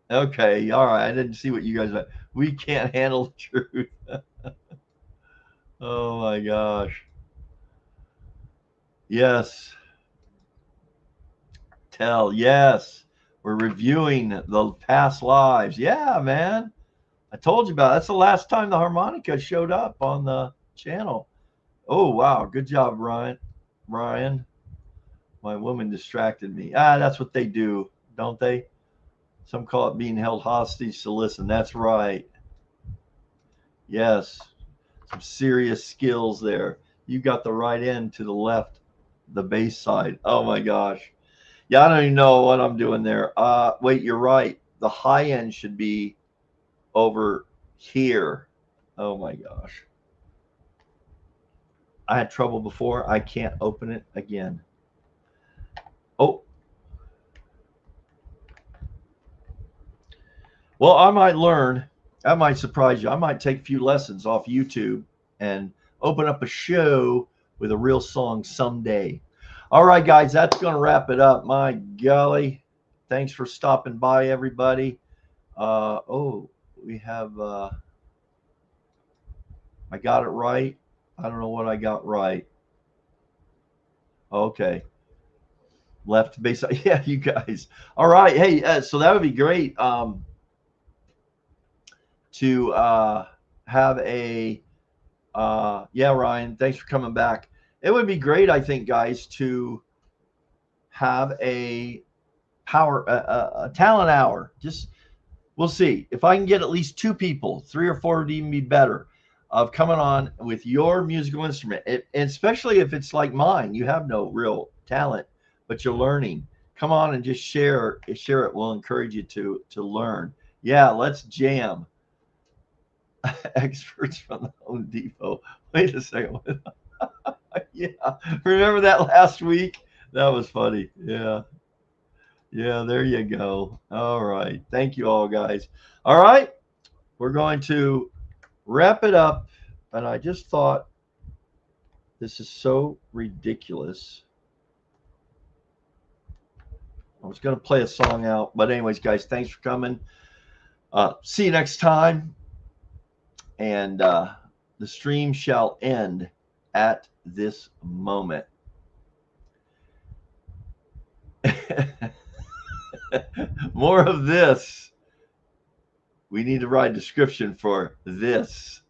Okay, all right. I didn't see what you guys meant. We can't handle the truth. Oh my gosh. Yes. tell. Yes, we're reviewing the past lives. Yeah, man. I told you about it. That's the last time the harmonica showed up on the channel. Oh, wow. Good job, Ryan. Ryan. My woman distracted me. That's what they do, don't they? Some call it being held hostage to listen. That's right. Yes. Some serious skills there. You got the right end to the left, the bass side. Oh my gosh. Yeah, I don't even know what I'm doing there. Wait, you're right. The high end should be over here. Oh my gosh. I had trouble before. I can't open it again. Oh. Well, I might learn. That might surprise you. I might take a few lessons off YouTube and open up a show with a real song someday. All right, guys, that's going to wrap it up. My golly. Thanks for stopping by, everybody. We have, I got it right. I don't know what I got right. Okay. Left base. Yeah, you guys. All right. Hey, so that would be great to have a, yeah, Ryan, thanks for coming back. It would be great, I think, guys, to have a talent hour. Just, we'll see. If I can get at least 2 people, 3 or 4 would even be better, of coming on with your musical instrument. And especially if it's like mine, you have no real talent, but you're learning. Come on and just share it. We'll encourage you to learn. Yeah, let's jam. Experts from the Home Depot. Wait a second. Yeah, remember that last week? That was funny. Yeah, there you go. All right, thank you all, guys. All right, we're going to wrap it up, and I just thought this is so ridiculous. I was going to play a song out, but anyways, guys, thanks for coming. See you next time. And the stream shall end at this moment. More of this. We need to write a description for this.